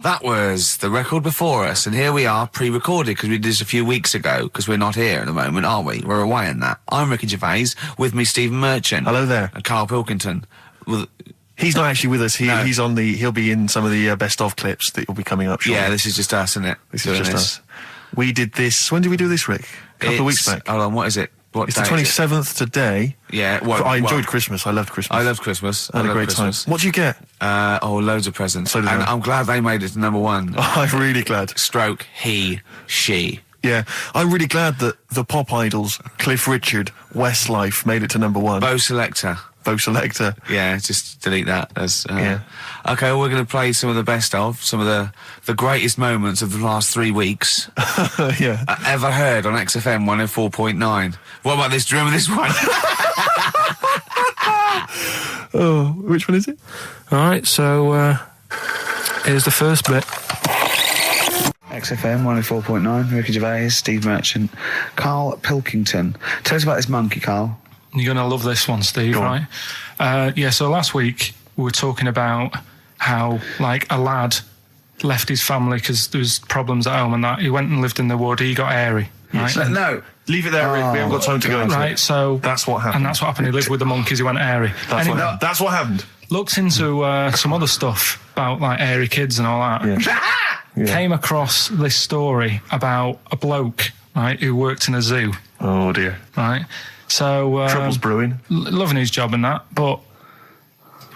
That was the record before us, and here we are, pre-recorded, because we did this a few weeks ago, because we're not here at the moment, are we? We're away in that. I'm Ricky Gervais, with me Stephen Merchant. Hello there. And Karl Pilkington. Well, he's not actually with us. No. He'll be in some of the best of clips that will be coming up shortly. Yeah, this is just us, isn't it? This is just us. We did this, when did we do this, Rick? A couple of weeks back. Hold on, what is it? It's the 27th today. Yeah, I enjoyed Christmas. I loved Christmas. I loved Christmas. I had a great time. What did you get? Loads of presents. So did I. I'm glad they made it to number one. Oh, I'm really glad. Stroke, he, she. Yeah, I'm really glad that the pop idols, Cliff Richard, Westlife, made it to number one. Bo Selector. Yeah, just delete that. Yeah. Okay, well, we're going to play some of the best of, some of the greatest moments of the last 3 weeks. Yeah. Ever heard on XFM 104.9. What about this? Do you remember this one? Oh, which one is it? All right, so here's the first bit. XFM 104.9, Ricky Gervais, Steve Merchant, Karl Pilkington. Tell us about this monkey, Karl. You're going to love this one, Steve, right? So last week we were talking about how, like, a lad left his family because there was problems at home and that. He went and lived in the wood. He got airy, right? No. Leave it there, Rick. We haven't got time to go into right, it. So that's what happened. And that's what happened. He lived with the monkeys. He went airy. That's what happened. Looked into some other stuff about, like, airy kids and all that. Yeah. Came across this story about a bloke, right, who worked in a zoo. Oh, dear. Right? So Trouble's brewing. Loving his job and that, but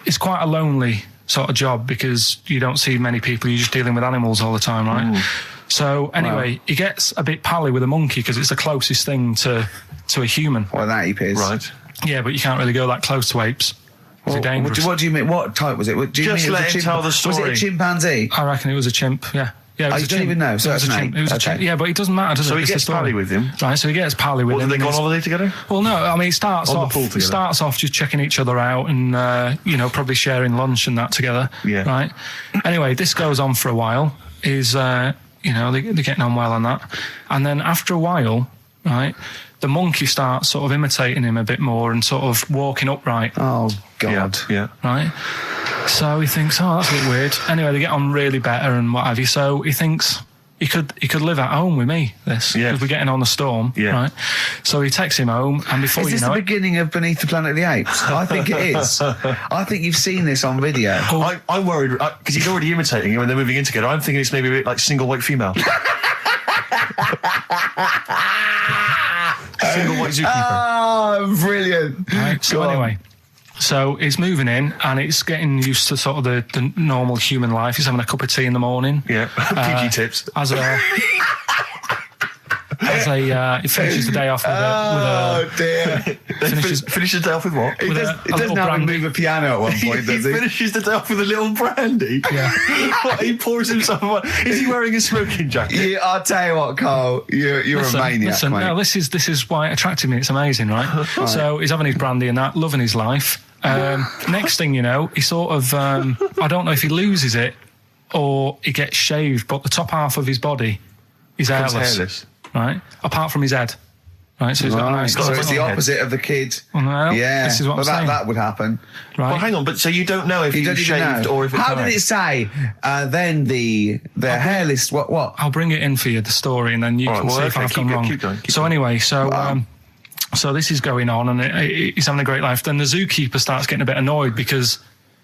it's quite a lonely sort of job because you don't see many people. You're just dealing with animals all the time, right? So anyway, he gets a bit pally with a monkey because it's the closest thing to a human. What, that ape is? Right. Yeah, but you can't really go that close to apes. It's dangerous. What do you mean? What type was it? Do you Just mean let him tell the story. Was it a chimpanzee? I reckon it was a chimp, yeah. Yeah, it was You a don't chimp. even know, so it was that's a an chimp. ape. It was a chimp. Yeah, but it doesn't matter, does it? So he It's gets the story. pally with him? Right, so he gets pally with What, him. do they go on holiday together? Well, no, I mean, it starts On the off pool together. just checking each other out and, probably sharing lunch and that together. Yeah. Right? Anyway, this goes on for a while. They're getting on well on that. And then after a while, right, the monkey starts sort of imitating him a bit more and sort of walking upright. Oh, God. Yeah. Right? So he thinks, oh, that's a bit weird. Anyway, they get on really better and what have you. So he thinks he could live at home with me, because we're getting on the storm. Yeah. Right? So he takes him home, and before Is this the beginning of Beneath the Planet of the Apes? I think it is. I think you've seen this on video. I'm worried, because he's already imitating him when they're moving in together. I'm thinking it's maybe a bit like Single White Female. Single White Zookeeper. Oh, brilliant. Right, so anyway, so he's moving in and it's getting used to sort of the normal human life. He's having a cup of tea in the morning. Yeah, PG tips. He finishes the day off with a dear. Finishes the day off with what? He doesn't have to move a piano at one point, does he? He finishes the day off with a little brandy? Yeah. What, he pours himself one. Is he wearing a smoking jacket? Yeah, I'll tell you what, Carl, you're a maniac, mate. No, this is why it attracted me. It's amazing, right? So he's having his brandy and that, loving his life. Next thing you know, he sort of, I don't know if he loses it or he gets shaved, but the top half of his body is hairless. Right? Apart from his head. Right, so he's got a nice... So it's the opposite of the kid. Well, yeah, this is what I'm saying. That would happen. Right. Well, hang on, but so you don't know if he's shaved or if it's... How did it say, then the hairless... What? I'll bring it in for you, the story, and then you can see if I've gone wrong. Keep going. Anyway, so this is going on, and he's having a great life. Then the zookeeper starts getting a bit annoyed because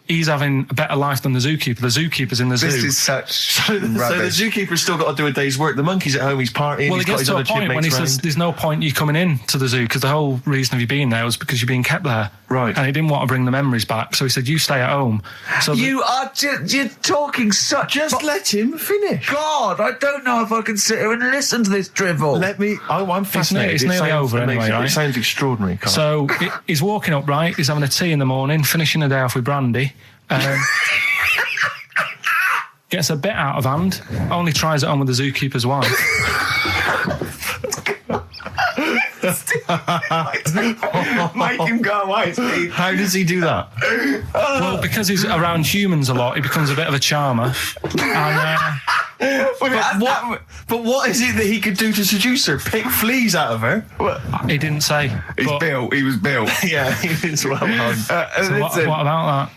he's having a better life than the zookeeper. The zookeeper's in the zoo. This is such So the zookeeper's still got to do a day's work. The monkey's at home, he's partying. Well, it gets to a point when he says there's no point you coming in to the zoo because the whole reason of you being there was because you're being kept there. Right. And he didn't want to bring the memories back, so he said, you stay at home. So you're talking such... Just let him finish. God, I don't know if I can sit here and listen to this drivel. I'm fascinated. It's nearly over anyway, right? It sounds extraordinary, Carl. So he's walking upright, he's having a tea in the morning, finishing the day off with brandy. Gets a bit out of hand, only tries it on with the zookeeper's wife. Make him go away, Steve. How does he do that? Well, because he's around humans a lot, he becomes a bit of a charmer. And, But what is it that he could do to seduce her? Pick fleas out of her? he didn't say. He was built. Yeah, he is well known. So what about that?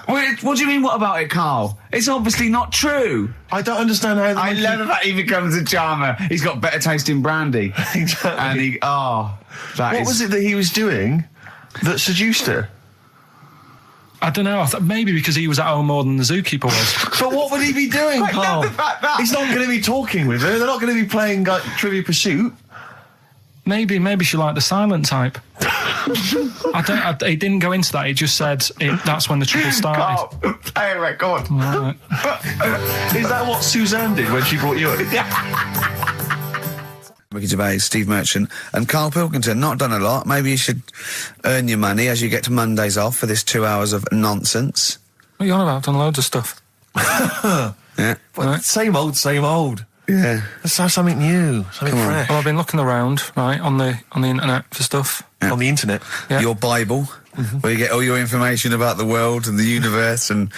Wait, what do you mean, what about it, Carl? It's obviously not true. I don't understand how. I love the fact he becomes a charmer. He's got better taste in brandy. Exactly. And he, What was it that he was doing that seduced her? I don't know. I thought maybe because he was at home more than the zookeeper was. But what would he be doing, I love Carl? the fact that- He's not going to be talking with her. They're not going to be playing like, Trivia Pursuit. Maybe she liked the silent type. He didn't go into that. He just said that's when the trouble started. Carl, play a record. Right. Is that what Suzanne did when she brought you in? Ricky Gervais, Steve Merchant, and Karl Pilkington. Not done a lot. Maybe you should earn your money as you get to Mondays off for this 2 hours of nonsense. What are you on about? I've done loads of stuff. Yeah. Right. Same old. Yeah. Let's have something new, something fresh. Well, I've been looking around, right, on the internet for stuff. Yeah. On the internet. Yeah. Your Bible, where you get all your information about the world and the universe and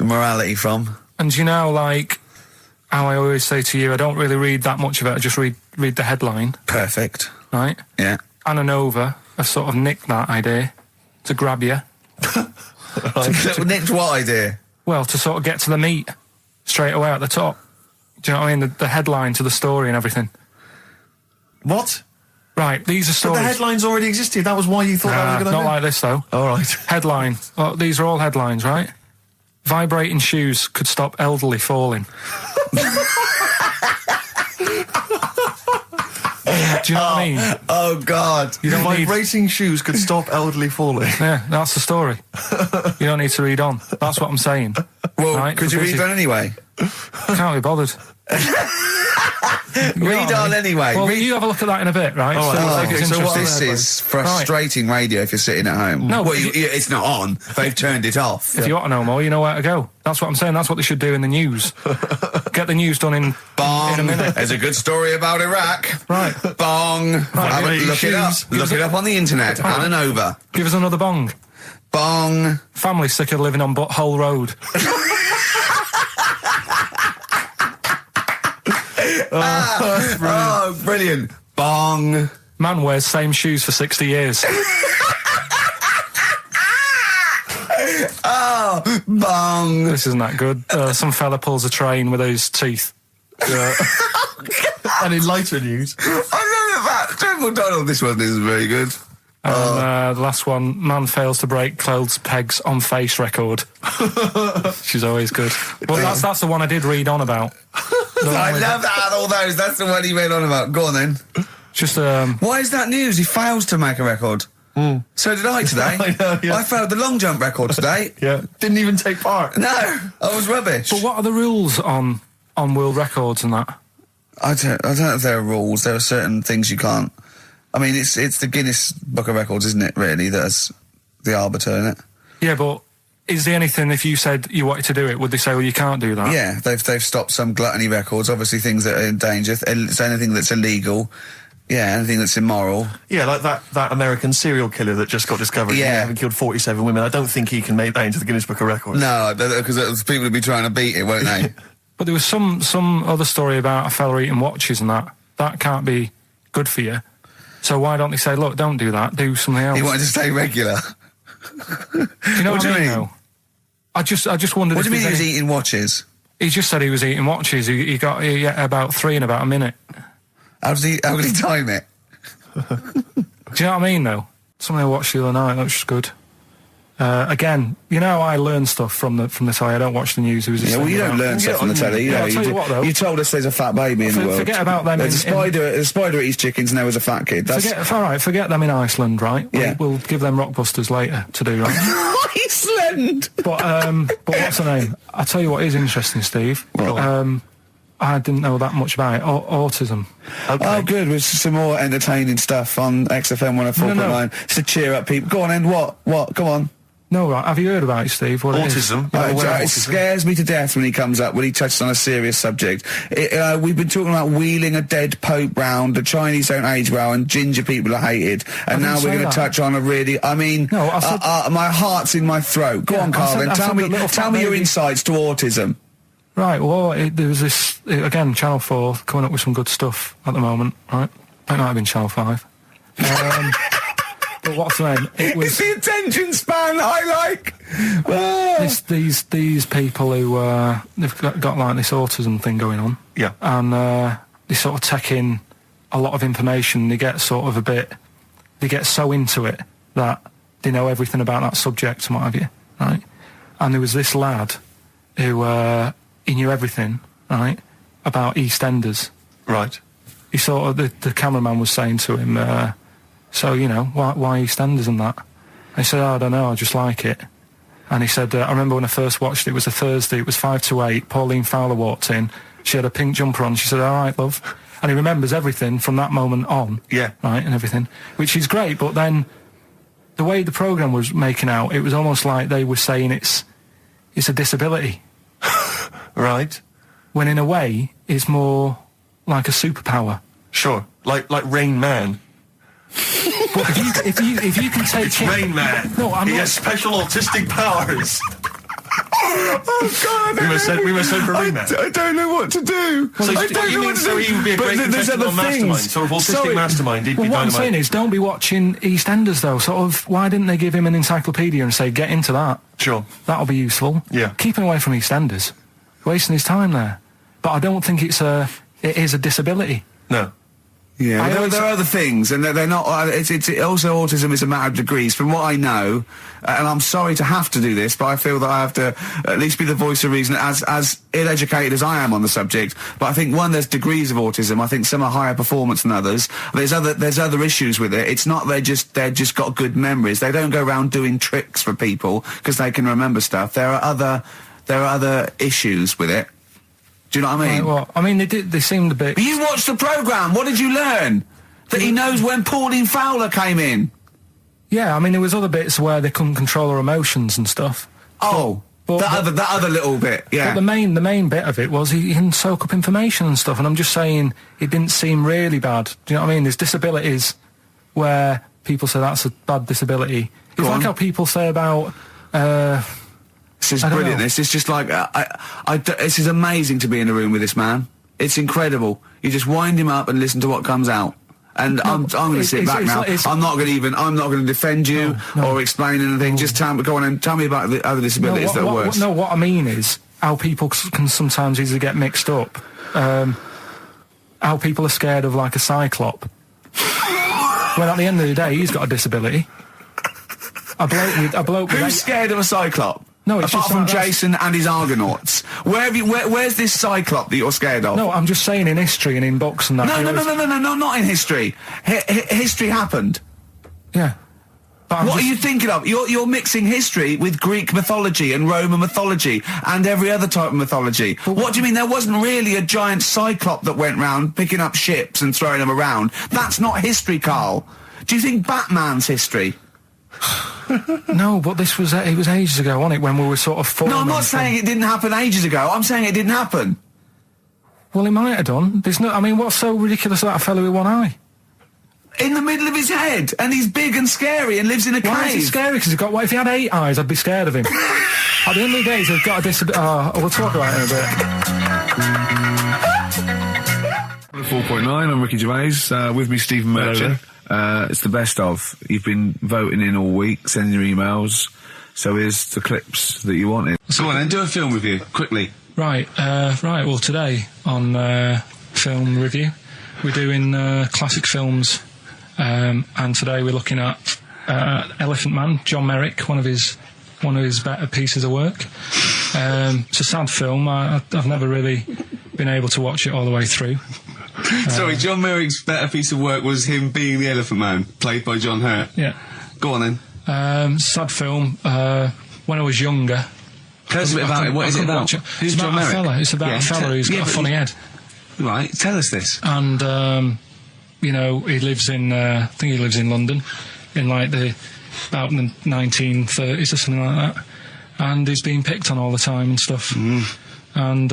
morality from. And you know, like how I always say to you, I don't really read that much of it. I just read the headline. Perfect. Right? Yeah. Anna Nova have sort of nicked that idea to grab you. Nicked what idea? Well, to sort of get to the meat straight away at the top. Do you know what I mean? The headline to the story and everything. What? Right, these are But stories. the headlines already existed. That was why you thought that was a good not idea? like this, though. All right. Headline. Well, these are all headlines, right? Vibrating shoes could stop elderly falling. Do you know what I mean? Oh, God. You don't need... Vibrating shoes could stop elderly falling. Yeah, that's the story. You don't need to read on. That's what I'm saying. Well, Right, could you because read on anyway? Can't be bothered. Read on anyway. Well, you have a look at that in a bit, right? All right, See okay, if it's so what interesting. This is frustrating radio if you're sitting at home. No, well, but it's not on. They've turned it off. If you want to know more, you know where to go. That's what I'm saying. That's what they should do in the news. Get the news done in Bong. a minute. There's a good story about Iraq. Right. Bong. Have a- look it up. Look it up on the internet. Anna Nova. Give us another bong. Bong. Family sick of living on Butthole Road. Oh, brilliant. Bong. Man wears same shoes for 60 years. Oh, bong. This isn't that good. Some fella pulls a train with his teeth. And in lighter news. I love that. General Donald, this one isn't very good. And the last one, man fails to break clothes pegs on face record. She's always good. Well, that's the one I did read on about. I love that out of all those. That's the one he went on about. Go on then. Just Why is that news? He fails to make a record. So did I today. I know, yeah. I failed the long jump record today. Yeah. Didn't even take part. No, I was rubbish. But what are the rules on world records and that? I don't know if there are rules. There are certain things you can't. I mean, it's the Guinness Book of Records, isn't it? Really, that's the arbiter, isn't it? Yeah, but is there anything, if you said you wanted to do it, would they say, well, you can't do that? Yeah, they've stopped some gluttony records. Obviously, things that are in danger. It's anything that's illegal. Yeah, anything that's immoral. Yeah, like that American serial killer that just got discovered. Yeah. Having killed 47 women. I don't think he can make that into the Guinness Book of Records. No, because people would be trying to beat it, won't they? But there was some other story about a fella eating watches and that. That can't be good for you. So why don't they say, look, don't do that, do something else? He wanted to stay regular. Do you know what I mean? Though? I just wondered. What do you if mean he was there's any- eating watches? He just said he was eating watches. He ate about 3 in about a minute. How did he time it? Do you know what I mean, though? Something I watched the other night, that was just good. Again, you know, I learn stuff from the telly. I don't watch the news. Yeah, well, you don't learn stuff from the telly. You know, I'll tell you what, though. you told us there's a fat baby in the world. Forget about them. There's a spider eats chickens, and there was a fat kid. That's Forget them in Iceland, right? Yeah. We'll give them Rockbusters later to do, right? Iceland. But what's the name? I'll tell you what is interesting, Steve. What? I didn't know that much about it. Autism. Okay. Oh, good. With some more entertaining stuff on XFM 104.9. Just to cheer up people. Go on, then. What? Go on. No, right. Have you heard about it, Steve? What Autism. It scares me to death when he comes up, when he touches on a serious subject. We've been talking about wheeling a dead pope round, the Chinese don't age well, and ginger people are hated. And now we're going to touch on a really, I mean, No, I said- my heart's in my throat. Go on, Carl, then. Tell me your insights to autism. Right, well, there was this, again, Channel 4 coming up with some good stuff at the moment, right? It might have been Channel 5. But what's the name? It was it's the attention span I like. Oh. These people who they've got like this autism thing going on. Yeah. And they sort of take in a lot of information. They get sort of they get so into it that they know everything about that subject and what have you, right? And there was this lad who he knew everything, right, about EastEnders. Right. He sort of the cameraman was saying to him, so you know why EastEnders and that. And he said, I don't know, I just like it. And he said, I remember when I first watched it, it was a Thursday, it was 5 to 8. Pauline Fowler walked in. She had a pink jumper on. She said, all right, love. And he remembers everything from that moment on. Yeah. Right, and everything, which is great. But then the way the programme was making out, it was almost like they were saying it's a disability. Right. When in a way, it's more like a superpower. Sure. Like Rain Man. But if you can take It's Rain Man. No, he has special autistic powers. Oh God! We must send for Rain Man. I don't know what to do. So I don't know what to do. So he would be a great contestant on Mastermind, sort of autistic mastermind. He'd be what I'm dynamite. saying is, don't be watching EastEnders though. Sort of, why didn't they give him an encyclopedia and say, get into that? Sure. That'll be useful. Yeah. Keep him away from EastEnders. Wasting his time there. But I don't think it is a disability. No. Yeah, there are other things, and they're not. It's also autism is a matter of degrees, from what I know. And I'm sorry to have to do this, but I feel that I have to at least be the voice of reason, as ill-educated as I am on the subject. But I think there's degrees of autism. I think some are higher performance than others. There's other issues with it. It's not they're just got good memories. They don't go around doing tricks for people because they can remember stuff. There are other issues with it. Do you know what I mean? Right, well, I mean, they seemed a bit... But you watched the programme. What did you learn? That he knows when Pauline Fowler came in. Yeah, I mean, there was other bits where they couldn't control her emotions and stuff. Oh, that other little bit, yeah. But the main bit of it was he can soak up information and stuff, and I'm just saying it didn't seem really bad. Do you know what I mean? There's disabilities where people say that's a bad disability. It's like how people say about... This is brilliant. This is just like this is amazing to be in a room with this man. It's incredible. You just wind him up and listen to what comes out. And I'm going to sit back now. I'm not going to defend you or explain anything. Just go on and tell me about the other disabilities that are worse. What I mean is how people can sometimes easily get mixed up. How people are scared of like a cyclop. Well, at the end of the day, he's got a disability. A bloke with Who's scared of a cyclop? No, it's apart just from like Jason and his Argonauts. Where's this cyclop that you're scared of? No, I'm just saying in history and in books and that. No, not in history. History happened. Yeah. What are you thinking of? You're mixing history with Greek mythology and Roman mythology and every other type of mythology. What do you mean? There wasn't really a giant cyclop that went round picking up ships and throwing them around. That's not history, Carl. Do you think Batman's history? No, but it was ages ago, wasn't it, when we were sort of forming... No, I'm not saying it didn't happen ages ago. I'm saying it didn't happen. Well, it might have done. I mean, what's so ridiculous about a fellow with one eye? In the middle of his head, and he's big and scary and lives in a cave. Why is he scary? Because what if he had 8 eyes, I'd be scared of him. At the end of the day, he's got a disability... we'll talk about it in a bit. 4.9, I'm Ricky Gervais, with me Stephen Merchant. It's the best of. You've been voting in all week, sending your emails, so here's the clips that you wanted. Go on then, do a film review, quickly. Right, well today on Film Review, we're doing classic films, and today we're looking at Elephant Man, John Merrick, one of his better pieces of work. It's a sad film. I've never really been able to watch it all the way through. Sorry, John Merrick's better piece of work was him being the Elephant Man, played by John Hurt. Yeah. Go on then. Sad film. When I was younger... Tell us a bit about it. What is it about? Who's John Merrick? It's about a fella who's got a funny head. Right, tell us this. And, you know, he lives in... I think he lives in London, in like about the 1930s or something like that. And he's being picked on all the time and stuff. And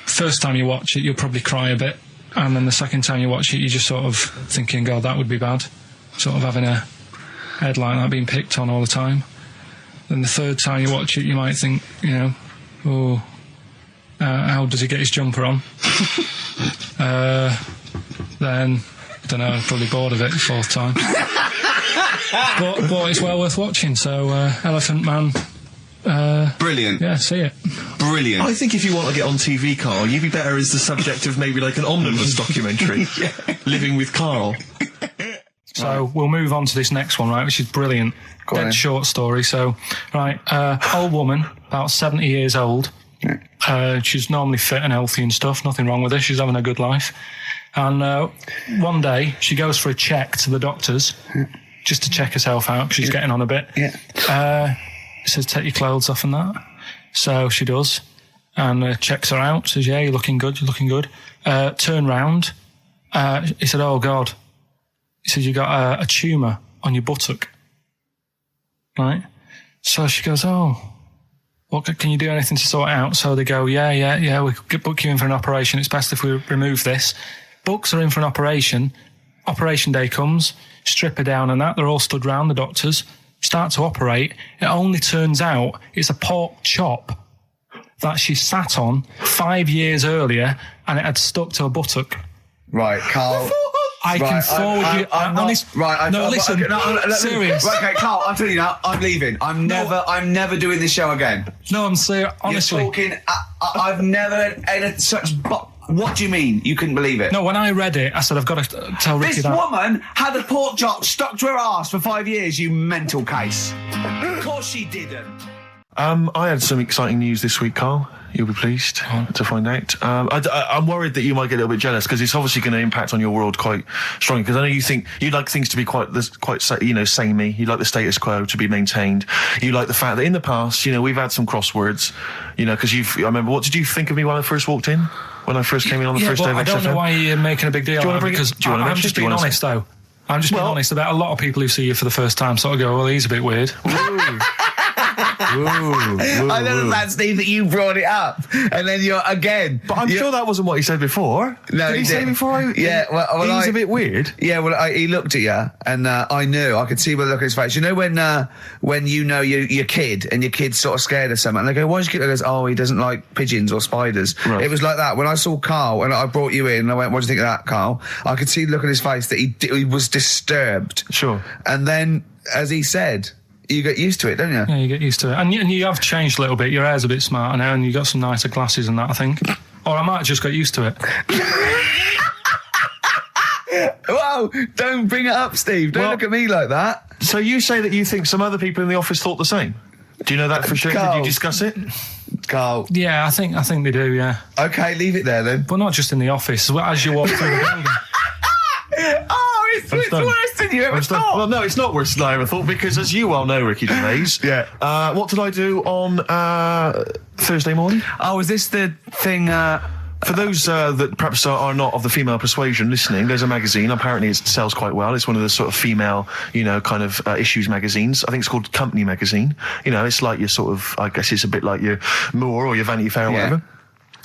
first time you watch it, you'll probably cry a bit. And then the second time you watch it, you're just sort of thinking, God, that would be bad. Sort of having a head like that being picked on all the time. Then the third time you watch it, you might think, you know, how does he get his jumper on? Then, I don't know, I'm probably bored of it the fourth time. but it's well worth watching. So Elephant Man. Brilliant. Yeah, see it. Brilliant. I think if you want to get on TV, Carl, you'd be better as the subject of maybe like an omnibus documentary. Living with Carl. So we'll move on to this next one, right, which is brilliant. Dead short story. So, right, old woman, about 70 years old. She's normally fit and healthy and stuff. Nothing wrong with her. She's having a good life. And one day, she goes for a check to the doctors, just to check herself out, because she's getting on a bit. It says, take your clothes off and that. So she does, and checks her out, says, yeah, you're looking good, turn round. He said, oh, God. He said, you got a tumour on your buttock. Right? So she goes, oh, what, can you do anything to sort it out? So they go, yeah, we could book you in for an operation. It's best if we remove this. Books are in for an operation. Operation day comes, strip her down and that. They're all stood round, the doctors. Start to operate. It only turns out it's a pork chop that she sat on 5 years earlier, and it had stuck to her buttock. Right, Carl. I can forward you. Serious. Right, okay, Carl, I'm telling you now, I'm leaving. I'm never doing this show again. No, I'm serious. Honestly. You're talking, I've never had such... What do you mean? You couldn't believe it? No, when I read it, I said, I've got to tell Ricky that. This woman had a pork chop stuck to her arse for 5 years, you mental case. Of course she didn't. I had some exciting news this week, Carl. You'll be pleased to find out. I'm worried that you might get a little bit jealous, because it's obviously going to impact on your world quite strongly. Because I know you think you like things to be quite samey. You like the status quo to be maintained. You like the fact that in the past, we've had some crosswords. Because I remember, what did you think of me when I first walked in? When I first came in on the first day of XFM? I don't know why you're making a big deal out of it, because I'm just being honest, though. I'm just being honest about a lot of people who see you for the first time sort of go, well, he's a bit weird. I don't know, Steve, that you brought it up, and then you're again. But I'm sure that wasn't what he said before. No, did he say before? Well, he's a bit weird. Yeah, well, he looked at you, and I knew. I could see by the look on his face. You know when you know your kid, and your kid's sort of scared of something, and they go, "Why's your kid?" He goes, "Oh, he doesn't like pigeons or spiders." Right. It was like that when I saw Carl, and I brought you in, and I went, "What do you think of that, Carl?" I could see the look on his face that he was disturbed. Sure. And then, as he said, you get used to it, don't you? Yeah, you get used to it. And you have changed a little bit. Your hair's a bit smarter now, and you got some nicer glasses and that, I think. Or I might have just got used to it. Whoa, don't bring it up, Steve. Don't look at me like that. So you say that you think some other people in the office thought the same? Do you know that for sure? Carl. Did you discuss it? Carl. Yeah, I think they do, yeah. Okay, leave it there then. But not just in the office, as you walk through the building. Oh, it's worse than you ever thought. Well, no, it's not worse than I ever thought, because as you well know, Ricky Gervais, what did I do on Thursday morning? Oh, is this the thing... For those that perhaps are not of the female persuasion listening, there's a magazine. Apparently it sells quite well. It's one of the sort of female, issues magazines. I think it's called Company Magazine. It's like your sort of, I guess it's a bit like your Moore or your Vanity Fair or whatever.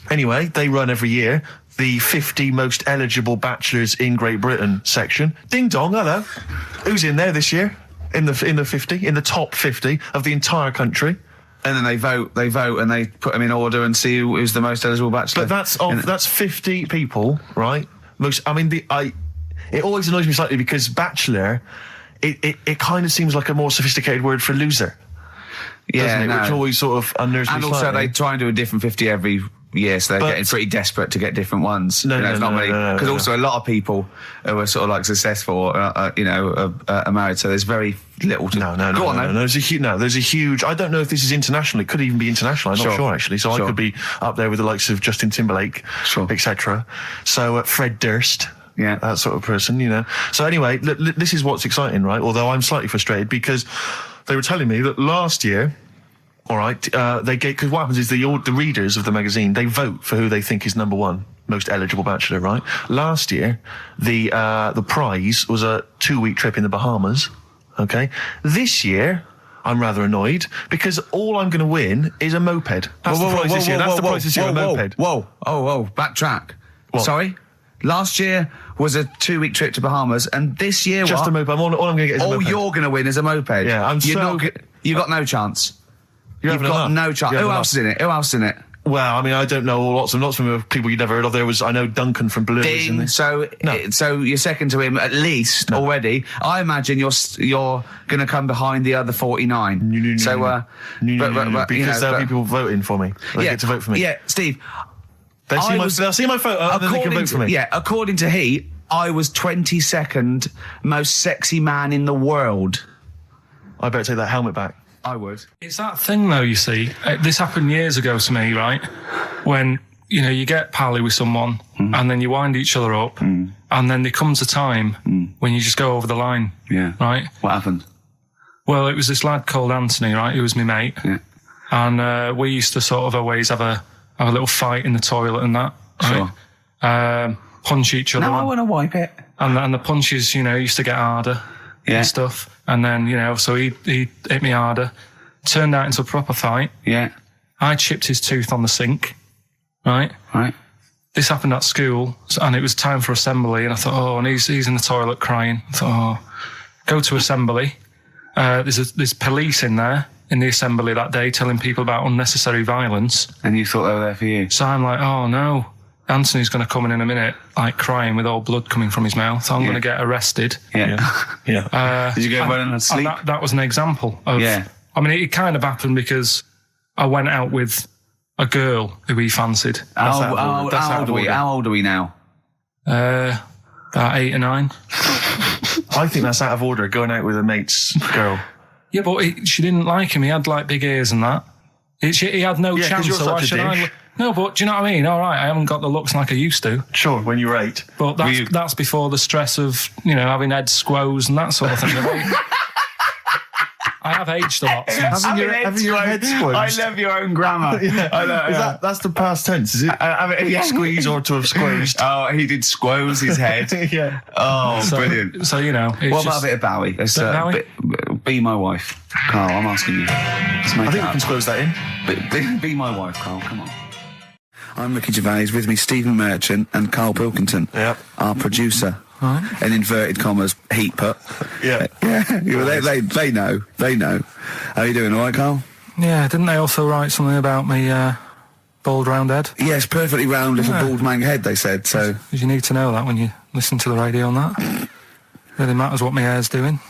Anyway, they run every year the 50 most eligible bachelors in Great Britain section. Ding dong, hello. Who's in there this year? In the top 50 of the entire country. And then they vote, and they put them in order and see who's the most eligible bachelor. But that's 50 people, right? It always annoys me slightly, because bachelor, it kind of seems like a more sophisticated word for loser. Yeah, doesn't it? Which always sort of unnerves me slightly. And also they try and do a different 50 every year, so they're getting pretty desperate to get different ones. Because also a lot of people who are sort of like successful, are married, so there's very little to... No. There's a huge... I don't know if this is international. It could even be international. I'm not sure, actually. So I could be up there with the likes of Justin Timberlake, etc. So Fred Durst... Yeah, that sort of person, So anyway, this is what's exciting, right? Although I'm slightly frustrated, because they were telling me that last year... All right, because what happens is the readers of the magazine, they vote for who they think is number one most eligible bachelor, right? Last year, the prize was a 2-week trip in the Bahamas. Okay, this year I'm rather annoyed, because all I'm going to win is a moped. That's the prize this year. That's the prize this year, a moped. Whoa! Backtrack. What? Sorry. Last year was a 2-week trip to Bahamas, and this year just a moped. All I'm going to get is a moped. All you're going to win is a moped. Yeah, you got no chance. You've got no chance. Who else is in it? Well, I mean, I don't know lots of people you'd never heard of. I know Duncan from Blue. Dean, so you're second to him at least already. I imagine you're going to come behind the other 49. No, because there'll be people voting for me. They get to vote for me. Yeah, Steve. They'll see my photo and then they can vote for me. Yeah, according to Heat, I was 22nd most sexy man in the world. I better take that helmet back. I would. It's that thing, though, you see. This happened years ago to me, right? When, you get pally with someone and then you wind each other up and then there comes a time when you just go over the line. Yeah. Right? What happened? Well, it was this lad called Anthony, right? Who was my mate. Yeah. And we used to sort of always have a little fight in the toilet and that. Right? Sure. Punch each other. No, I want to wipe it. And the punches, used to get harder. Yeah. And stuff. And then, so he hit me harder. Turned out into a proper fight. Yeah. I chipped his tooth on the sink. Right? Right. This happened at school, and it was time for assembly, and I thought, and he's in the toilet crying. I thought, go to assembly. There's police in there in the assembly that day telling people about unnecessary violence. And you thought they were there for you? So I'm like, oh no. Anthony's going to come in a minute, like crying with all blood coming from his mouth. I'm going to get arrested. Yeah. Did you go running and sleep? And that was an example of... Yeah. I mean, it kind of happened because I went out with a girl who he fancied. How old are we now? About 8 or 9. I think that's out of order, going out with a mate's girl. Yeah, but she didn't like him. He had, big ears and that. He had no chance. You're such a dish. No, but do you know what I mean? All right, I haven't got the looks like I used to. Sure, when you were 8. But that's before the stress of, having head squoes and that sort of thing. I have aged a lot. Having your head squeezed. I love your own grammar. I know, that's the past tense, is it? Squeeze or to have squeezed. Oh, he did squoze his head. Yeah. Oh, brilliant. So, what about a bit of Bowie? Be my wife. Carl, I'm asking you. I think we can squoze that in. Be my wife, Carl, come on. I'm Ricky Gervais, with me Stephen Merchant and Karl Pilkington, our producer. Right. In inverted commas, heat put. Yeah. They know. How are you doing, all right, Carl? Yeah, didn't they also write something about me bald round head? Yes, perfectly round little bald man head, they said, so... Because you need to know that when you listen to the radio and that. Really matters what my hair's doing.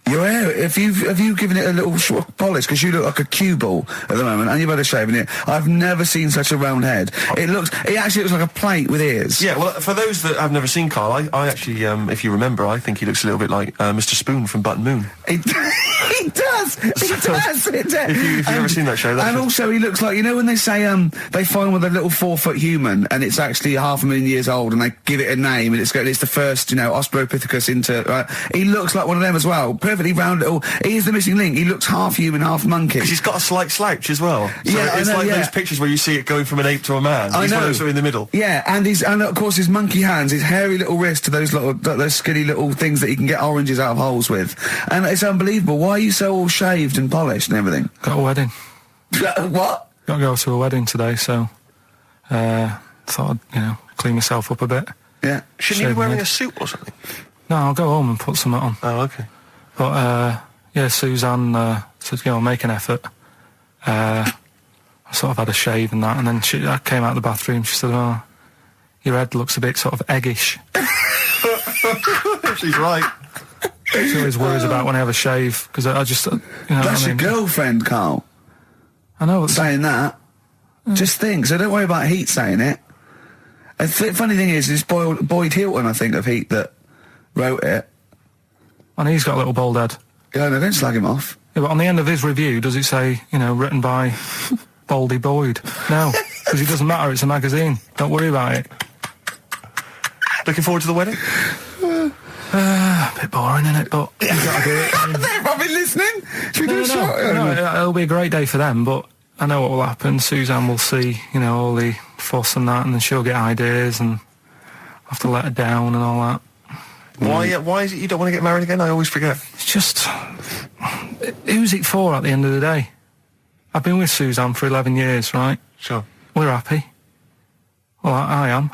Your hair, have you given it a little sort of polish? Because you look like a cue ball at the moment, and you've had a shave in it. I've never seen such a round head. It actually looks like a plate with ears. Yeah, well, for those that have never seen Carl, I actually, if you remember, I think he looks a little bit like Mr. Spoon from Button Moon. He does. If you've ever seen that show, and also he looks like, when they say they find with a little 4-foot human and it's actually 500,000 years old and they give it a name and it's the first Australopithecus into. Right? He looks like one of them as well. Perfectly round little. He is the missing link. He looks half human, half monkey. Because he's got a slight slouch as well. So it's those pictures where you see it going from an ape to a man. He's one of those in the middle. Yeah, and of course his monkey hands, his hairy little wrist to those skinny little things that he can get oranges out of holes with, and it's unbelievable. Why are you so all shaved and polished and everything? Got a wedding. What? Got to go to a wedding today, so thought I'd clean myself up a bit. Yeah. Shouldn't you be wearing a suit or something? No, I'll go home and put something on. Oh, okay. But Suzanne said, make an effort. I sort of had a shave and that, and then I came out of the bathroom. She said, "Oh, your head looks a bit sort of eggish." She's right. She always worries about when I have a shave because I just, That's your girlfriend, Carl. I know. Saying that. Just think. So don't worry about Heat saying it. The funny thing is, it's Boyd Hilton, I think, of Heat that wrote it. And he's got a little bald head. Yeah, no, don't slag him off. Yeah, but on the end of his review, does it say, written by Baldy Boyd? No, because it doesn't matter. It's a magazine. Don't worry about it. Looking forward to the wedding? A bit boring, isn't it? But you got to do it. They're probably listening. Should we do a shot? No, it'll be a great day for them, but I know what will happen. Suzanne will see, all the fuss and that, and then she'll get ideas and have to let her down and all that. Why is it you don't want to get married again? I always forget. It's just... Who's it for at the end of the day? I've been with Suzanne for 11 years, right? Sure. We're happy. Well, I am.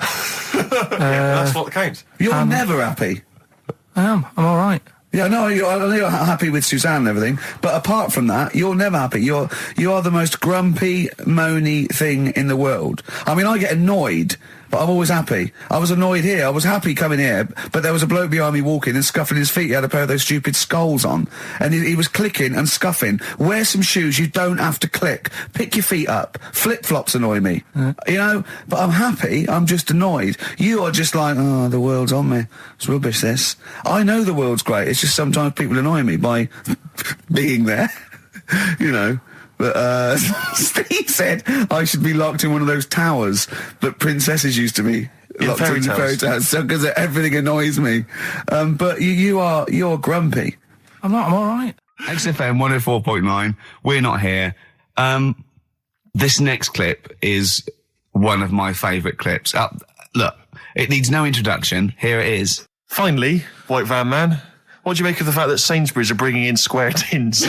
That's what counts. You're never happy. I am. I'm all right. Yeah, no, I know you're happy with Suzanne and everything, but apart from that, you're never happy. You are the most grumpy, moany thing in the world. I mean, I get annoyed, but I'm always happy. I was annoyed here. I was happy coming here, but there was a bloke behind me walking and scuffing his feet. He had a pair of those stupid skulls on, and he was clicking and scuffing. Wear some shoes. You don't have to click. Pick your feet up. Flip-flops annoy me. You know, but I'm happy. I'm just annoyed. You are just like, oh, the world's on me. It's rubbish, this. I know the world's great. It's just sometimes people annoy me by being there, you know. But Steve said I should be locked in one of those towers that princesses used to be locked in fairy tales, because everything annoys me. But you're grumpy. I'm not. I'm all right. XFM 104.9. We're not here. This next clip is one of my favourite clips. Look, it needs no introduction. Here it is. Finally, White Van Man, what do you make of the fact that Sainsbury's are bringing in square tins?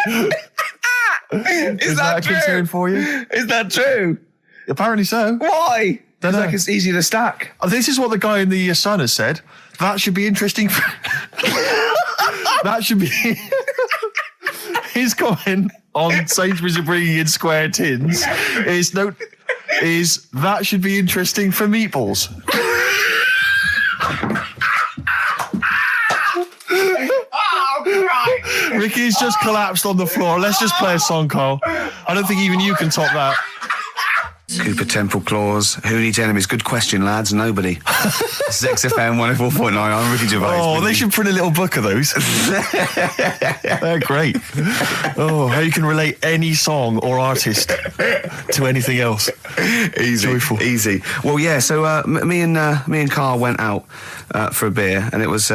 Is that a true? concern for you? Is that true? Apparently so. Why? Don't know. Like it's easy to stack. This is what the guy in the Sun has said. That should be interesting. That should be his comment on Sainsbury's are bringing in square tins. Is that should be interesting for meatballs. Ricky's just collapsed on the floor. Let's just play a song, Carl. I don't think even you can top that. Cooper Temple Claws. Who needs enemies? Good question, lads. Nobody. This is XFM 104.9. I'm Ricky Gervais. Oh, they should print a little book of those. They're great. Oh, how you can relate any song or artist to anything else. Easy. Joyful. Easy. Well, yeah, so me and Carl went out for a beer, and it was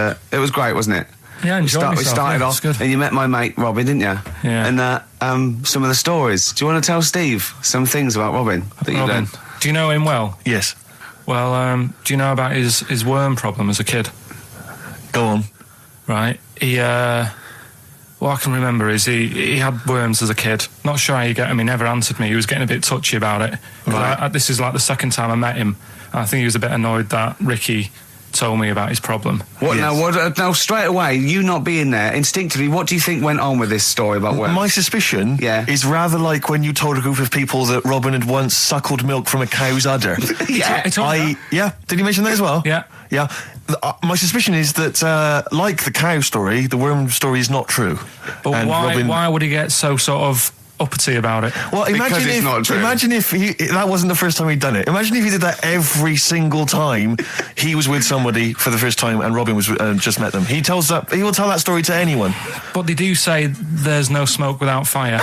great, wasn't it? Yeah, I enjoyed myself. We started off, good. and you met my mate Robin, didn't you? Yeah. And some of the stories. Do you want to tell Steve some things about Robin that you've done? Do you know him well? Yes. Well, do you know about his worm problem as a kid? Go on. Right. What I can remember is he had worms as a kid. Not sure how you get him. He never answered me. He was getting a bit touchy about it. Right. This is like the second time I met him. I think he was a bit annoyed that Ricky told me about his problem. What now? Now, straight away, you not being there, instinctively, what do you think went on with this story about worms? My suspicion is rather like when you told a group of people that Robin had once suckled milk from a cow's udder. Yeah. Did you mention that as well? Yeah. Yeah. My suspicion is that, like the cow story, the worm story is not true. But and why would he get so sort of uppity about it? Well, imagine if that wasn't the first time he'd done it. Imagine if he did that every single time he was with somebody for the first time and Robin was just met them. He will tell that story to anyone. But they do say there's no smoke without fire.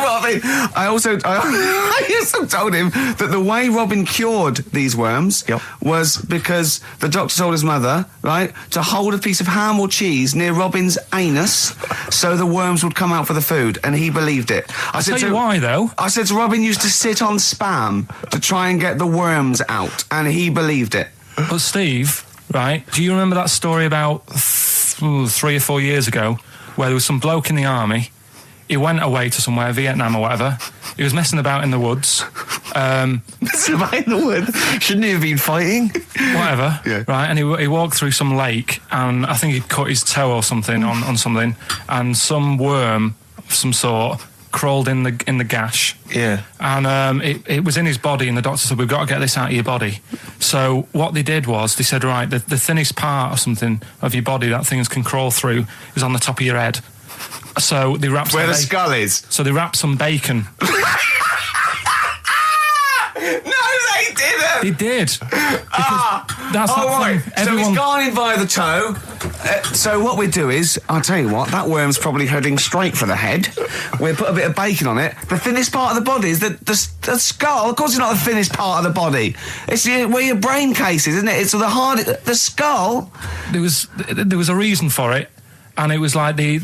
Robin. I also told him that the way Robin cured these worms was because the doctor told his mother, right, to hold a piece of ham or cheese near Robin's anus so the worms would come out for the food, and he believed it. I'll tell you why, though. I said to Robin used to sit on spam to try and get the worms out, and he believed it. But Steve, right, do you remember that story about 3 or 4 years ago where there was some bloke in the army? He went away to somewhere, Vietnam or whatever. He was messing about in the woods. Messing about in the woods? Shouldn't he have been fighting? Whatever. Yeah. Right, and he walked through some lake, and I think he'd cut his toe or something on something, and some worm of some sort crawled in the gash. Yeah. And it was in his body, and the doctor said, we've got to get this out of your body. So what they did was, they said, right, the thinnest part or something of your body that things can crawl through is on the top of your head. So they wrapped where the skull is. So they wrapped some bacon. No, they didn't. They did. That's right. Thing. So he's gone in via the toe. So what we do is, I'll tell you what, that worm's probably heading straight for the head. We'll put a bit of bacon on it. The thinnest part of the body is the skull. Of course, it's not the thinnest part of the body. It's where your brain case is, isn't it? It's the skull. There was a reason for it. And it was like they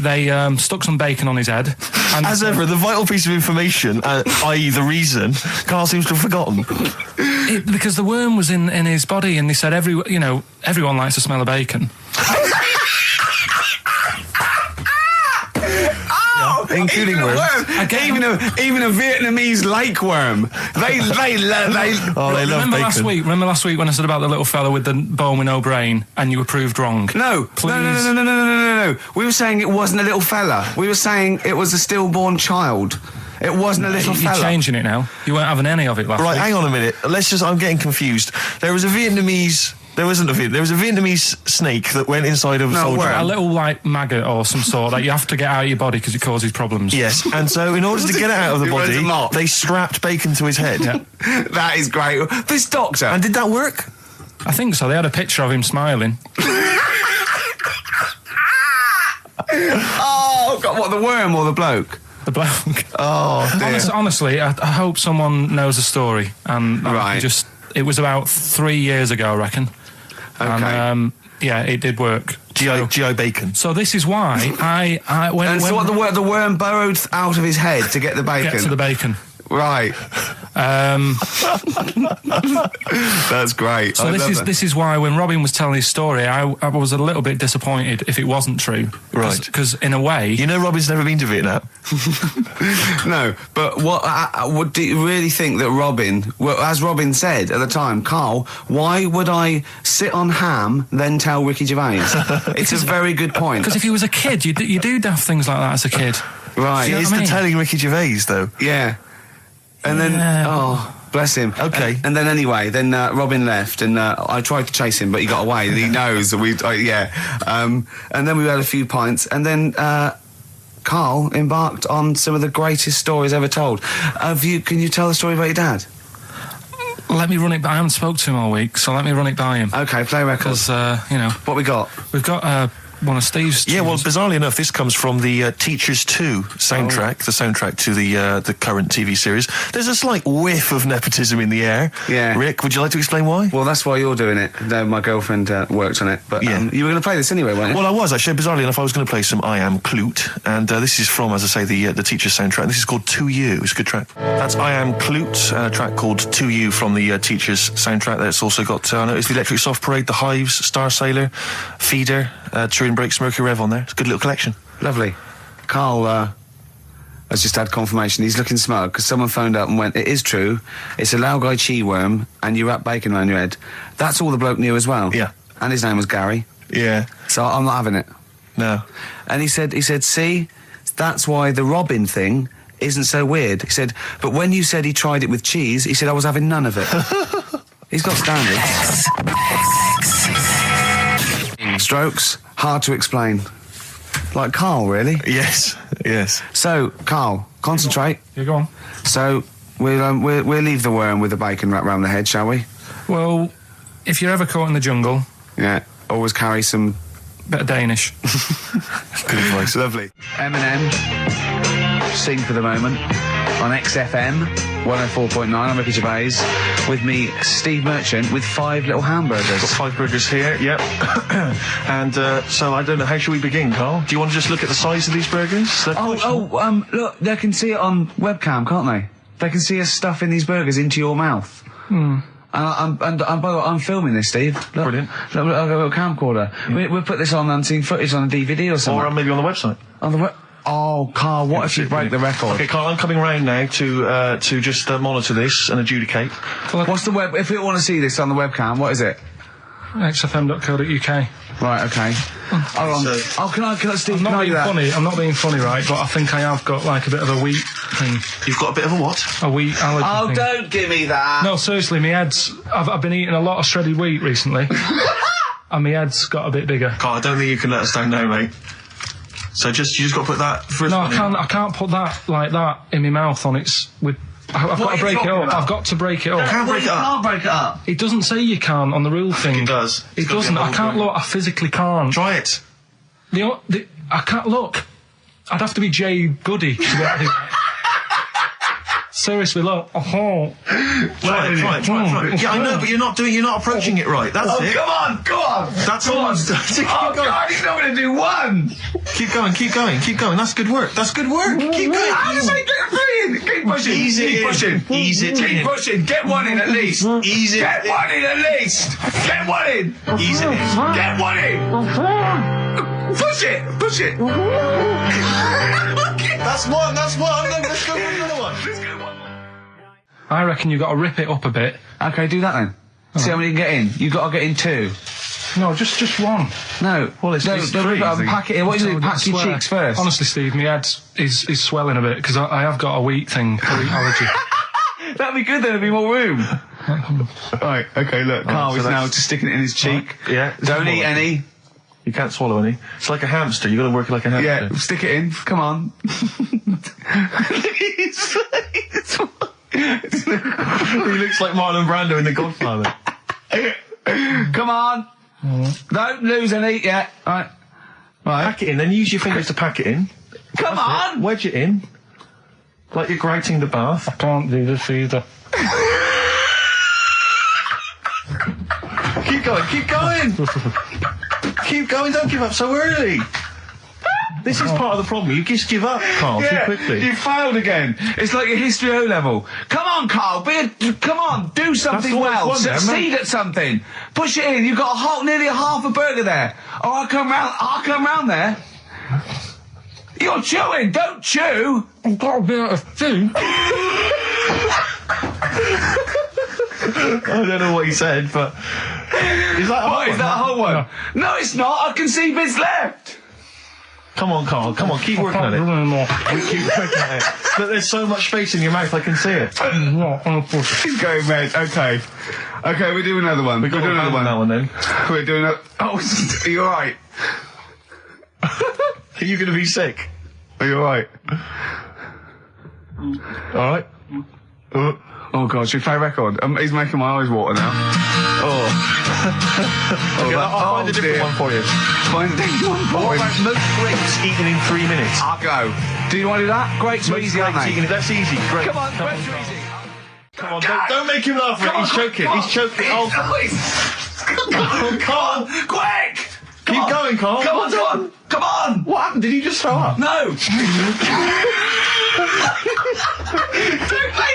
stuck some bacon on his head. And as ever, the vital piece of information, i.e. the reason, Carl seems to have forgotten. Because the worm was in his body, and they said everyone likes to smell of bacon. including worms. Even a Vietnamese lake worm. They love bacon. Remember last week when I said about the little fella with the bone with no brain, and you were proved wrong? No. We were saying it wasn't a little fella. We were saying it was a stillborn child. It wasn't a little fella. You're changing it now. You weren't having any of it last week. Right, hang on a minute. I'm getting confused. There was a Vietnamese snake that went inside of a soldier. A little, like, maggot or some sort that you have to get out of your body because it causes problems. Yes, and so in order to get it out of the body, they strapped bacon to his head. Yeah. That is great. This doctor. And did that work? I think so. They had a picture of him smiling. Oh, God, what, the worm or the bloke? The bloke. Oh, dear. Honestly, I hope someone knows the story. And it was about 3 years ago, I reckon. Okay. And, it did work. G.I. Bacon. So this is why the worm burrowed out of his head to get the bacon? Get to the bacon. Right. That's great. So this is why when Robin was telling his story, I was a little bit disappointed if it wasn't true. Right. Because in a way, Robin's never been to Vietnam. No, but what do you really think that Robin? Well, as Robin said at the time, Carl, why would I sit on ham then tell Ricky Gervais? It's a very good point. Because if he was a kid, you do daft things like that as a kid. Right. It's the telling Ricky Gervais though. Yeah. And then, bless him. Okay. And then anyway, Robin left, and I tried to chase him, but he got away. He knows that and then we had a few pints, and then Carl embarked on some of the greatest stories ever told. Can you tell the story about your dad? Let me run it by. I haven't spoke to him all week, so let me run it by him. Okay, play record. Because, What we got? We've got one of Steve's... Yeah, well, bizarrely enough, this comes from the Teachers 2 soundtrack, the soundtrack to the current TV series. There's a slight whiff of nepotism in the air. Yeah. Rick, would you like to explain why? Well, that's why you're doing it. My girlfriend worked on it. But you were going to play this anyway, weren't you? Well, I was, actually. Bizarrely enough, I was going to play some I Am Clute, and this is from, as I say, the Teachers soundtrack. This is called To You. It's a good track. That's I Am Clute, a track called To You from the Teachers soundtrack. That's also got, I noticed, the Electric Soft Parade, The Hives, Star Sailor, Feeder, Turin Breaks, Mercury Rev on there. It's a good little collection. Lovely. Carl has just had confirmation. He's looking smug because someone phoned up and went, it is true, it's a Laogai chi worm and you wrap bacon around your head. That's all the bloke knew as well. Yeah. And his name was Gary. Yeah. So I'm not having it. No. And he said, see, that's why the Robin thing isn't so weird. He said, but when you said he tried it with cheese, he said I was having none of it. He's got standards. Strokes, hard to explain. Like Carl, really? Yes, yes. So, Carl, concentrate. Yeah, go on. So, we'll leave the worm with the bacon wrapped around the head, shall we? Well, if you're ever caught in the jungle... Yeah, always carry some... bit of Danish. Good advice. Lovely. Eminem, Sing for the Moment, on XFM, 104.9, I'm Ricky Gervais. With me, Steve Merchant, with 5 little hamburgers. Got 5 burgers here, yep. And so I don't know, how should we begin, Carl? Do you want to just look at the size of these burgers? Look, they can see it on webcam, can't they? They can see us stuffing these burgers into your mouth. Hmm. And by the way, I'm filming this, Steve. Look, brilliant. Look, I've got a camcorder. Yeah. We'll put this on unseen footage on a DVD or something. Or maybe on the website. On the Oh, Carl, what if you break the record? Okay, Carl, I'm coming round now to just monitor this and adjudicate. What's the web? If we want to see this on the webcam, what is it? xfm.co.uk. Right, okay. Hold on. Can I, Steve, I'm not being that? funny. I'm not being funny, right? But I think I have got like a bit of a wheat thing. You've got a bit of a what? A wheat allergy thing. Oh, don't give me that. No, seriously, my head's... I've been eating a lot of shredded wheat recently. And my head's got a bit bigger. Carl, I don't think you can let us down now, mate. So you just got to put that first. No, I can't put that like that in my mouth on its with. I've got to break it up. I've got to break it up. Can't break it up. Can't break it up. It doesn't say you can't on the rule thing. It does. It doesn't. I can't look. I physically can't. Try it. I can't look. I'd have to be Jay Goody to get it. Seriously, look. Oh. Try it. Yeah, I know, but you're not approaching it right. That's it. Come on. That's all. Oh, God, he's not going to do one. Keep going. That's good work. Keep going. Keep pushing. Ease it in. Keep pushing. Get one in at least. Ease it. Get one in at least. Get one in. Ease it in. Get one in. Push it. That's one. Let's go for another one. I reckon you've got to rip it up a bit. Okay, do that then. See how many you can get in. You've got to get in 2. No, just one. No. Well, it's three. Pack it in. What do you do? Pack your cheeks first. Honestly, Steve, my head is swelling a bit because I have got a wheat thing, a wheat allergy. That'd be good, there'd be more room. Right, okay, look, Carl is now just sticking it in his cheek. Right. Yeah. Don't eat any. You can't swallow any. It's like a hamster, you gotta work it like a hamster. Yeah, stick it in, come on. He looks like Marlon Brando in The Godfather. Come on. Don't lose any yet. Right. Pack it in, then use your fingers to pack it in. Come on! Wedge it in. Like you're grating the bath. I can't do this either. Keep going. Keep going, don't give up so early. This is part of the problem. You just give up, Carl, too quickly. You failed again. It's like your history O level. Come on, Carl. Come on. Do something well. Succeed at something. Push it in. You've got nearly a half a burger there. Oh, I'll come round there. You're chewing. Don't chew. I've got a bit of food. I don't know what he said, but... Is that a whole one? No, it's not. I can see bits left. Come on, Carl. Come on, keep working at it. We keep working at it. But there's so much space in your mouth, I can see it. He's going red. Okay, we'll do another one. We'll do another one. That one then. We're doing a... Oh, are you alright? Are you going to be sick? Are you alright? Alright. Oh God, should we play a record? He's making my eyes water now. Okay, I'll find a different one for you. Find a different one for What him. about most grapes eaten in 3 minutes? I'll go. Do you want to do that? Grapes are easy, aren't they? That's easy. Great. Come on, grapes are easy. Come on, don't make him laugh. He's choking. He's choking. Oh, Carl. Quick! Keep going, Carl. Come on! What happened? Did he just throw up? No! Don't make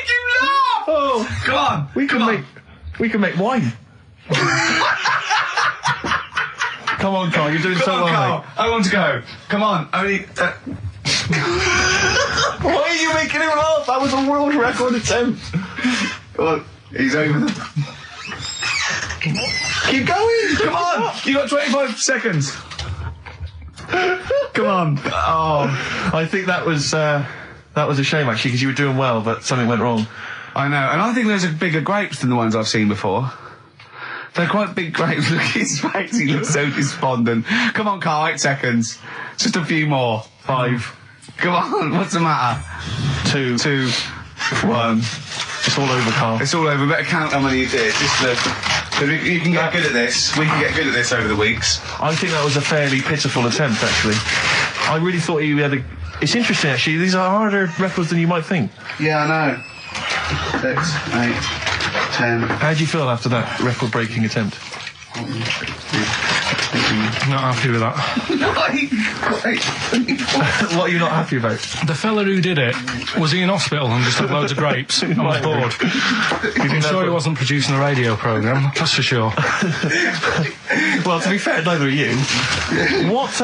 him laugh! Oh, come on! We can make wine. Come on, Carl. You're doing so well, Carl. mate. I want to go. Come on. Only. Why are you making him laugh? That was a world record attempt. Come on. He's over. Keep going. Come on. You got 25 seconds. Come on. Oh, I think that was a shame actually because you were doing well, but something went wrong. I know, and I think those are bigger grapes than the ones I've seen before. They're quite big grapes. Look at his face. He looks so despondent. Come on, Carl. 8 seconds. Just a few more. 5. Come on. What's the matter? 2, 1. It's all over, Carl. It's all over. We better count how many you did. You can get good at this. We can get good at this over the weeks. I think that was a fairly pitiful attempt, actually. I really thought you had a... It's interesting, actually. These are harder records than you might think. Yeah, I know. 6, 8, 10. How do you feel after that record-breaking attempt? Not happy with that. What are you not happy about? The fella who did it, was he in hospital and just had loads of grapes? I was bored. I'm sure he wasn't producing a radio programme, that's for sure. Well, to be fair, neither are you. What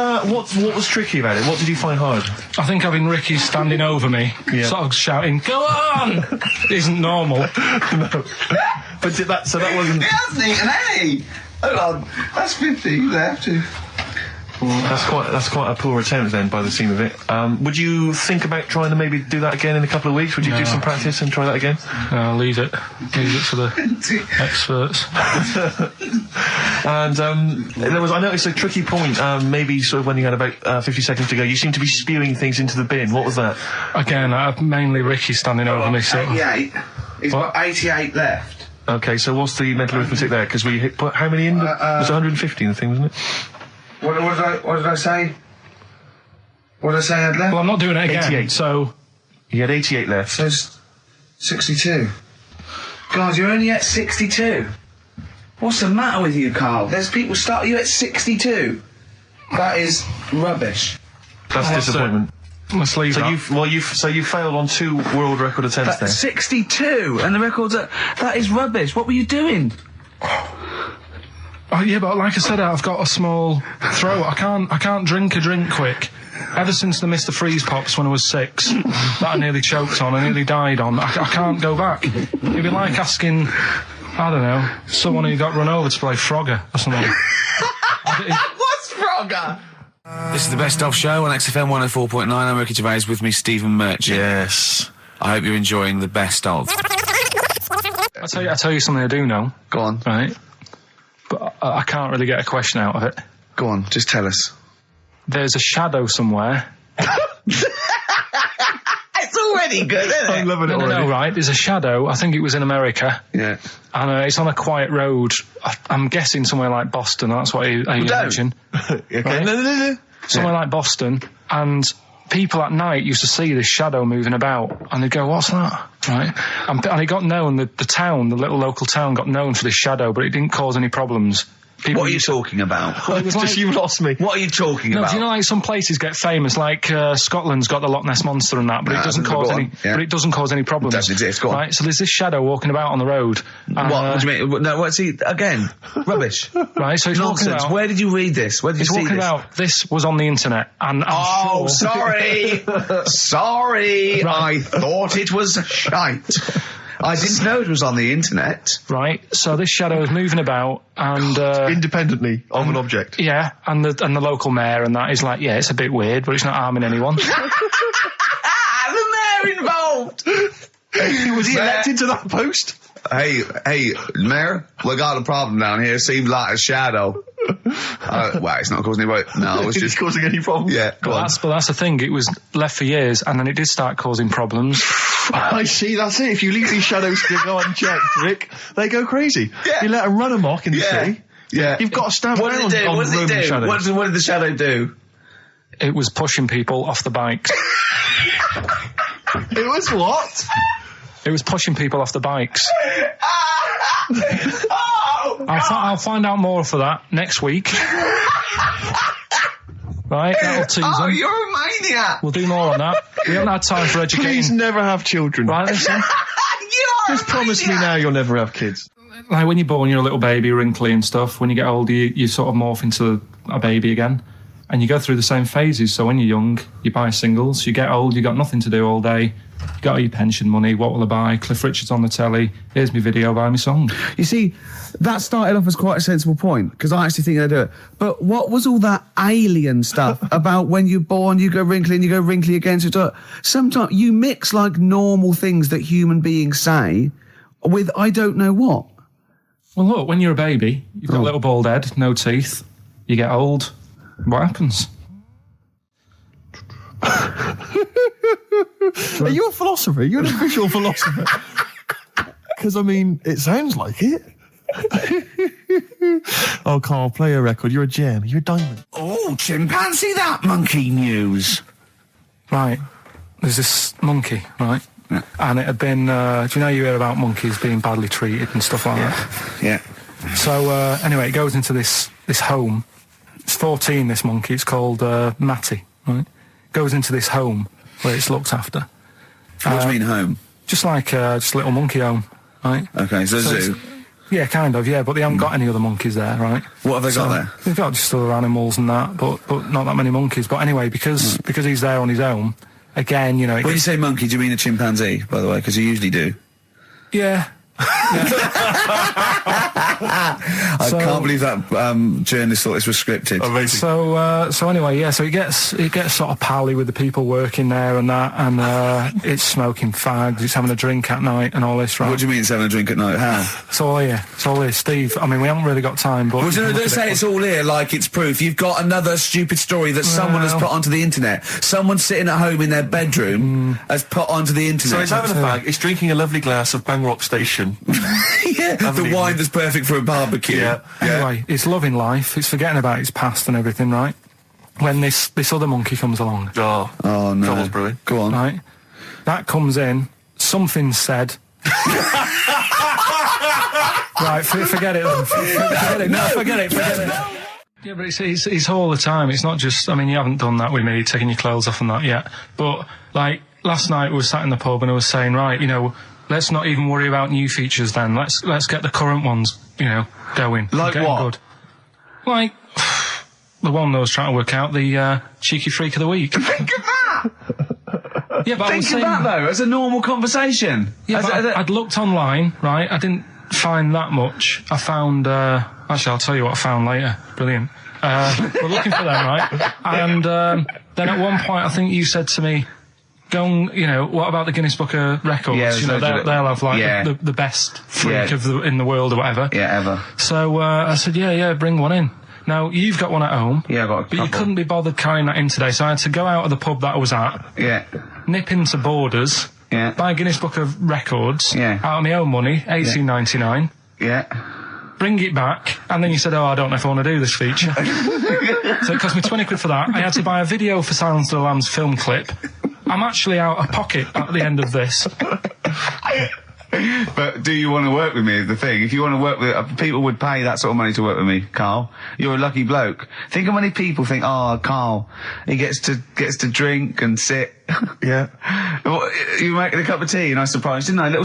was tricky about it? What did you find hard? I think having Ricky standing over me, sort of shouting, "Go on!" isn't normal. No. But that wasn't... He hasn't eaten any! Hold on, that's 50 left. That's quite a poor attempt then, by the seam of it. Would you think about trying to maybe do that again in a couple of weeks? Would you do some practice and try that again? Leave it for the experts. And I noticed a tricky point. Maybe sort of when you had about 50 seconds to go, you seemed to be spewing things into the bin. What was that? Again, mainly Ricky standing over me. So 88. He's got 88 left. Okay, so what's the mental arithmetic there? Because we put how many in? It was 150 in the thing, wasn't it? What did I say? What did I say I had left? Well, I'm not doing it again. 88. So you had 88 left. So 62. God, you're only at 62. What's the matter with you, Carl? There's people starting you at 62. That is rubbish. That's disappointment. Let's leave that. So you failed on 2 world record attempts there. 62, and the record's that is rubbish. What were you doing? Oh, yeah, but like I said, I've got a small throat. I can't drink a drink quick ever since the Mr. Freeze Pops when I was 6, that I nearly choked on, I nearly died on, I can't go back. It'd be like asking, I don't know, someone who got run over to play Frogger or something. What's Frogger? This is the Best Of Show on XFM 104.9. I'm Ricky Gervais, with me Stephen Merchant. Yes. I hope you're enjoying the Best Of. I'll tell you something I do know. Go on. Right? But I can't really get a question out of it. Go on, just tell us. There's a shadow somewhere. It's already good, isn't it? I'm loving it already. No, right. There's a shadow. I think it was in America. Yeah. And it's on a quiet road. I'm guessing somewhere like Boston. That's what I imagine. Okay. Right? No. Somewhere like Boston. And people at night used to see this shadow moving about. And they'd go, what's that? Right? And it got known, the town, the little local town got known for this shadow, but it didn't cause any problems. What are you talking about? Well, it was like, you lost me. What are you talking about? Do you know, like, some places get famous, like Scotland's got the Loch Ness Monster and that, but it doesn't cause any. Yeah. But it doesn't cause any problems. It doesn't exist. Go on. Right. So there's this shadow walking about on the road. And, what do you mean? No, what's he again? Rubbish. Right. So it's Nonsense. walking about. Where did you read this? Where did you see walking this? about. This was on the internet, and I'm sure. Sorry, sorry. Right. I thought it was shite. I didn't know it was on the internet. Right. So this shadow is moving about, and independent of an object. Yeah, and the local mayor and that is like, yeah, it's a bit weird, but it's not harming anyone. The mayor involved. Was he elected to that post? Hey, Mayor, we got a problem down here. Seems like a shadow. Well, it's not causing any. No, it's just causing any problems. Yeah, but that's the thing. It was left for years, and then it did start causing problems. I see. That's it. If you leave these shadows to go unchecked, Rick, they go crazy. Yeah. You let them run amok in the city. Yeah, you've got to stand What around did it do? on What did it do? shadows. What did the shadow do? It was pushing people off the bikes. It was what? It was pushing people off the bikes. I'll find out more for that next week. Right, that'll tease them. Oh, you're a maniac! We'll do more on that. We haven't had time for educating. Please never have children. Right, listen. Just promise me now you'll never have kids. Like when you're born, you're a little baby, wrinkly and stuff. When you get older, you sort of morph into a baby again. And you go through the same phases. So when you're young, you buy singles. You get old, you got nothing to do all day. You got all your pension money. What will I buy? Cliff Richard's on the telly. Here's my video, buy me song. You see, that started off as quite a sensible point, because I actually think they do it. But what was all that alien stuff about when you're born, you go wrinkly and you go wrinkly again? So sometimes you mix like normal things that human beings say with I don't know what. Well, look, when you're a baby, you've got a little bald head, no teeth. You get old. What happens? Are you a philosopher? You're an official philosopher. Because, I mean, it sounds like it. Oh, Carl, play a record. You're a gem. You're a diamond. Oh, chimpanzee, that monkey news. Right. There's this monkey, right? Yeah. And it had been, do you know you hear about monkeys being badly treated and stuff like that? Yeah. So, anyway, it goes into this home. It's 14, this monkey. It's called Matty, right? Goes into this home where it's looked after. What do you mean home? Just like just a little monkey home, right? Okay, so zoo. Yeah, kind of, yeah, but they haven't got any other monkeys there, right? What have they got there? They've got just other animals and that, but not that many monkeys. But anyway, because he's there on his own, again, you know... When you say monkey, do you mean a chimpanzee, by the way? Because you usually do. Yeah. I can't believe that journalist thought this was scripted. Amazing. So anyway, yeah. So it gets sort of pally with the people working there and that, and it's smoking fags, it's having a drink at night and all this, right? What do you mean it's having a drink at night? How? It's all here, Steve. I mean, we haven't really got time, but Don't say it's all here like it's proof. You've got another stupid story that someone has put onto the internet. Someone sitting at home in their bedroom has put onto the internet. So it's having a fag, it's drinking a lovely glass of Bang Rock Station. Yeah, the wine that's perfect for a barbecue. Yeah. Anyway, it's loving life. It's forgetting about its past and everything, right? When this other monkey comes along. Oh no. Trouble's brewing. Go on. Right? That comes in, something said. Right, forget it then. Forget it. Yeah, but it's all the time. It's not just, I mean, you haven't done that with me, taking your clothes off and that yet. But, like, last night we were sat in the pub and I was saying, right, you know, let's not even worry about new features then. Let's get the current ones, you know, going. Like what? Good. Like, the one I was trying to work out, the cheeky freak of the week. Think of that! Yeah, but Think of that, though, as a normal conversation. Yeah, I'd looked online, right? I didn't find that much. I found... actually, I'll tell you what I found later. Brilliant. We're looking for them, right? And then at one point, I think you said to me, go and, you know, what about the Guinness Book of Records? Yeah, you know, they'll have, like, the best freak in the world or whatever. Yeah, ever. So I said, yeah, bring one in. Now, you've got one at home. Yeah, I've got a couple. But you couldn't be bothered carrying that in today, so I had to go out of the pub that I was at. Yeah. Nip into Borders. Yeah. Buy a Guinness Book of Records. Yeah. Out of my own money, $18.99. Yeah. Bring it back, and then you said, I don't know if I want to do this feature. So it cost me 20 quid for that. I had to buy a video for Silence of the Lambs film clip. I'm actually out of pocket at the end of this. But do you want to work with me is the thing. If you want to work with... people would pay that sort of money to work with me, Carl. You're a lucky bloke. Think how many people think, Carl, he gets to drink and sit. Yeah. You making a cup of tea and I surprised, didn't I? Little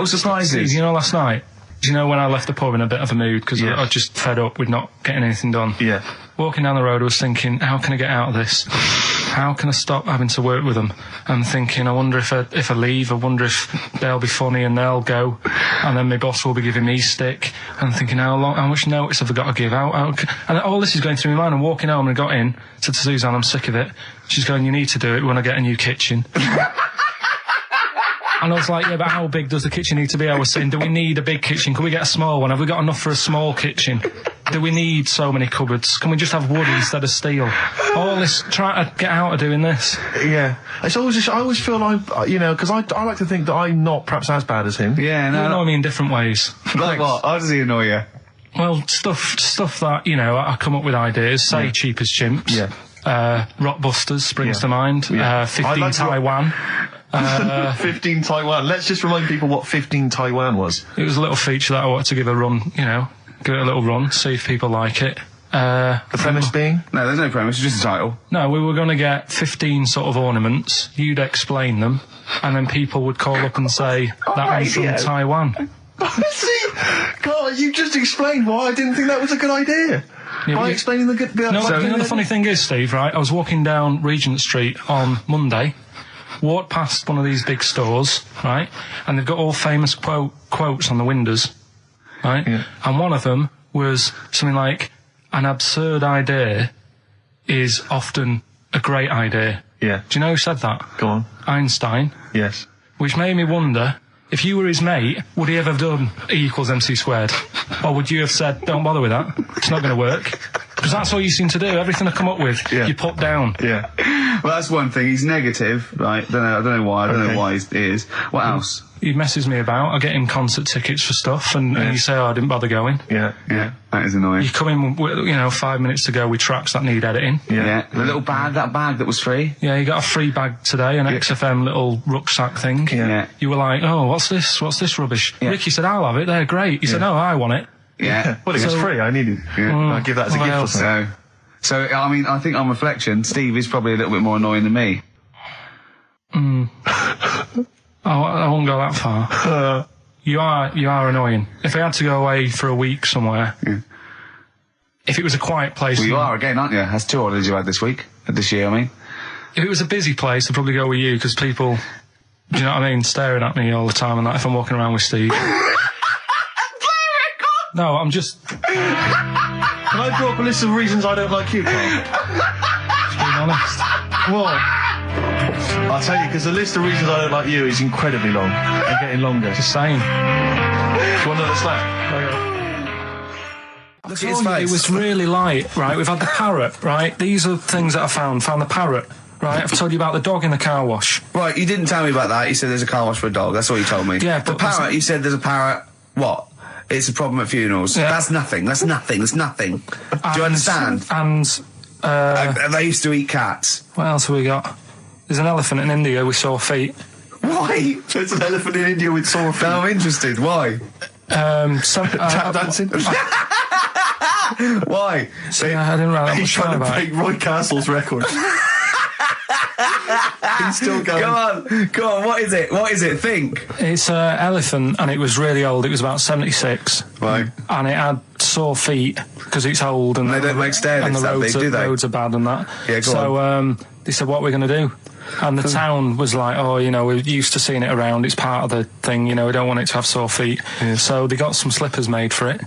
surprises. You know, last night, you know when I left the pub in a bit of a mood because I just fed up with not getting anything done? Yeah. Walking down the road, I was thinking, how can I get out of this? How can I stop having to work with them? I'm thinking, I wonder if I leave, I wonder if they'll be funny and they'll go, and then my boss will be giving me stick. And I'm thinking, how much notice have I got to give out? And all this is going through my mind. I'm walking home and I got in, said to Suzanne, I'm sick of it. She's going, you need to do it when I get a new kitchen. And I was like, yeah, but how big does the kitchen need to be? I was saying, do we need a big kitchen? Can we get a small one? Have we got enough for a small kitchen? Do we need so many cupboards? Can we just have wood instead of steel? All this, trying to get out of doing this. Yeah. It's always I always feel like, you know, because I like to think that I'm not perhaps as bad as him. Yeah, no. You annoy me in different ways. Like what? How does he annoy you? Well, stuff that, you know, I come up with ideas, say Cheap as Chimps. Yeah. Rockbusters springs to mind. Yeah. 15 Taiwan. 15 Taiwan. Let's just remind people what 15 Taiwan was. It was a little feature that I wanted to give a run, you know, give it a little run, see if people like it. The premise being? No, there's no premise, it's just a title. No, we were going to get 15 sort of ornaments, you'd explain them, and then people would call up and say, that one's from Taiwan. See? God, you just explained why I didn't think that was a good idea. Yeah, by explaining the good... You know, the funny thing is, Steve, right, I was walking down Regent Street on Monday, walked past one of these big stores, right, and they've got all famous quotes on the windows, right, and one of them was something like, an absurd idea is often a great idea. Yeah. Do you know who said that? Go on. Einstein. Yes. Which made me wonder, if you were his mate, would he ever have done E=mc²? Or would you have said, don't bother with that, it's not going to work? Because that's all you seem to do. Everything I come up with, you put down. Yeah. Well, that's one thing. He's negative, right? I don't know why. I don't know why he is. What else? He messes me about. I get him concert tickets for stuff, and you say, I didn't bother going. Yeah. That is annoying. You come in, you know, 5 minutes to go with tracks that need editing. Yeah. The little bag, that was free. Yeah, you got a free bag today, an XFM little rucksack thing. Yeah. You were like, oh, what's this? What's this rubbish? Yeah. Ricky said, I'll have it. They're great. He said, no, I want it. Yeah. Well, it was free. I need it. I'll give that as a gift or something. So, I mean, I think on reflection, Steve is probably a little bit more annoying than me. I won't go that far. You are annoying. If I had to go away for a week somewhere, if it was a quiet place... Well, you are again, aren't you? That's 2 holidays you had this year, I mean. If it was a busy place, I'd probably go with you, because people, do you know what I mean, staring at me all the time and that if I'm walking around with Steve. No, I'm just... Can I draw up a list of reasons I don't like you, Carl? Just being honest. What? I'll tell you, because the list of reasons I don't like you is incredibly long and getting longer. Just saying. Do you want another slap? Look at his face. It was really light, right? We've had the parrot, right? These are things that I found the parrot. Right, I've told you about the dog in the car wash. Right, you didn't tell me about that. You said there's a car wash for a dog. That's all you told me. Yeah, the but parrot, you said there's a parrot. What? It's a problem at funerals. Yeah. That's nothing. That's nothing. Do you understand? And they used to eat cats. what else have we got? There's an elephant in India with sore feet. Why? There's an elephant in India with sore feet. No, I'm interested. Why? Tap dancing. Why? See, I didn't write that He's much trying time to about break it. Roy Castle's record. He's still going. Go on. What is it? Think. It's an elephant, and it was really old. It was about 76. Right. And it had sore feet because it's old and they don't make stair and lifts the that roads, big, do they? roads are bad and that. Yeah, go on. They said, what are we going to do? And the town was like, oh, you know, we're used to seeing it around. It's part of the thing, you know, we don't want it to have sore feet. Yeah. So they got some slippers made for it.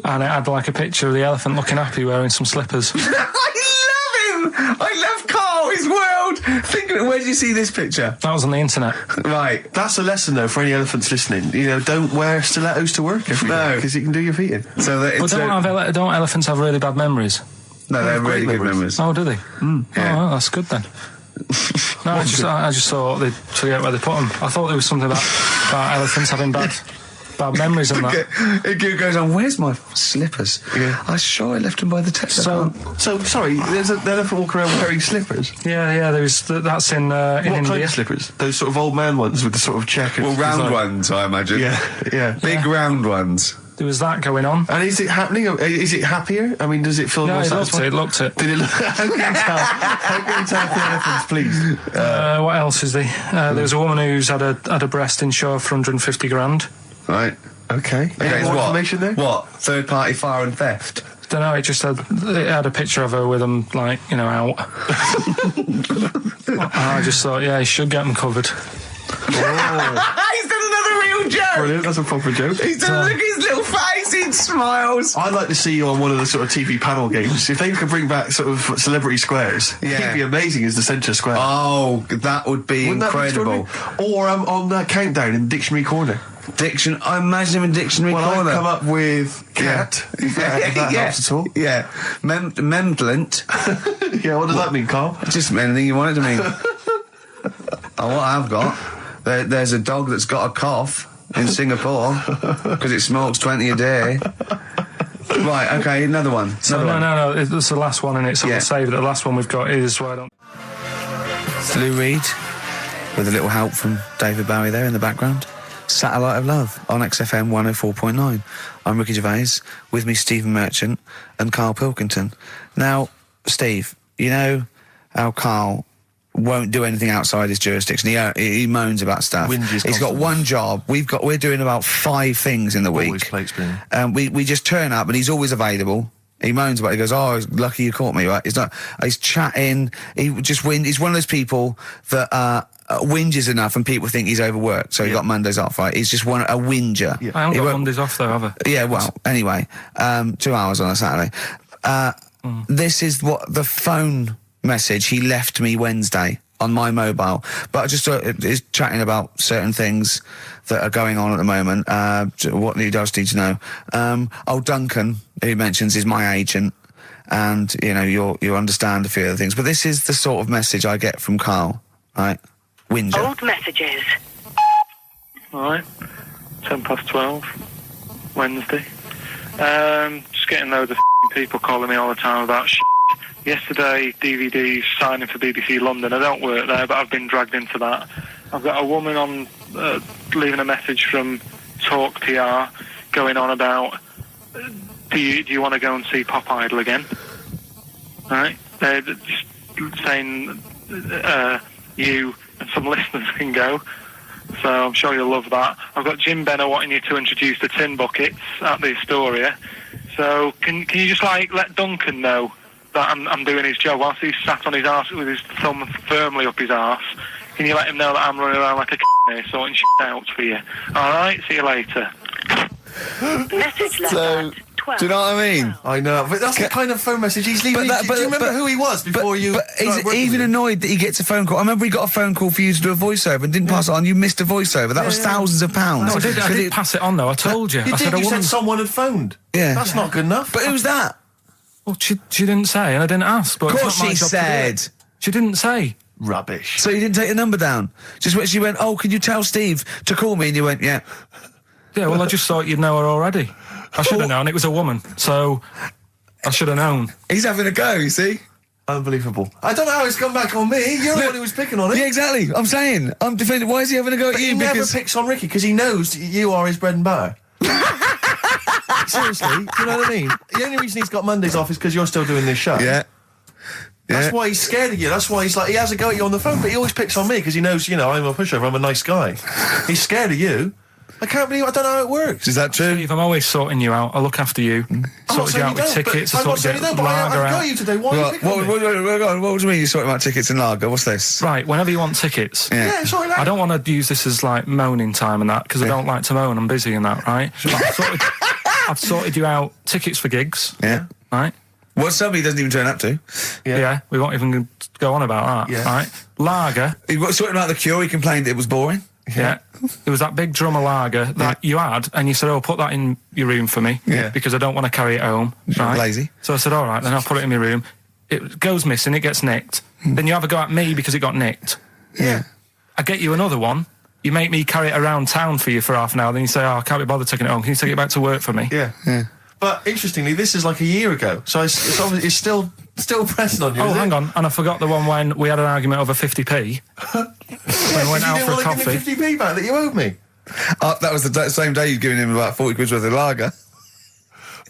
And it had like a picture of the elephant looking happy wearing some slippers. I love him! I love Carl, his world! Where did you see this picture? That was on the internet. Right. That's a lesson, though, for any elephants listening. You know, don't wear stilettos to work every day, because you can do your feet in. So that it's don't elephants have really bad memories? No, they have really good memories. Oh, do they? Yeah. Oh, well, that's good then. No, I just thought they'd forget where they put them. I thought there was something about elephants having bad memories and that. It goes on, where's my slippers? Yeah. I'm sure I left them by the test. So sorry, there's an elephant walking around wearing slippers? Yeah, that's in India. What kind of slippers? Those sort of old man ones with the sort of checkers? Well, round ones, I imagine. Yeah. Big round ones. There was that going on. And is it happening? Is it happier? I mean, does it feel more satisfying? It looked it. Did it look? How can you tell if the elephant's pleased? What else is there? There was a woman who's had a breast insured for 150 grand. Right. Okay. Any more information there? What? Third party fire and theft? Don't know. It had a picture of her with them, like, you know, out. I just thought, he should get them covered. Oh. He's done another real joke. Brilliant, that's a proper joke. He's done look at his little face, he smiles. I'd like to see you on one of the sort of TV panel games. If they could bring back sort of celebrity squares, he'd be amazing as the centre square. Oh, that would be incredible. Or on that countdown in Dictionary Corner. I imagine him in Dictionary Corner. I'd come up with cat. If that helps at all. Yeah. Memblant. Yeah, what does that mean, Carl? Just anything you want it to mean. What I've got, there's a dog that's got a cough in Singapore because it smokes 20 a day. Right, okay, another one. No, it's the last one in it, so we'll save it. The last one we've got is Lou Reed, with a little help from David Bowie there in the background. Satellite of Love on XFM 104.9. I'm Ricky Gervais, with me Stephen Merchant and Karl Pilkington. Now, Steve, you know how Karl won't do anything outside his jurisdiction. He moans about stuff. He's got one job. We're doing about 5 things in the week. Always plates spinning. We just turn up and he's always available. He moans about it. He goes, "Oh, lucky you caught me." Right? He's chatting. He just He's one of those people that whinges enough and people think he's overworked. So he got Mondays off. Right? He's just a whinger. Yeah. I haven't got Mondays off though, have I? Yeah. Well, anyway, 2 hours on a Saturday. This is what the phone message he left me Wednesday on my mobile, but I just is chatting about certain things that are going on at the moment. What he does need to know. Duncan, who he mentions, is my agent, and you know you understand a few of the things. But this is the sort of message I get from Karl, right? Whinger. Old messages. All right, 12:10, Wednesday. Just getting loads of people calling me all the time about shit. Yesterday, DVD's signing for BBC London. I don't work there, but I've been dragged into that. I've got a woman on leaving a message from Talk PR going on about do you want to go and see Pop Idol again? Right? They're just saying you and some listeners can go. So I'm sure you'll love that. I've got Jim Benner wanting you to introduce the tin buckets at the Astoria. So can you just let Duncan know that I'm doing his job whilst he's sat on his arse with his thumb firmly up his arse? Can you let him know that I'm running around like a here sorting shit out for you? Alright, see you later. Message left at 12. Do you know what I mean? I know, but that's the kind of phone message he's leaving. Do you remember who he was before you? But he's even annoyed that he gets a phone call. I remember he got a phone call for you to do a voiceover and didn't pass it on. You missed a voiceover. That was thousands of pounds. No, I did pass it on though. I told you. You said someone had phoned. Yeah, that's not good enough. But who's that? Well, she didn't say, and I didn't ask. But of course she said. She didn't say. Rubbish. So you didn't take the number down? She went, "Oh, can you tell Steve to call me?" And you went, "Yeah." Yeah, well, I just thought you'd know her already. I should have known. It was a woman, so I should have known. He's having a go, you see? Unbelievable. I don't know how it's come back on me. You're the one who was picking on it. Yeah, exactly. I'm saying. I'm defending. Why is he having a go at you? He never picks on Ricky because he knows you are his bread and butter. Seriously, do you know what I mean? The only reason he's got Mondays off is because you're still doing this show. Yeah. That's why he's scared of you. That's why he has a go at you on the phone, but he always picks on me because he knows, I'm a pushover, I'm a nice guy. He's scared of you. I can't believe I don't know how it works. Is that true? Steve, I'm always sorting you out. I look after you. Sorted you out with tickets. I sorted you out with lager I got out. you today. Why are you picking on me? What do you mean you're sorting about tickets and lager? What's this? Right, whenever you want tickets. Yeah, sorry, I don't want to use this as like moaning time and that because I don't like to moan. I'm busy and that, right? But I've sorted you out tickets for gigs. Yeah. Right? What somebody doesn't even turn up to. Yeah, we won't even go on about that. Yeah. Right? Lager. He was sorting out the Cure. He complained it was boring. Yeah. There was that big drum of lager that you had, and you said, "Oh, put that in your room for me, because I don't want to carry it home." Right? Lazy. So I said, "All right, then I'll put it in my room." It goes missing. It gets nicked. Then you have a go at me because it got nicked. Yeah. I get you another one. You make me carry it around town for you for half an hour. Then you say, "Oh, I can't be bothered taking it home. Can you take it back to work for me?" Yeah. But interestingly, this is like a year ago, so it's obviously still pressing on you. Oh, is hang it? on. And I forgot the one when we had an argument over 50p. When we went out for a You coffee. didn't want to give me 50p back that you owed me. That was the same day you'd given him about 40 quid worth of lager.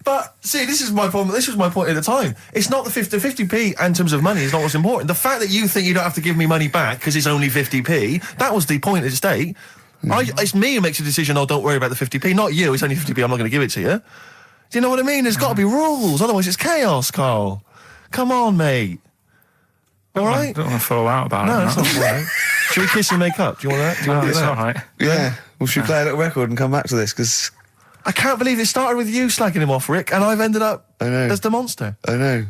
But see, this is my problem. This was my point at the time. It's not the 50p in terms of money is not what's important. The fact that you think you don't have to give me money back because it's only 50p, that was the point at stake. It's me who makes a decision. Oh, don't worry about the 50p, not you. It's only 50p. I'm not going to give it to you. Do you know what I mean? There's got to be rules, otherwise it's chaos, Carl. Come on, mate. All right? I don't want to fall out about No, it. that's not all right. Should we kiss and make up? Do you want that? Do you want to do It's that? all right. Yeah. Well, should we play a little record and come back to this? Because I can't believe it started with you slagging him off, Rick, and I've ended up I know. as the monster. I know.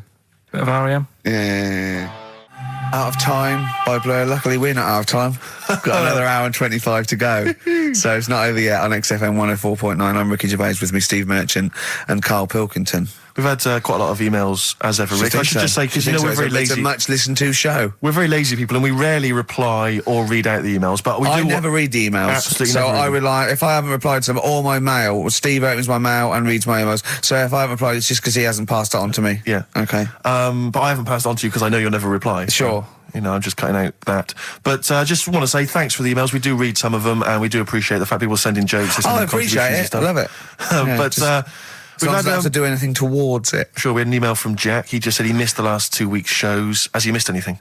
Bit of R.E.M. Yeah. Out of Time by Blur. Luckily, we're not out of time. Got another hour and 25 to go. So it's not over yet on XFM 104.9. I'm Ricky Gervais, with me Steve Merchant and Karl Pilkington. We've had quite a lot of emails, as ever, Rick. I should just say, because we're very It's lazy. a much listened to show. We're very lazy people, and we rarely reply or read out the emails. But we do. I never read the emails. Absolutely so never read I them. rely, if I haven't replied to them, or my mail, or Steve opens my mail and reads my emails. So if I haven't replied, it's just because he hasn't passed it on to me. Yeah. Okay. But I haven't passed it on to you because I know you'll never reply. Sure. So, you know, I'm just cutting out that. But I just want to say thanks for the emails. We do read some of them, and we do appreciate the fact people send in jokes. I appreciate it. I love it. Yeah, But we've had to do anything towards it. Sure, we had an email from Jack. He just said he missed the last 2 weeks' shows. Has he missed anything?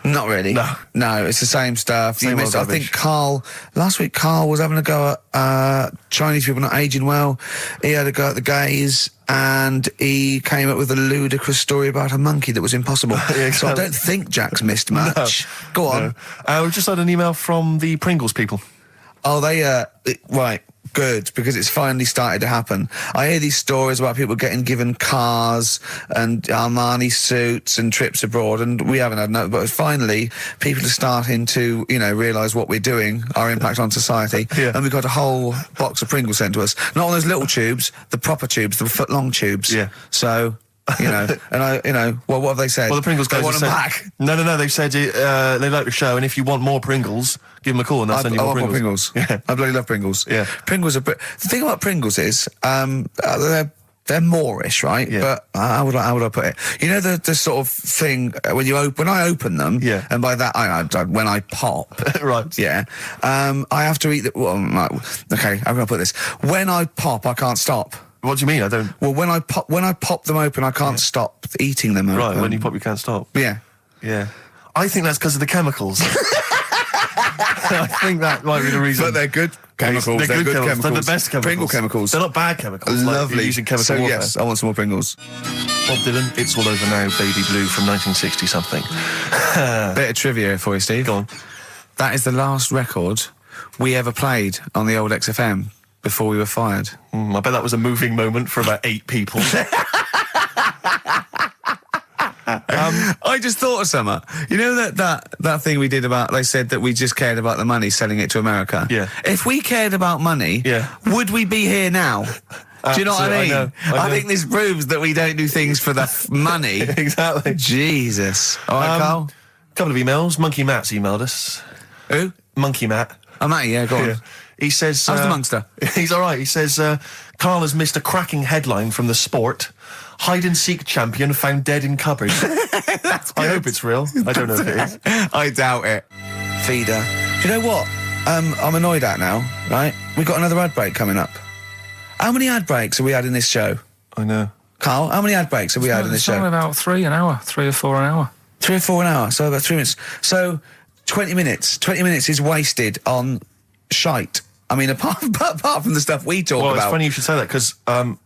Not really. No, it's the same stuff. Same old I think rubbish. last week Carl was having a go at Chinese people not aging well. He had a go at the gays, and he came up with a ludicrous story about a monkey that was impossible. Yeah, So I exactly. don't think Jack's missed much. Go on. No. We've just had an email from the Pringles people. Oh, right. Good, because it's finally started to happen. I hear these stories about people getting given cars and Armani suits and trips abroad, and we haven't had no, but finally people are starting to, realise what we're doing, our impact on society, and we've got a whole box of Pringles sent to us. Not on those little tubes, the proper tubes, the foot-long tubes. Yeah. So... and what have they said? Well, the Pringles guys they want have them said, back. No, they've said they like the show, and if you want more Pringles, give them a call and they'll send you I more want Pringles. more Pringles. Yeah. I bloody love Pringles. Yeah. Pringles are... The thing about Pringles is, they're Moorish, right? Yeah. But how would I put it? You know the sort of thing when I open them, Yeah. and by that when I pop, Right. yeah, I have to eat the. Well, okay, how can I put this? When I pop, I can't stop. What do you mean? I don't... Well, when I pop them open, I can't stop eating them. Right, open. when you pop, you can't stop. Yeah. Yeah. I think that's because of the chemicals. I think that might be the reason. But they're good chemicals. They're good chemicals. They're the best chemicals. Pringle chemicals. They're not bad chemicals. Like Lovely. you're using chemical so warfare. yes, I want some more Pringles. Bob Dylan, It's All Over Now, Baby Blue from 1960-something. Bit of trivia for you, Steve. Go on. That is the last record we ever played on the old XFM before we were fired. I bet that was a moving moment for about 8 people. I just thought of something. You know that thing we did about, they said that we just cared about the money, selling it to America? Yeah. If we cared about money, would we be here now? Do you know what I mean? I know. I think this proves that we don't do things for the money. Exactly. Jesus. All right, Carl? Couple of emails. Monkey Matt's emailed us. Who? Monkey Matt. Oh, Matty, yeah, go on. Yeah. He says... How's the Monster? He's all right. He says, Carl has missed a cracking headline from The Sport. Hide-and-seek champion found dead in cupboard. I hope it's real. I don't know if it is. I doubt it. Feeder. Do you know what? I'm annoyed at now, right? We've got another ad break coming up. How many ad breaks have we had in this show? I know. Carl, how many ad breaks have we had in this It's show? only about 3 an hour, 3 or 4 an hour. 3 or 4 an hour, so about 3 minutes. So 20 minutes. 20 minutes is wasted on shite. I mean, apart from the stuff we talk about. Well, it's funny you should say that, because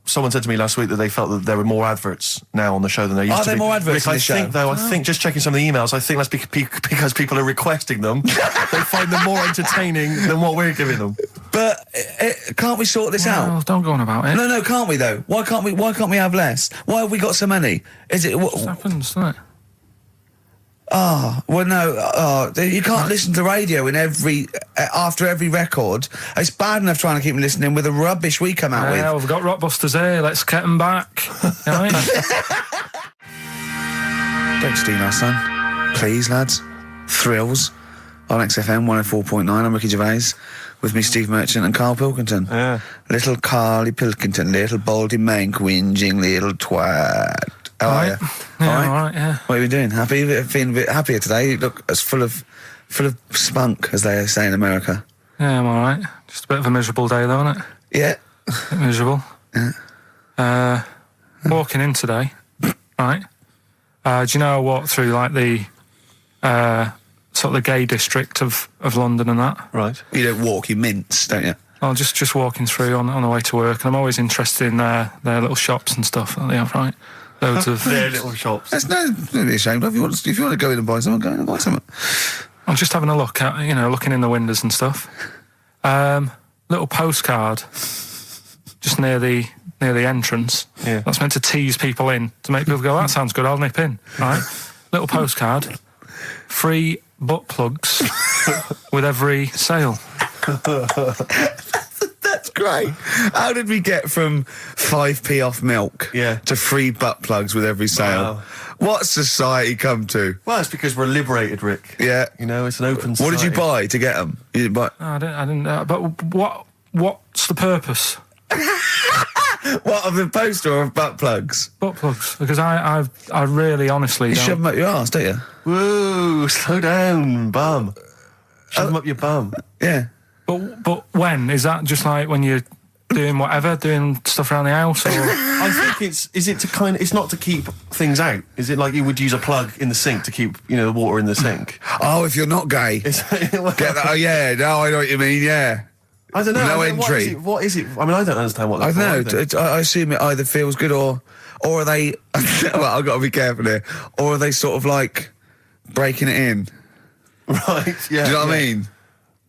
someone said to me last week that they felt that there were more adverts now on the show than there used to be. Are there more adverts Rick, in the show? I think, just checking some of the emails, I think that's because people are requesting them. They find them more entertaining than what we're giving them. But can't we sort this out? Don't go on about it. No, can't we though? Why can't we have less? Why have we got so many? Is it what happens, doesn't it? well, no. You can't listen to radio in after every record. It's bad enough trying to keep them listening with the rubbish we come out with. Yeah, we've got Rockbusters here. Let's get them back. Right? Don't steal our son, please, lads. Thrills on XFM 104.9. I'm Ricky Gervais. With me, Steve Merchant and Karl Pilkington. Yeah. Little Carly Pilkington, little baldy mank, whinging little twat. How are you? Yeah, all right, yeah. What are you doing? Happy? Feeling a bit happier today? You look as full of spunk, as they say in America. Yeah, I'm all right. Just a bit of a miserable day, though, isn't it? Yeah. A bit miserable. Yeah. Walking in today, right? Do you know I walked through, like, the sort of the gay district of London and that? Right. You don't walk, you mince, don't you? Well, just walking through on the way to work, and I'm always interested in their little shops and stuff that they have, right? Loads of their little shops. That's don't be ashamed of. If you want to go in and buy something, go in and buy something. I'm just having a look at, looking in the windows and stuff. Little postcard just near the entrance. Yeah. That's meant to tease people in, to make people go, that sounds good, I'll nip in, right? Little postcard, free butt plugs with every sale. That's great. How did we get from 5p off milk to free butt plugs with every sale? Wow. What's society come to? Well, it's because we're liberated, Rick. Yeah. It's an open society. What did you buy to get them? You didn't buy... No, I didn't. But what's the purpose? What, of the poster or of butt plugs? Butt plugs, because I really honestly You don't... shove them up your arse, don't you? Whoa, slow down, bum. Shove them up your bum. Yeah. But when? Is that just like when you're doing whatever, doing stuff around the house? Or? I think it's not to keep things out. Is it like you would use a plug in the sink to keep, the water in the sink? Oh, if you're not gay. Get that? Oh, yeah. No, I know what you mean, yeah. I don't know. No entry. What is it? I mean, I don't understand what I that's don't know. I assume it either feels good or are they... well, I've got to be careful here. Or are they sort of like breaking it in? Right, yeah. Do you know what I mean?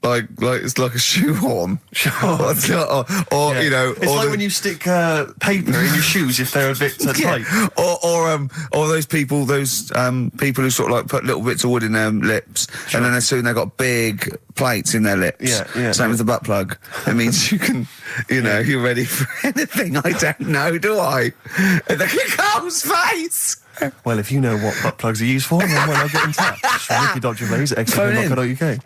Like it's like a shoehorn. Sure. or It's like when you stick paper in your shoes if they're a bit tight. Or those people who sort of like put little bits of wood in their lips, and then as soon they've got big plates in their lips. Yeah. Same with the butt plug. It means you can, you're ready for anything. I don't know, do I? Carl's face. Well, if you know what butt plugs are used for, then why not get in touch? Ricky.Gervais at XFM.co.uk.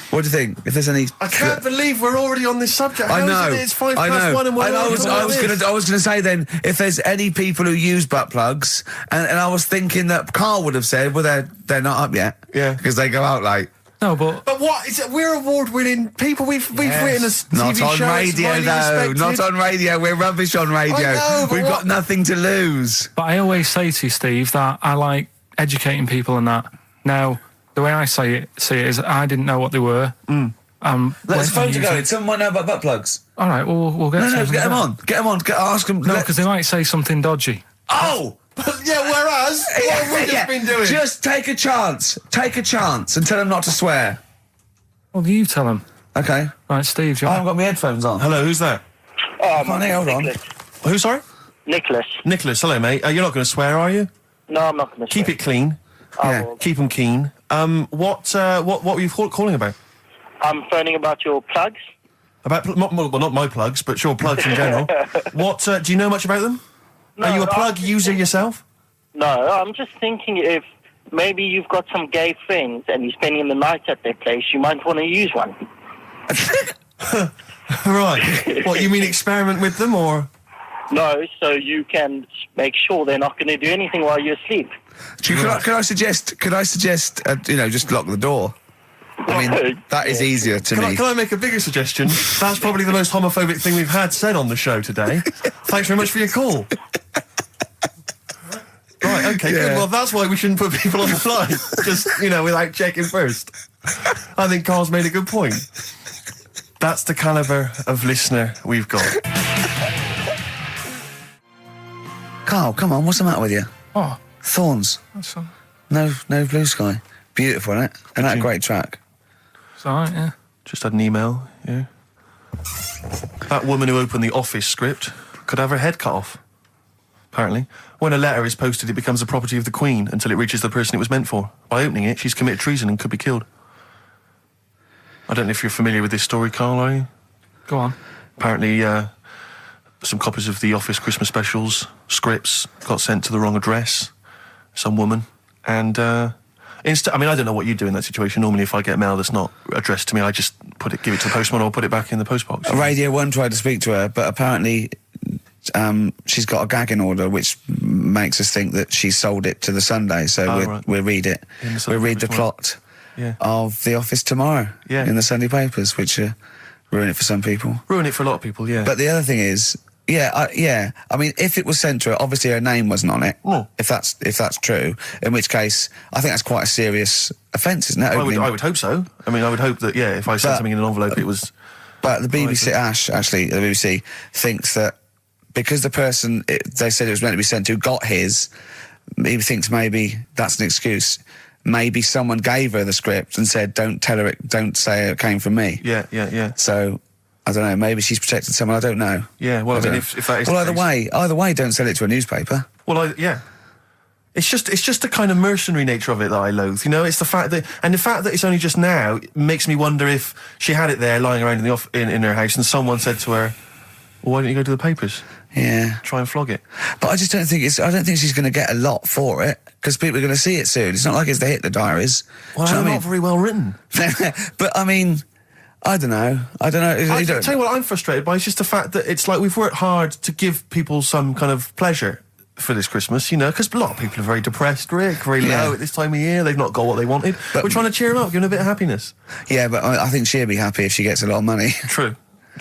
What do you think? If there's any... I can't believe we're already on this subject. I know. It's 1:05 and we're I was going to say then, if there's any people who use butt plugs, and I was thinking that Karl would have said, well, they're not up yet. Yeah. Because they go out late. No, but what is it? We're award-winning people. We've written a TV Not on show. radio, though. Not on radio. We're rubbish on radio. I know, We've got nothing to lose. But I always say to you, Steve, that I like educating people and that. Now, the way I see it is I didn't know what they were. Let's phone to go. Someone might know about butt plugs. All right, we'll get No, get them on. Get them on. Ask them. No, because they might say something dodgy. Oh! Yeah, whereas, what have we just been doing? Just take a chance. Take a chance and tell them not to swear. Well, you tell them. Okay. Right, Steve, I haven't got my headphones on. Hello, who's that? Hold on. Who, sorry? Nicholas. Nicholas, hello, mate. You're not going to swear, are you? No, I'm not going to Keep it clean. Yeah. Keep them keen. What were you calling about? I'm phoning about your plugs. About, not my plugs, but sure, plugs in general. What, do you know much about them? No, Are you a plug user yourself? No, I'm just thinking if maybe you've got some gay friends and you're spending the night at their place, you might want to use one. Right. What, you mean experiment with them, or...? No, so you can make sure they're not going to do anything while you're asleep. Could I suggest, just lock the door? I mean, that is easier to me. Can I make a bigger suggestion? That's probably the most homophobic thing we've had said on the show today. Thanks very much for your call. Right, okay, good. Well, that's why we shouldn't put people on the line. Just, without checking first. I think Karl's made a good point. That's the calibre of listener we've got. Carl, come on, what's the matter with you? Oh, Thorns. that's all. No blue sky. Beautiful, isn't it? And that great track. It's all right, yeah. Just had an email, yeah. That woman who opened the Office script could have her head cut off, apparently. When a letter is posted, it becomes the property of the Queen until it reaches the person it was meant for. By opening it, she's committed treason and could be killed. I don't know if you're familiar with this story, Carl, are you? Go on. Apparently, some copies of the Office Christmas specials, scripts, got sent to the wrong address, some woman, and I mean, I don't know what you do in that situation. Normally, if I get mail that's not addressed to me, I just give it to the postman or put it back in the postbox. Radio 1 tried to speak to her, but apparently she's got a gagging order, which makes us think that she sold it to the Sunday. So we'll read it. We'll read the plot of The Office tomorrow in the Sunday papers, which ruin it for some people. Ruin it for a lot of people, yeah. But the other thing is, I mean, if it was sent to her, obviously her name wasn't on it. Oh. If that's true, in which case, I think that's quite a serious offence, isn't it? I would hope so. I mean, I would hope that, if I sent something in an envelope, it was... But the BBC, the BBC thinks that because the person they said it was meant to be sent to got his, he thinks maybe that's an excuse. Maybe someone gave her the script and said, don't say it came from me. Yeah. So... I don't know, maybe she's protected someone, I don't know. Yeah, well, I mean, if that is... Well, either way, don't sell it to a newspaper. Well, It's just the kind of mercenary nature of it that I loathe, you know? It's the fact that it's only just now makes me wonder if she had it there lying around in her house and someone said to her, well, why don't you go to the papers? Yeah. Try and flog it. But I just don't think she's going to get a lot for it, because people are going to see it soon. It's not like it's the Hitler Diaries. Well, they're not very well written. But, I mean... I don't know. I tell you what I'm frustrated by is just the fact that it's like we've worked hard to give people some kind of pleasure for this Christmas, you know, because a lot of people are very depressed, Rick, very low at this time of year. They've not got what they wanted. But we're trying to cheer them up, give them a bit of happiness. Yeah, but I think she'll be happy if she gets a lot of money. True.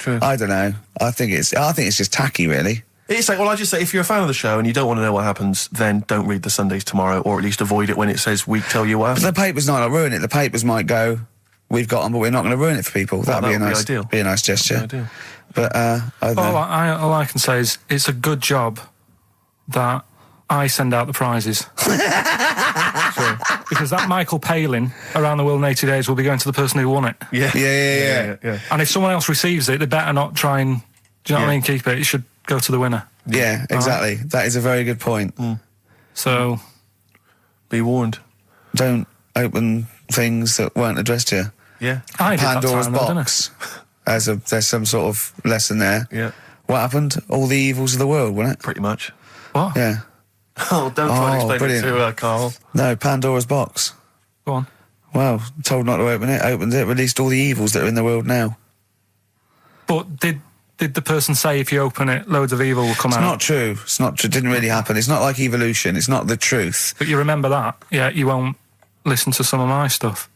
I don't know. I think it's just tacky, really. It's like, well, I just say, if you're a fan of the show and you don't want to know what happens, then don't read the Sundays tomorrow, or at least avoid it when it says we tell you what happens. But the papers might not ruin it. The papers might go, we've got them, but we're not going to ruin it for people. Well, That'd be a nice gesture. Ideal. But I don't know. All I can say is it's a good job that I send out the prizes. Because that Michael Palin around the world in 80 days will be going to the person who won it. Yeah. And if someone else receives it, they better not try and, do you know what I mean, keep it. It should go to the winner. Yeah, exactly. That is a very good point. So... be warned. Don't open things that weren't addressed to you. Yeah. I did Pandora's that time, box. There's some sort of lesson there. Yeah. What happened? All the evils of the world, wasn't it? Pretty much. What? Yeah. Oh, don't try and explain brilliant. it to Carl. No, Pandora's box. Go on. Well, told not to open it, opened it, released all the evils that are in the world now. But did the person say if you open it, loads of evil will come out? It's not true. It's not true. It didn't really happen. It's not like evolution. It's not the truth. But you remember that? Yeah, you won't listen to some of my stuff,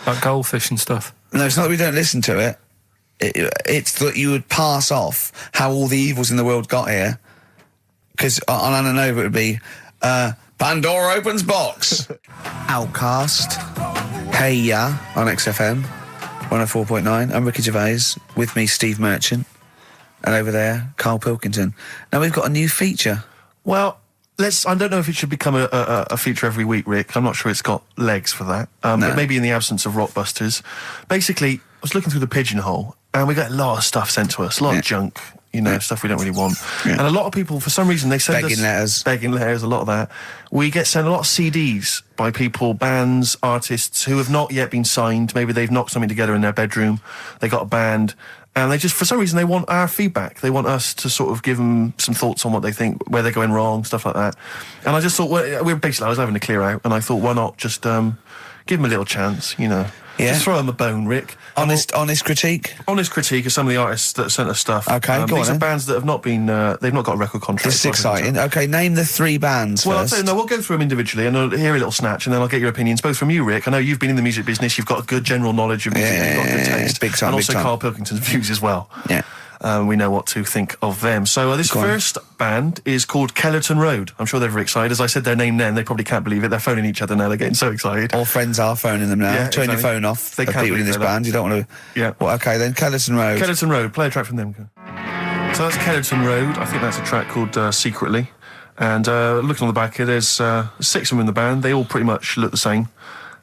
like goldfish and stuff. No, it's not that we don't listen to it. It's that you would pass off how all the evils in the world got here. Because on Ananova it would be, Pandora opens box. Outcast. Hey Ya on XFM 104.9. I'm Ricky Gervais. With me, Steve Merchant. And over there, Karl Pilkington. Now we've got a new feature. Well, I don't know if it should become a feature every week, Rick. I'm not sure it's got legs for that. No. But maybe in the absence of Rockbusters. Basically, I was looking through the pigeonhole, and we got a lot of stuff sent to us, a lot of junk, you know, stuff we don't really want. Yeah. And a lot of people, for some reason, they send us... Begging letters, a lot of that. We get sent a lot of CDs by people, bands, artists, who have not yet been signed. Maybe they've knocked something together in their bedroom. They got a band... And they just, for some reason, they want our feedback. They want us to sort of give them some thoughts on what they think, where they're going wrong, stuff like that. And I just thought, I was having to clear out, and I thought, why not just give them a little chance, you know? Yeah. Just throw them a bone, Rick. Honest critique? Honest critique of some of the artists that sent us stuff. Okay, go on. These are bands that have not been, they've not got a record contract. This is exciting. Okay, name the 3 bands Well, first. I'll tell you, we'll go through them individually, and I'll hear a little snatch, and then I'll get your opinions, both from you, Rick. I know you've been in the music business, you've got a good general knowledge of music, you've got good taste. Big time, and also big time. Karl Pilkington's views as well. Yeah. we know what to think of them. So this first band is called Kellerton Road. I'm sure they're very excited. As I said their name then, they probably can't believe it. They're phoning each other now. They're getting so excited. All friends are phoning them now. Yeah, Turn your exactly. phone off. They can't people in this believe band. You don't want to... Yeah. Well, okay, then Kellerton Road. Kellerton Road. Play a track from them. So that's Kellerton Road. I think that's a track called Secretly. And looking on the back here, there's 6 of them in the band. They all pretty much look the same.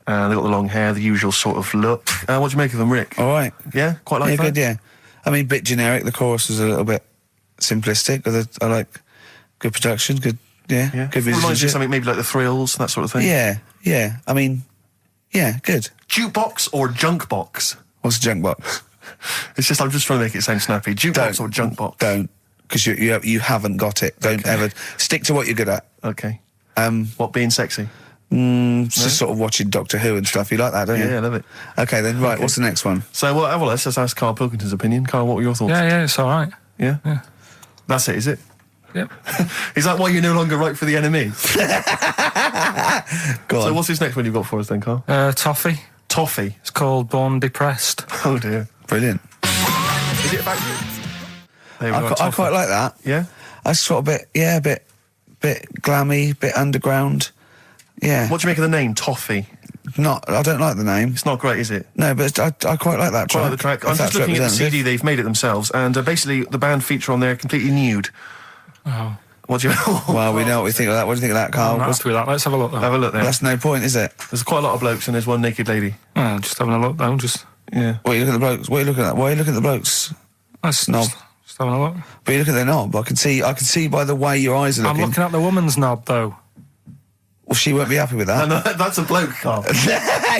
They got the long hair, the usual sort of look. What do you make of them, Rick? All right. Yeah? Quite like yeah, that? Good, yeah. I mean, bit generic. The chorus is a little bit simplistic, but I like good production, good Yeah. good Reminds you of musicianship. something maybe like the Thrills, that sort of thing. Yeah. I mean, yeah, good. Jukebox or junk box? What's a junk box? It's just, I'm just trying to make it sound snappy. Jukebox or junk box? Don't, because you haven't got it. Don't ever stick to what you're good at. Okay. What, being sexy? Just sort of watching Doctor Who and stuff. You like that, don't you? Yeah, I love it. Okay, then, right, what's the next one? So, well, let's just ask Karl Pilkington's opinion. Karl, what were your thoughts? Yeah, it's all right. Yeah? Yeah. That's it, is it? Yep. Is that why you're no longer right for the enemy? Go on. So what's this next one you've got for us then, Karl? Toffee. Toffee. It's called Born Depressed. Oh, dear. Brilliant. Is it about you? There we go, I Toffee. quite like that. Yeah? That's sort of a bit glammy, bit underground. Yeah. What do you make of the name, Toffee? I don't like the name. It's not great, is it? No, but I quite like that track. Quite like the track. I'm If just that's looking at the representative. CD, they've made it themselves, and basically the band feature on there completely nude. Oh. What do you... Well, we know what we think of that. What do you think of that, Carl? I'm happy with that. Let's have a look, though. Have a look there. That's no point, is it? There's quite a lot of blokes and there's one naked lady. Just having a look, though. Yeah. What are you looking at the blokes? What are you looking at? Why are you looking at the blokes? Knob. Just having a look. But you look at their knob. I can see by the way your eyes are looking. I'm looking at the woman's knob, though. Well, she won't be happy with that. No, that's a bloke, Karl.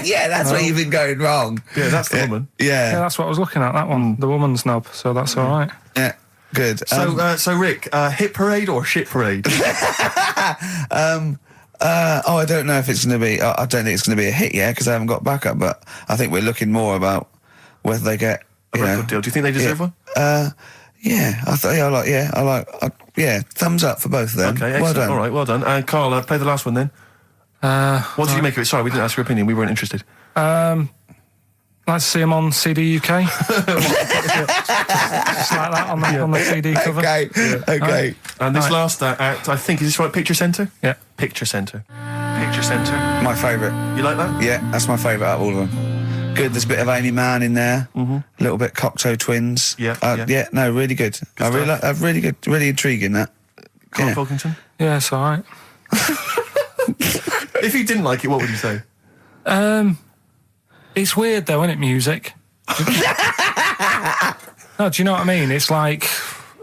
Yeah, that's where you've been going wrong. Yeah, that's the woman. Yeah, Yeah. that's what I was looking at, that one. The woman's knob, so that's all right. Yeah. Good. So Rick, hit parade or shit parade? I don't know if it's going to be. I don't think it's going to be a hit yet because I haven't got backup. But I think we're looking more about whether they get A record deal. Do you think they deserve one? Yeah, I like. Thumbs up for both of them. Okay, excellent. Well done. All right, well done. And Karl, play the last one then. What did you make of it? Sorry, we didn't ask your opinion. We weren't interested. Like to see him on CD UK. Just like that on the CD cover. Okay. And this last act, I think, is this right? Picture Centre? Yeah. Picture Centre. Picture Centre. My favourite. You like that? Yeah, that's my favourite out of all of them. Good. There's a bit of Amy Mann in there. A little bit Cocteau Twins. Yeah. No, really good. I really like. Really good. Really intriguing. That. Karl Yeah. Pilkington? Yeah, it's all right. If you didn't like it, what would you say? It's weird, though, isn't it, music? No, do you know what I mean? It's like,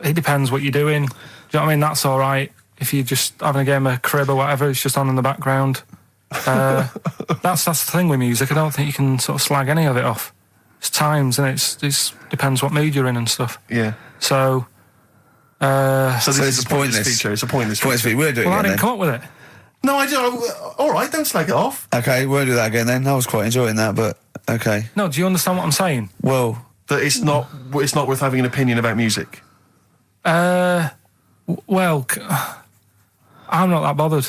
it depends what you're doing. Do you know what I mean? That's all right. If you're just having a game of crib or whatever, it's just on in the background. That's the thing with music. I don't think you can sort of slag any of it off. It's times, and it's depends what mood you're in and stuff. Yeah. So this is a pointless pointless. feature. It's a pointless Points feature. for you. We'll do it well, I again didn't then. come up with it. No, I do. All right, don't slag it off. Okay, we'll do that again then. I was quite enjoying that, but okay. No, do you understand what I'm saying? Well, That it's not worth having an opinion about music. Well, I'm not that bothered.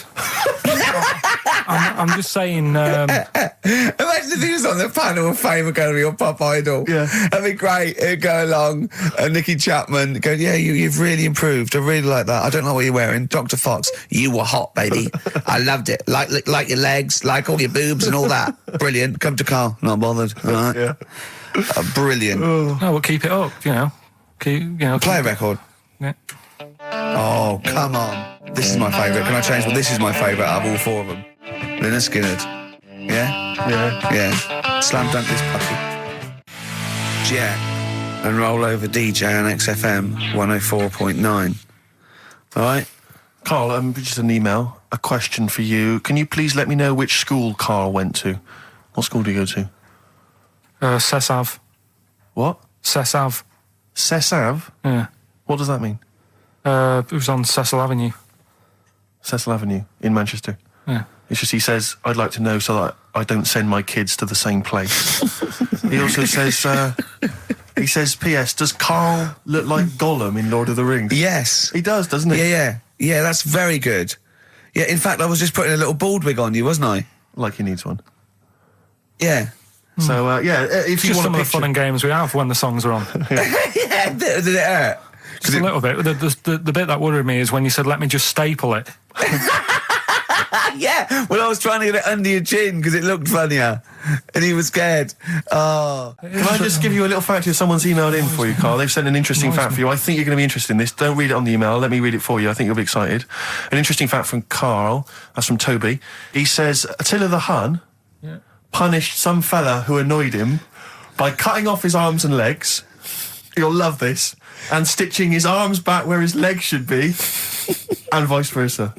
I'm just saying. imagine if he was on the panel of Fame Academy or Pop Idol. Yeah. That'd be great. He'd go along, and Nicky Chapman go, yeah, you've really improved. I really like that. I don't know what you're wearing. Dr. Fox, you were hot, baby. I loved it. Like your legs, like all your boobs and all that. Brilliant. Come to Carl. Not bothered. All right. Yeah. Brilliant. No, we'll keep it up. Play a record. Yeah. Oh, come on. This is my favourite. Can I change? Well, this is my favourite out of all four of them. Lynyrd Skynyrd. Yeah? Yeah. Yeah. Slam dunk this puppy. Jack. And roll over DJ on XFM 104.9. All right? Karl, just an email. A question for you. Can you please let me know which school Karl went to? What school do you go to? Cessav. What? Cessav. Cessav? Yeah. What does that mean? It was on Cecil Avenue. Cecil Avenue in Manchester. Yeah. It's just he says, I'd like to know so that I don't send my kids to the same place. He also says, P.S., does Karl look like Gollum in Lord of the Rings? Yes. He does, doesn't he? Yeah. Yeah, that's very good. Yeah, in fact, I was just putting a little bald wig on you, wasn't I? Like he needs one. Yeah. So, if you Just want some to of the fun and games we have when the songs are on. Yeah, did it hurt? Just a little bit. The bit that worried me is when you said, let me just staple it. Yeah, well, I was trying to get it under your chin because it looked funnier, and he was scared. Oh. Can I just give you a little fact here? Someone's emailed in for you, Carl. They've sent an interesting fact for you. I think you're going to be interested in this. Don't read it on the email. Let me read it for you. I think you'll be excited. An interesting fact from Carl. That's from Toby. He says, Attila the Hun punished some fella who annoyed him by cutting off his arms and legs. You'll love this. And stitching his arms back where his legs should be, and vice versa.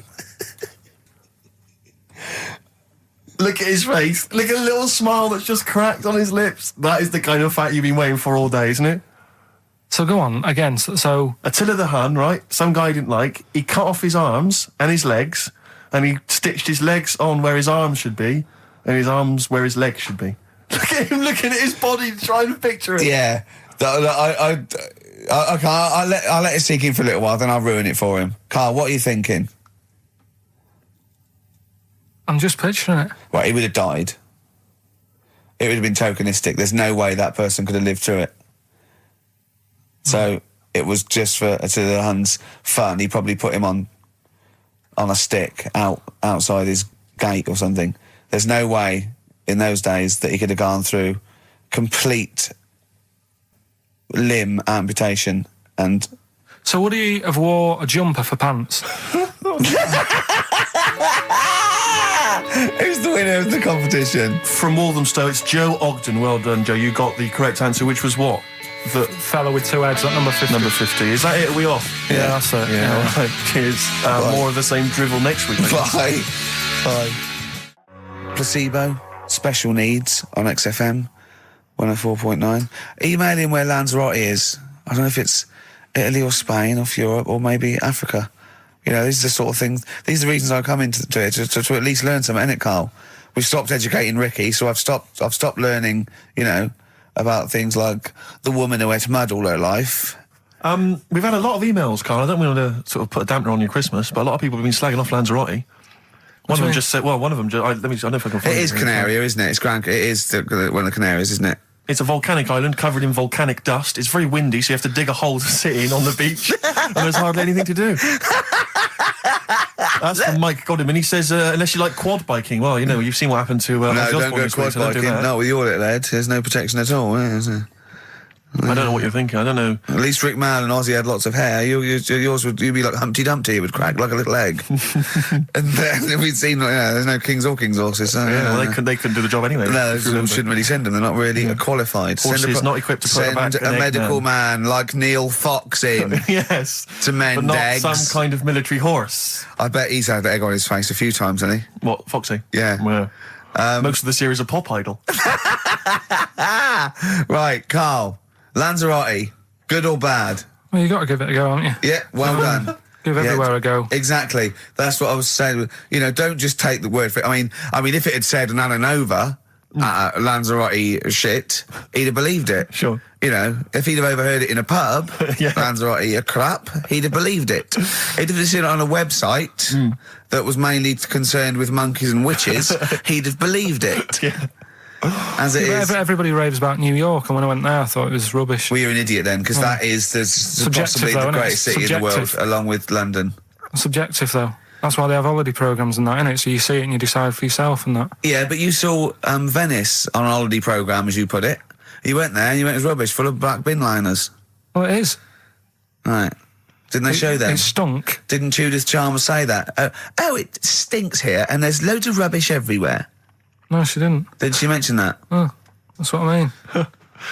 Look at his face. Look at the little smile that's just cracked on his lips. That is the kind of fact you've been waiting for all day, isn't it? So go on, again, so... Attila the Hun, right? Some guy he didn't like. He cut off his arms and his legs, and he stitched his legs on where his arms should be, and his arms where his legs should be. Look at him looking at his body, trying to picture it. Yeah. I'll let it sink in for a little while, then I'll ruin it for him. Carl, what are you thinking? I'm just picturing it. Right, he would have died. It would have been tokenistic. There's no way that person could have lived through it. So it was just for Attila the Hun's fun. He probably put him on a stick outside his gate or something. There's no way in those days that he could have gone through complete limb amputation and... So would he have wore a jumper for pants? Who's the winner of the competition? From Walthamstow, it's Joe Ogden. Well done, Joe. You got the correct answer, which was what? The fellow with two heads at number 50. Number 50. Is that it? Are we off? Yeah, that's it. Yeah, all right. Cheers. More of the same drivel next week. Bye. Bye. Placebo, special needs on XFM 104.9. Email in where Lanzarote is. I don't know if it's Italy or Spain or Europe or maybe Africa. You know, these are the sort of things, these are the reasons I come into it, to at least learn something, innit, Carl? We've stopped educating Ricky, so I've stopped learning, you know, about things like the woman who ate mud all her life. We've had a lot of emails, Carl. I don't want to sort of put a dampener on your Christmas, but a lot of people have been slagging off Lanzarote. One of them just said, well, one of them, I don't know if I can find it. It is Canaria, isn't it? It is one of the Canaries, isn't it? It's a volcanic island covered in volcanic dust. It's very windy, so you have to dig a hole to sit in on the beach, and there's hardly anything to do. That's from Mike Godham, and he says, unless you like quad biking, well, you know, you've seen what happened to... no, don't go quad biking. Not with your little head. There's no protection at all, is there? I don't know what you're thinking. I don't know. At least Rick Mann and Ozzy had lots of hair. Yours would be like Humpty Dumpty. It would crack like a little egg. And then we'd seen, there's no kings or king's horses. So, well, they couldn't do the job anyway. No, they shouldn't really send them. They're not really qualified. Horses not equipped to put back a medical man like Neil Fox in. Yes. To mend but not eggs. Some kind of military horse. I bet he's had the egg on his face a few times, hasn't he? What, Foxy? Yeah. Well, most of the series are Pop Idol. Right, Carl. Lanzarote, good or bad? Well, you got to give it a go, haven't you? Yeah, well done. Give everywhere a go. Exactly. That's what I was saying. You know, don't just take the word for it. I mean, if it had said Nananova, Lanzarote shit, he'd have believed it. Sure. You know, if he'd have overheard it in a pub, Yeah. Lanzarote a crap, he'd have believed it. He'd have seen it on a website that was mainly concerned with monkeys and witches, he'd have believed it. Yeah. As it is. Everybody raves about New York, and when I went there, I thought it was rubbish. Well, you're an idiot then, because that is possibly the greatest city in the world, along with London. Subjective, though. That's why they have holiday programmes and that, innit? So you see it and you decide for yourself and that. Yeah, but you saw Venice on a holiday programme, as you put it. You went there and you went, it was rubbish, full of black bin liners. Well, it is. Right. Didn't they show them? It stunk. Didn't Judith Chalmers say that? Oh, it stinks here and there's loads of rubbish everywhere. No, she didn't. Did she mention that? Oh, that's what I mean.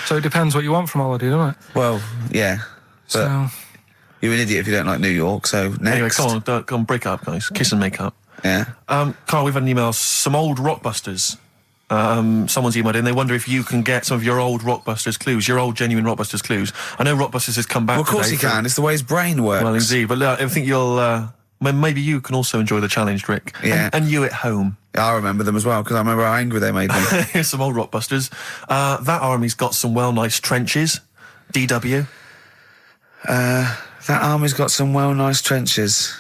So it depends what you want from holiday, doesn't it? Well, yeah. But So... you're an idiot if you don't like New York, so next. Anyway, come on, break up, guys. Kiss and make up. Yeah. Carl, we've had an email. Some old Rockbusters. Someone's emailed in. They wonder if you can get some of your old Rockbusters clues, your old genuine Rockbusters clues. I know Rockbusters has come back. Well, of course he can. It's the way his brain works. Well, indeed. But I think you'll... maybe you can also enjoy the challenge, Rick. Yeah. And you at home. I remember them as well, because I remember how angry they made me. Here's some old Rockbusters. That army's got some nice trenches. DW. That army's got some nice trenches.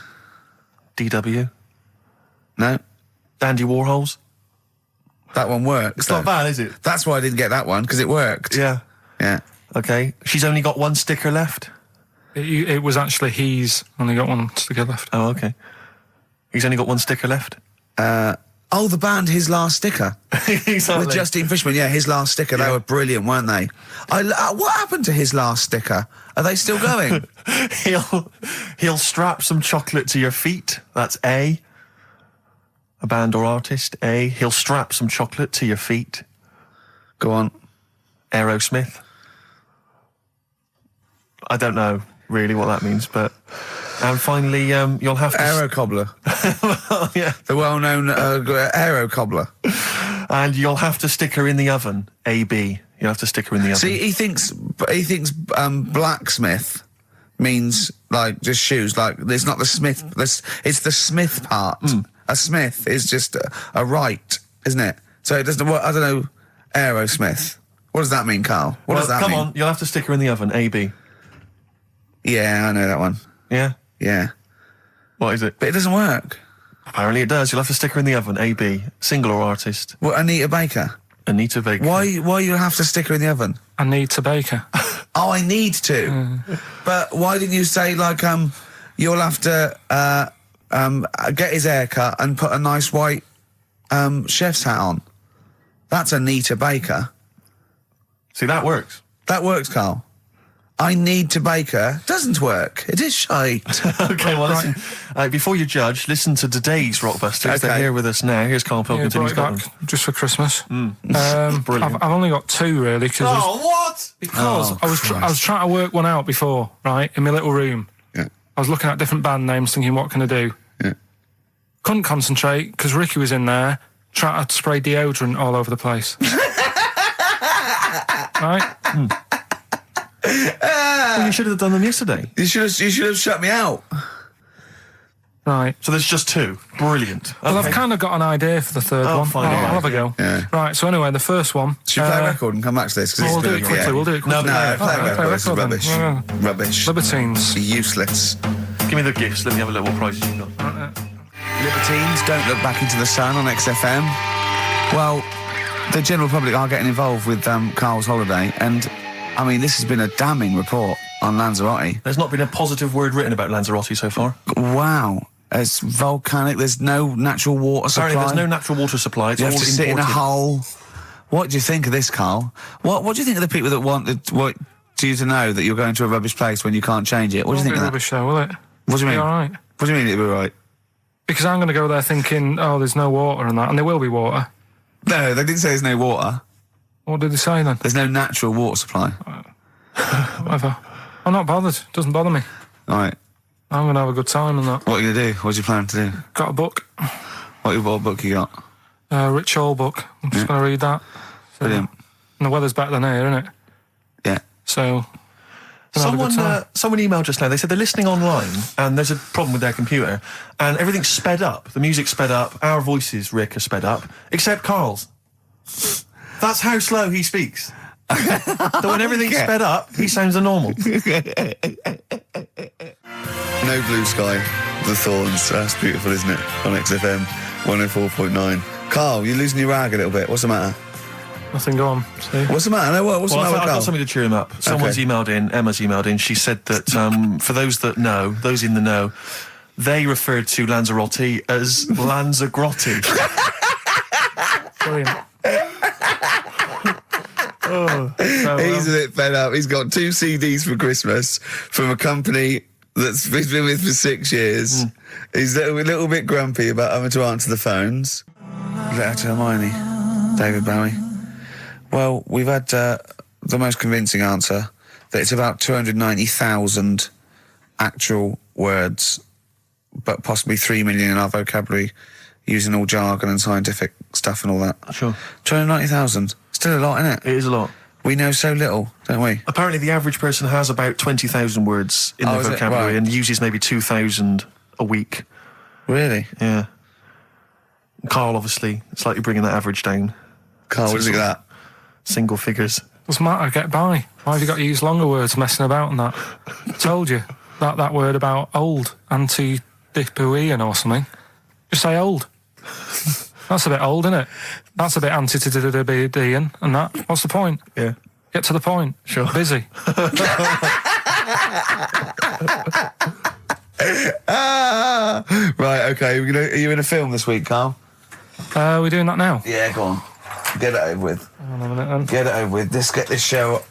DW. No. Dandy Warhols. That one works. It's not bad, is it? That's why I didn't get that one, because it worked. Yeah. Yeah. Okay. She's only got one sticker left. It was actually he's only got one sticker left. Oh, okay. He's only got one sticker left. The band His Last Sticker. Exactly. With Justine Fishman, His Last Sticker. They were brilliant, weren't they? What happened to His Last Sticker? Are they still going? He'll strap some chocolate to your feet. That's A. A band or artist. A. He'll strap some chocolate to your feet. Go on. Aerosmith. I don't know really what that means, but... And finally, you'll have to... Aero Cobbler. Well, yeah. The well-known Aero Cobbler. And you'll have to stick her in the oven. AB. You'll have to stick her in the oven. See, he thinks blacksmith means, like, just shoes. Like, it's not the smith. It's the smith part. A smith is just a right, isn't it? So it doesn't... I don't know... Aerosmith. What does that mean, Carl? What does that mean? Come on, you'll have to stick her in the oven. AB. Yeah, I know that one. Yeah? Yeah. What is it? But it doesn't work. Apparently it does. You'll have to stick her in the oven. AB. Single or artist? What, Anita Baker? Anita Baker. Why you have to stick her in the oven? Anita Baker. Oh, I need to. But why didn't you say, like, you'll have to get his hair cut and put a nice white chef's hat on? That's Anita Baker. See, that works. That works, Carl. I need to bake her. Doesn't work. It is shite. Okay, well, listen. Before you judge, listen to today's Rockbusters. Okay. They're here with us now. Here's Karl Pilkington. He's got back just for Christmas. Brilliant. I've only got two, really. What? Because I was trying to work one out before, right, in my little room. Yeah. I was looking at different band names, thinking, what can I do? Yeah. Couldn't concentrate, because Ricky was in there, trying to spray deodorant all over the place. Right? Well, you should have done them yesterday. You should have shut me out. Right. So there's just two. Brilliant. Well, Okay. I've kind of got an idea for the third one. fine, I'll yeah. have a go. Yeah. Right, so anyway, the first one... Should we play a record and come back to this? 'Cause We'll it's do been it quickly, we'll do it quickly. No, play a record. This is then. rubbish. Yeah. Rubbish. Libertines. Useless. Give me the gifts. Let me have a look what prizes you've got. Libertines, Don't Look Back Into the Sun on XFM. Well, the general public are getting involved with Carl's holiday, and, I mean, this has been a damning report on Lanzarote. There's not been a positive word written about Lanzarote so far. Wow. It's volcanic, there's no natural water supply. Apparently there's no natural water supply. It's You all have to sit in a imported. hole. What do you think of this, Carl? What do you think of the people that want you to know that you're going to a rubbish place when you can't change it? What do you think of that? Rubbish show, will it? What do you mean? Be all right. What do you mean it'll be right? Because I'm going to go there thinking, oh, there's no water and that, and there will be water. No, they didn't say there's no water. What did they say then? There's no natural water supply. Whatever. I'm not bothered. Doesn't bother me. All right. I'm going to have a good time and that. What are you going to do? What do you plan to do? Got a book. What book you got? Rich Hall book. I'm just going to read that. Brilliant. And the weather's better than here, isn't it? Yeah. So... have a good time. Someone emailed just now. They said they're listening online and there's a problem with their computer and everything's sped up. The music's sped up. Our voices, Rick, are sped up. Except Carl's. That's how slow he speaks. So when everything's sped up, he sounds a normal. No Blue Sky, The Thorns. That's beautiful, isn't it? On XFM 104.9. Carl, you're losing your rag a little bit. What's the matter? Nothing, go on. See? What's the matter? No, what's the matter with I've Carl? got something to cheer him up. Someone's emailed in, Emma's emailed in, she said that for those that know, those in the know, they referred to Lanzarote as Lanzagrotte. Brilliant. He's a bit fed up. He's got 2 CDs for Christmas from a company that's he's been with for 6 years. He's a little bit grumpy about having to answer the phones. Letter to Hermione. David Bowie. Well, we've had the most convincing answer that it's about 290,000 actual words, but possibly 3 million in our vocabulary, using all jargon and scientific stuff and all that. Sure. 290,000. Still a lot, isn't it? It is a lot. We know so little, don't we? Apparently the average person has about 20,000 words in their is it? vocabulary Right. and uses maybe 2,000 a week. Really? Yeah. Carl, obviously, slightly bringing that average down. Carl, what do you think of that? Single figures. What's the matter? Get by. Why have you got to use longer words messing about and that? Told you. That word about old. Anti-dipuian or something. Just say old. That's a bit old, isn't it? That's a bit anti-Ian and that. What's the point? Yeah. Get to the point. Sure. Busy. Right, okay. Are you in a film this week, Carl? We're doing that now. Yeah, go on. Get it over with. Hang on a minute then. Get it over with. Let's get this show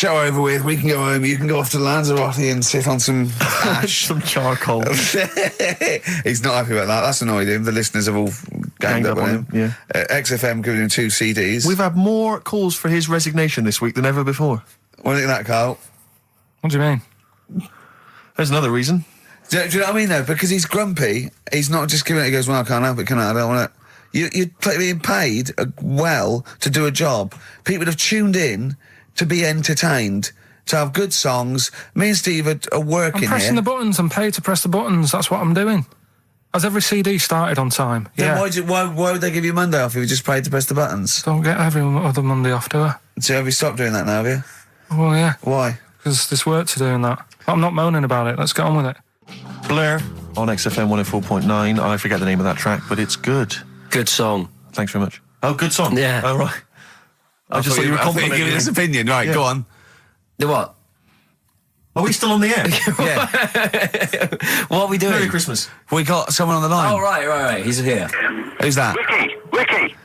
over with. We can go home. You can go off to Lanzarote and sit on some ash. Some charcoal. He's not happy about that. That's annoyed him. The listeners have all ganged up on him. Yeah. XFM giving him 2 CDs. We've had more calls for his resignation this week than ever before. What do you think of that, Carl? What do you mean? There's another reason. Do you know what I mean, though? Because he's grumpy. He's not just giving it. He goes, well, I can't help it, can I? I don't want it. You're being paid well to do a job. People have tuned in to be entertained, to have good songs. Me and Steve are working here. I'm pressing the buttons. I'm paid to press the buttons. That's what I'm doing. Has every CD started on time? Then Yeah. why would they give you Monday off if you just paid to press the buttons? Don't get every other Monday off, do I? So have you stopped doing that now, have you? Well, yeah. Why? Because there's work to do in that. I'm not moaning about it. Let's get on with it. Blur on XFM 104.9. I forget the name of that track, but it's good. Good song. Thanks very much. Oh, good song. Yeah. Oh, right. I just thought you were complimenting giving his opinion. Right, Yeah. go on. The what? Are we still on the air? Yeah. What are we doing? Merry Christmas. We got someone on the line. Oh, right. He's here. Who's that? Ricky,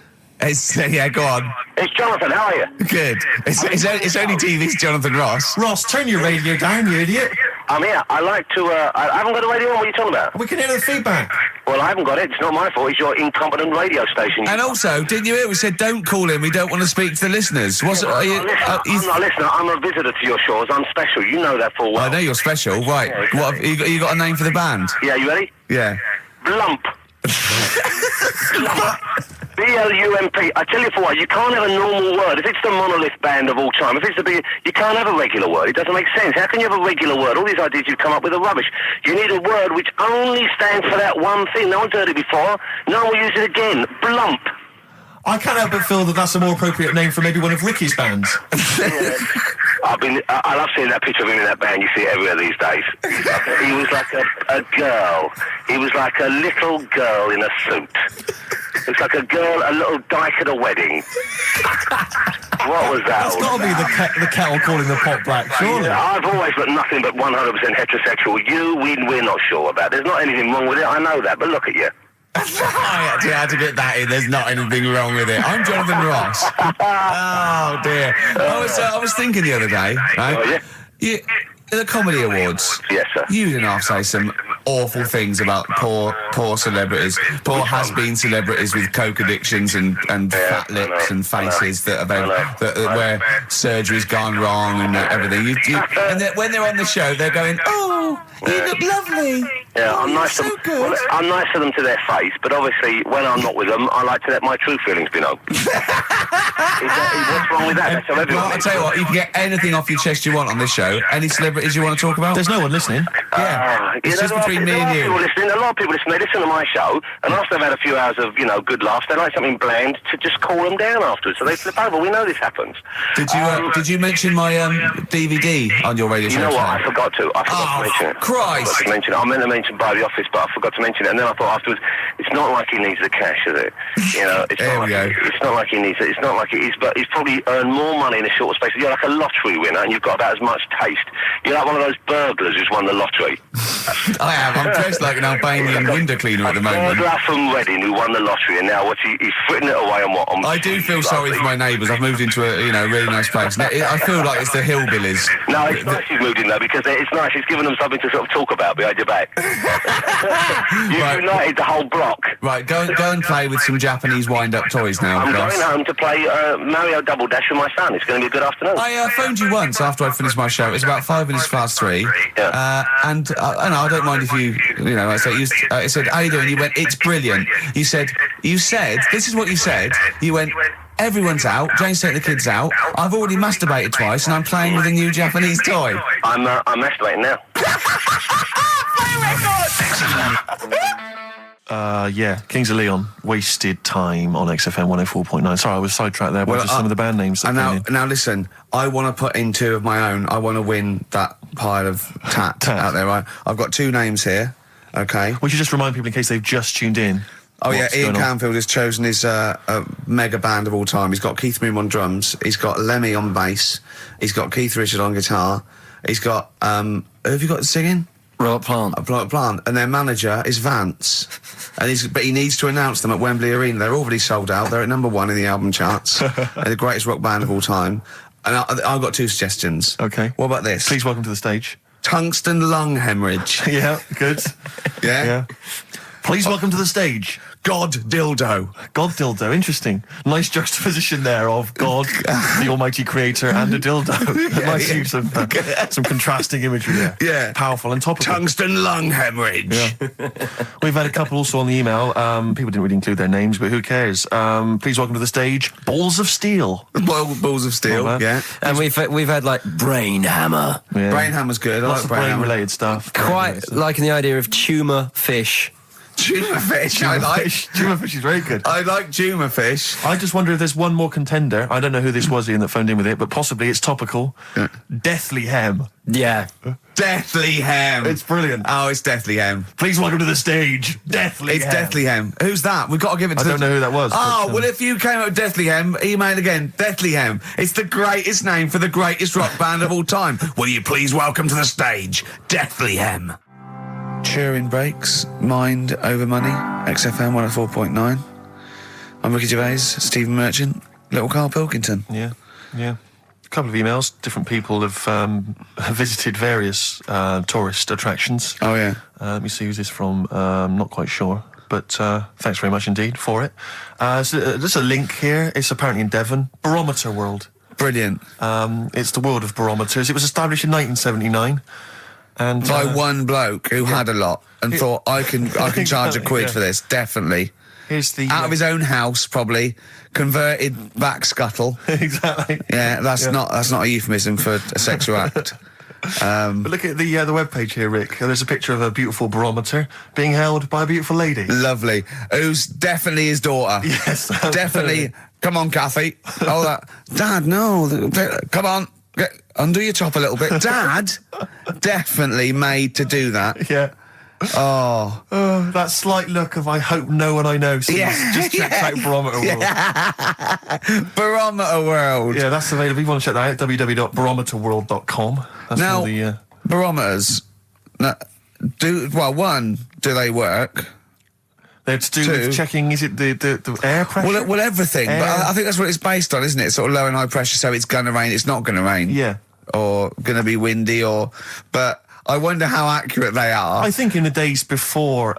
Yeah, go on. it's Jonathan. How are you? Good. It's only TV's Jonathan Ross. Ross, turn your radio down, you idiot. I'm here. I like to. I haven't got a radio on. What are you talking about? We can hear the feedback. Well, I haven't got it. It's not my fault. It's your incompetent radio station. And also, didn't you hear we said don't call him, we don't want to speak to the listeners? I'm not a listener. I'm a visitor to your shores. I'm special. You know that full well. I know you're special, right. Yeah, exactly. What have you got a name for the band? Yeah, you ready? Yeah. Blump. B-L-U-M-P. I tell you for what, you can't have a normal word. If it's the monolith band of all time, if it's the big, you can't have a regular word. It doesn't make sense. How can you have a regular word? All these ideas you've come up with are rubbish. You need a word which only stands for that one thing. No one's heard it before. No one will use it again. Blump. I can't help but feel that that's a more appropriate name for maybe one of Ricky's bands. Yeah. I love seeing that picture of him in that band. You see it everywhere these days. He was like a girl. He was like a little girl in a suit. It's like a little dyke at a wedding. What was that? That's got to be the kettle calling the pot black, surely. Yeah, I've always got nothing but 100% heterosexual. We're not sure about. There's not anything wrong with it. I know that, but look at you. I actually had to get that in. There's not anything wrong with it. I'm Jonathan Ross. Oh, dear. I was thinking the other day, right? Oh, yeah. The Comedy Awards. Yes, sir. You didn't have to say some awful things about poor celebrities, poor has-been celebrities with coke addictions and fat lips and faces that where surgery's gone wrong and everything. And when they're on the show, they're going, "Oh, you look lovely." Yeah, I'm nice to them. Well, I'm nice to them to their face, but obviously when I'm not with them, I like to let my true feelings be known. What's wrong with that? That's how everyone. Well, I'll tell you what, you can get anything off your chest you want on this show. Any celebrities you want to talk about? There's no one listening. Yeah, it's just between me and you. A lot of people listen. They listen to my show, and after they've had a few hours of good laughs, they like something bland to just cool them down afterwards. So they flip over. We know this happens. Did you mention my DVD on your radio show? You know what? I forgot to mention it. Christ! I meant to mention by the office, but I forgot to mention it. And then I thought afterwards, it's not like he needs the cash, is it? It's not like he needs it. It's not like it is, but he's probably earned more money in a short space. You're like a lottery winner, and you've got about as much taste. You're like one of those burglars who's won the lottery. I am. I'm dressed like an Albanian window cleaner at the moment. Burglar from Reading who won the lottery, and now he's fritting it away on what? I do feel sorry for my neighbours. I've moved into a really nice place. I feel like it's the hillbillies. No, it's nice you've moved in though, because it's nice. It's given them something to sort of talk about behind your back. You've united the whole block. Right, go and play with some Japanese wind-up toys now. I'm going home to play Mario Double Dash with my son. It's going to be a good afternoon. I phoned you once after I finished my show. It's about 5 minutes past 3. Yeah. And I don't mind if I said, how you doing? You went, it's brilliant. You said, this is what you said. You went, everyone's out. Jane's taking the kids out. I've already masturbated twice, and I'm playing with a new Japanese toy. I'm masturbating now. Kings of Leon, Wasted Time on XFM 104.9. Sorry, I was sidetracked there by just some of the band names. Now listen, I want to put in 2 of my own. I want to win that pile of tat out there, right? I've got 2 names here, okay? We should just remind people in case they've just tuned in. Oh yeah, what's Ian going on. Canfield has chosen his mega band of all time. He's got Keith Moon on drums. He's got Lemmy on bass. He's got Keith Richard on guitar. He's got who have you got singing? Robert Plant. Robert Plant, and their manager is Vance. But he needs to announce them at Wembley Arena. They're already sold out. They're at number 1 in the album charts. They're the greatest rock band of all time. And I've got 2 suggestions. Okay. What about this? Please welcome to the stage. Tungsten lung hemorrhage. Yeah, good. Yeah? Please welcome to the stage. God dildo. God dildo, interesting. Nice juxtaposition there of God, the Almighty Creator, and a dildo. Nice use of some contrasting imagery there. Yeah. Powerful and topical. Tungsten lung hemorrhage. Yeah. We've had a couple also on the email. People didn't really include their names, but who cares? Please welcome to the stage, Balls of Steel. Balls of Steel, yeah. And we've had like Brain Hammer. Yeah. Brain Hammer's good. I Lots like of Brain Hammer. brain-related stuff. Quite liking the idea of tumour fish. Tuna fish, I like. Tuna fish is very good. I like tuna fish. I just wonder if there's one more contender. I don't know who this was, Ian, that phoned in with it, but possibly it's topical. Deathly Hem. Yeah. Deathly Hem. It's brilliant. Oh, it's Deathly Hem. Please welcome to the stage, Deathly It's Hem. Deathly Hem. Who's that? We've got to give it to I don't know who that was. Oh, but, well, if you came up with Deathly Hem, email again. Deathly Hem. It's the greatest name for the greatest rock band of all time. Will you please welcome to the stage, Deathly Hem. Turing Breaks, Mind Over Money, XFM 104.9. I'm Ricky Gervais, Stephen Merchant, little Karl Pilkington. Yeah. A couple of emails. Different people have visited various tourist attractions. Oh, yeah. Let me see who's this from. I'm not quite sure. But thanks very much indeed for it. So there's a link here. It's apparently in Devon. Barometer World. Brilliant. It's the world of barometers. It was established in 1979. And By one bloke who had a lot and thought, I can charge a quid for this, definitely. Here's the out of his own house, probably converted back scuttle. Exactly. Yeah, that's not a euphemism for a sexual act. But look at the webpage here, Rick. There's a picture of a beautiful barometer being held by a beautiful lady. Lovely. Who's definitely his daughter. Yes, definitely. Come on, Kathy. Oh, that. Dad, no. Come on. Undo your top a little bit. Dad, definitely made to do that. Yeah. Oh, that slight look of I hope no one I know sees. Yeah. Just check out Barometer World. Barometer World. Yeah, that's available. If you want to check that out, www.barometerworld.com. That's now, all the barometers. One, do they work? They're to do with checking, is it the air pressure? Well, everything. But I think that's what it's based on, isn't it? Sort of low and high pressure, so it's going to rain, it's not going to rain. Yeah. Or going to be windy, but I wonder how accurate they are. I think in the days before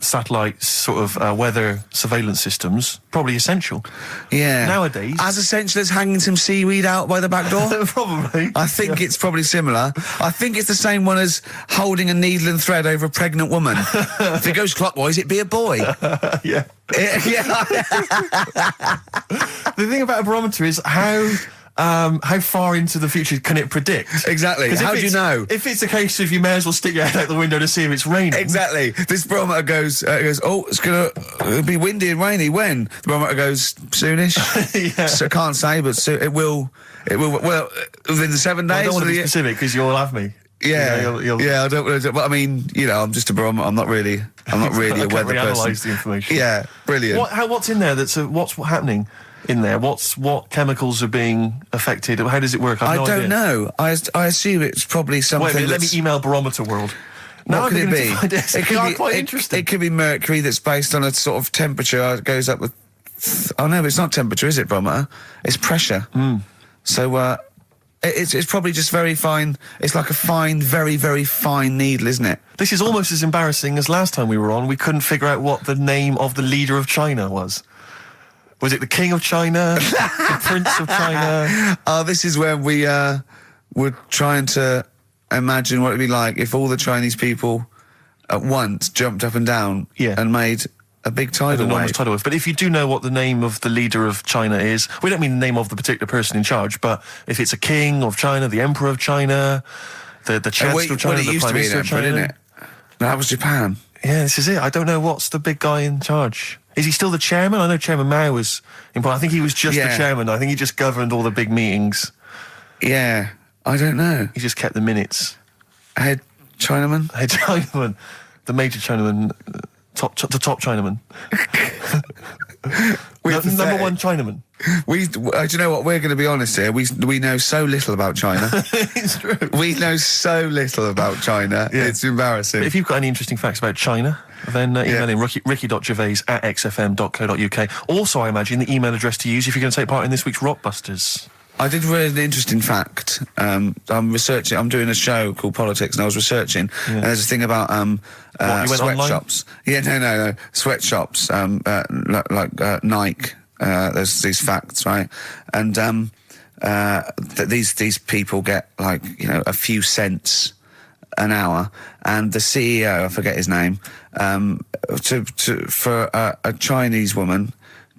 satellite sort of weather surveillance systems, probably essential. Yeah. Nowadays. As essential as hanging some seaweed out by the back door? Probably. I think it's probably similar. I think it's the same one as holding a needle and thread over a pregnant woman. If it goes clockwise, it'd be a boy. Yeah. Yeah. The thing about a barometer is how far into the future can it predict? Exactly. How do you know? If it's a case of you may as well stick your head out the window to see if it's raining. Exactly. This barometer goes, oh, it's going to be windy and rainy. When? The barometer goes, soonish. Yeah. So I can't say, but it will, well, within the 7 days. I don't want to be specific because you'll have me. Yeah, you'll yeah. I don't. But I mean, I'm just a barometer. I'm not really a weather person. Analyse the information. Yeah, brilliant. What's in there? What's happening in there? What chemicals are being affected? How does it work? I no don't idea. know. I assume it's probably something. Wait a minute, let me email Barometer World. What could it be? It could be quite interesting. It could be mercury that's based on a sort of temperature. It goes up with. Oh no, but it's not temperature, is it, barometer? It's pressure. So it's probably just very fine. It's like a fine, very, very fine needle, isn't it? This is almost as embarrassing as last time we were on. We couldn't figure out what the name of the leader of China was. Was it the King of China? The Prince of China? Oh, this is when we were trying to imagine what it'd be like if all the Chinese people at once jumped up and down and made a big tidal wave. Tidal wave. But if you do know what the name of the leader of China is, we don't mean the name of the particular person in charge, but if it's a king of China, the emperor of China, the chancellor of China, the prime minister of China, didn't it? No, that was Japan. Yeah, this is it. I don't know what's the big guy in charge. Is he still the chairman? I know Chairman Mao was important. I think he was just the chairman. I think he just governed all the big meetings. Yeah, I don't know. He just kept the minutes. Head Chinaman? Head Chinaman. The major Chinaman. The top Chinaman. Number one Chinaman. Do you know what? We're going to be honest here. We know so little about China. It's true. We know so little about China. Yeah. It's embarrassing. But if you've got any interesting facts about China, then email in ricky.gervais@xfm.co.uk. Also, I imagine the email address to use if you're going to take part in this week's Rockbusters. I did read an interesting fact. I'm researching. I'm doing a show called Politics, and I was researching. And there's a thing about sweatshops. Yeah, no, sweatshops. Like Nike. There's these facts, right? And these people get like a few cents an hour, and the CEO, I forget his name, for a Chinese woman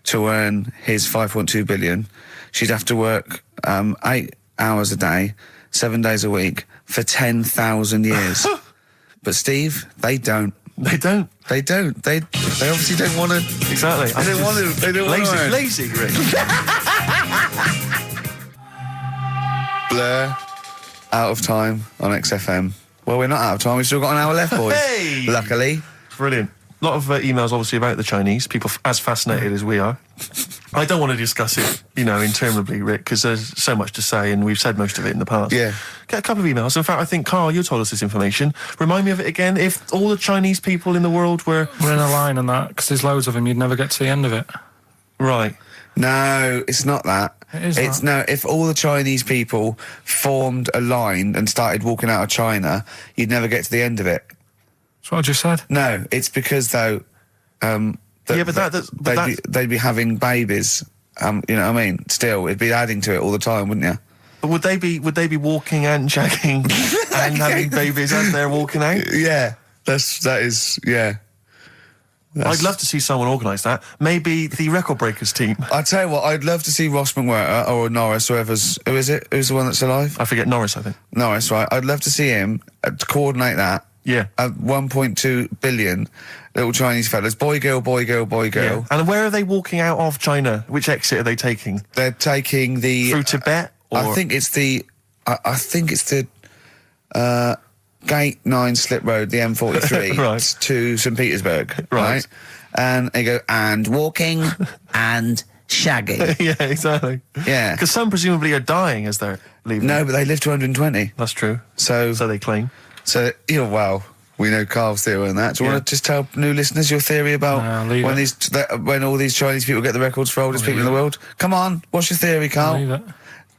to earn his 5.2 billion, she'd have to work 8 hours a day, 7 days a week for 10,000 years. But Steve, they don't. They don't. They obviously don't want to. Exactly. They don't want to. They don't want to. Lazy, Rick. Blur, out of time on XFM. Well, we're not out of time. We've still got an hour left, boys. Hey! Luckily. Brilliant. A lot of emails, obviously, about the Chinese. People as fascinated as we are. I don't want to discuss it, interminably, Rick, because there's so much to say, and we've said most of it in the past. Yeah. Get a couple of emails. In fact, I think, Carl, you told us this information. Remind me of it again. If all the Chinese people in the world were in a line on that, because there's loads of them, you'd never get to the end of it. Right. No, it's not that. It's no. If all the Chinese people formed a line and started walking out of China, you'd never get to the end of it. That's what I just said. No, it's because though. They'd be having babies. You know what I mean? Still, it'd be adding to it all the time, wouldn't you? But would they be walking and shagging and having babies as they're walking out? Yeah, that is. I'd love to see someone organise that. Maybe the Record Breakers team. I tell you what, I'd love to see Ross McWhirter or Norris, who is it? Who's the one that's alive? I forget Norris, I think. Norris, right? I'd love to see him to coordinate that. Yeah. 1.2 billion little Chinese fellas. Boy, girl, boy, girl, boy, girl. Yeah. And where are they walking out of China? Which exit are they taking? They're taking the... Through Tibet? Or? I think it's the Gate 9 Slip Road, the M43, right. to St. Petersburg, right? And they go, and walking and shagging. Yeah, exactly. Yeah. Because some presumably are dying as they're leaving. No, but they live to 120. That's true. So they claim. So, well, we know Carl's theory on that. Do you want to just tell new listeners your theory about when all these Chinese people get the records for oldest people in the world? Come on, what's your theory, Carl? Leave it.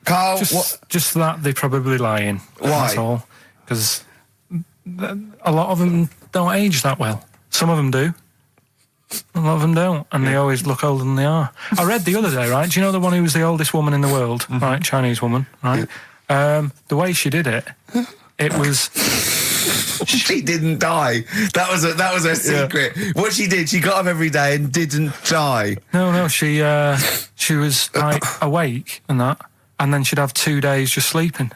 Carl, just that they're probably lying. Why? That's all. Because a lot of them don't age that well. Some of them do. A lot of them don't, and they always look older than they are. I read the other day, right? Do you know the one who was the oldest woman in the world, right? Chinese woman, right? The way she did it, it was... She didn't die. That was her secret. Yeah. What she did, she got up every day and didn't die. No, she was like awake and that, and then she'd have 2 days just sleeping.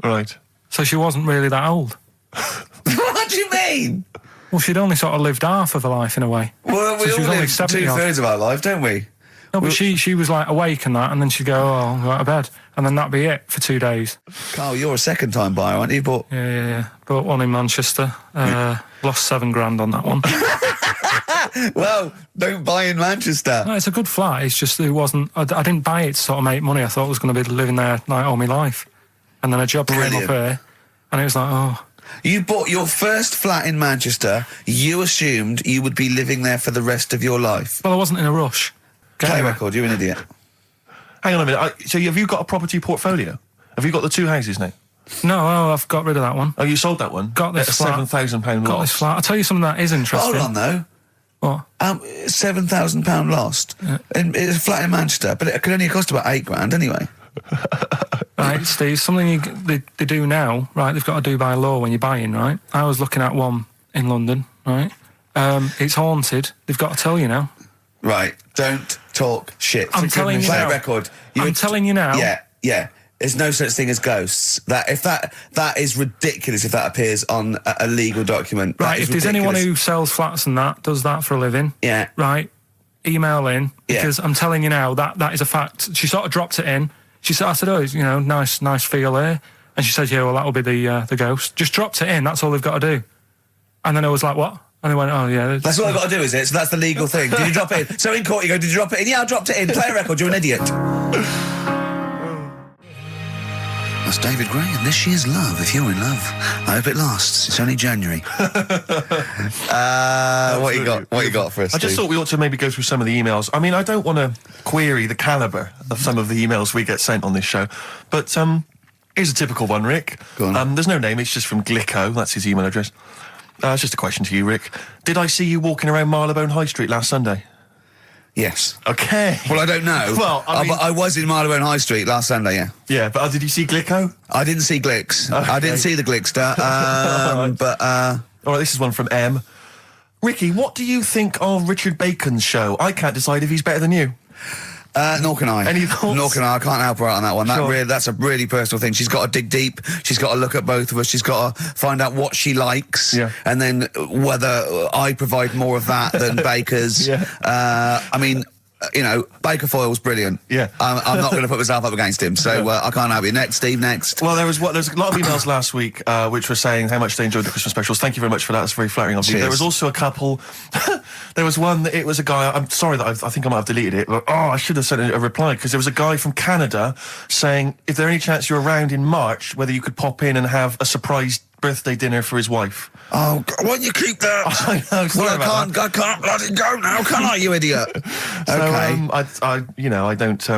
Right. So she wasn't really that old. What do you mean? Well, she'd only sort of lived half of her life in a way. Well, we all live 2/3 of our life, don't we? No, but she was like awake and that, and then she'd go, I'll go out of bed. And then that'd be it for 2 days. Carl, you're a second-time buyer, aren't you? Yeah. Bought one in Manchester. Lost $7,000 on that one. Well, don't buy in Manchester. No, it's a good flat. It's just it wasn't... I didn't buy it to sort of make money. I thought I was going to be living there like all my life. And then a job came up here, and it was like, oh... You bought your first flat in Manchester. You assumed you would be living there for the rest of your life. Well, I wasn't in a rush. Play record, you're an idiot. Hang on a minute. So have you got a property portfolio? Have you got the 2 houses now? No, I've got rid of that one. Oh, you sold that one? Got this flat. £7,000 loss. Got this flat. I'll tell you something that is interesting. Hold on, though. What? £7,000 lost. Yeah. It's a flat in Manchester, but it could only cost about £8,000 anyway. Right, Steve, something they do now, right, they've got to do by law when you're buying, right? I was looking at one in London, right? It's haunted. They've got to tell you now. Right, don't talk shit. I'm telling you now. Play a record. I'm telling you now. Yeah. There's no such thing as ghosts. That is ridiculous if that appears on a legal document. Right, if there's anyone who sells flats and that, does that for a living. Yeah. Right, email in, because I'm telling you now, that is a fact. She sort of dropped it in. I said, oh, nice feel here. And she said, yeah, well, that'll be the ghost. Just dropped it in, that's all they've got to do. And then I was like, what? And they went, oh, yeah. That's all I've got to do, is it? So that's the legal thing. Did you drop it in? So in court you go, did you drop it in? Yeah, I dropped it in. Play a record, you're an idiot. That's David Gray, and this year's Love, if you're in love. I hope it lasts. It's only January. What you got for us, I just Steve? thought we ought to maybe go through some of the emails. I mean, I don't want to query the calibre of some of the emails we get sent on this show, but here's a typical one, Rick. Go on. There's no name, it's just from Glicko, that's his email address. It's just a question to you, Rick. Did I see you walking around Marylebone High Street last Sunday? Yes. Okay. Well, I don't know. Well, I mean... I was in Marylebone High Street last Sunday, yeah. Yeah, but did you see Glicko? I didn't see Glicks. Okay. I didn't see the Glickster. But all right, this is one from M. Ricky, what do you think of Richard Bacon's show? I can't decide if he's better than you. Nor can I. Any thoughts? Nor can I can't help her out on that one. Sure. That's a really personal thing. She's got to dig deep. She's got to look at both of us. She's got to find out what she likes. Yeah. And then whether I provide more of that than Baker's. Yeah. I mean... You know, Baker Foyle's brilliant. Yeah. I'm not going to put myself up against him, so I can't help you. Next, Steve, next. Well, there's a lot of emails last week which were saying how much they enjoyed the Christmas specials. Thank you very much for that. It's very flattering of you. Cheers. There was also a couple... there was one that it was a guy... I'm sorry that I think I might have deleted it, but I should have sent a reply, because there was a guy from Canada saying, if there any chance you're around in March, whether you could pop in and have a surprise birthday dinner for his wife. Oh, why don't you keep that? I know, sorry about that. I can't let it go now, can I, you idiot? So, Okay. I don't...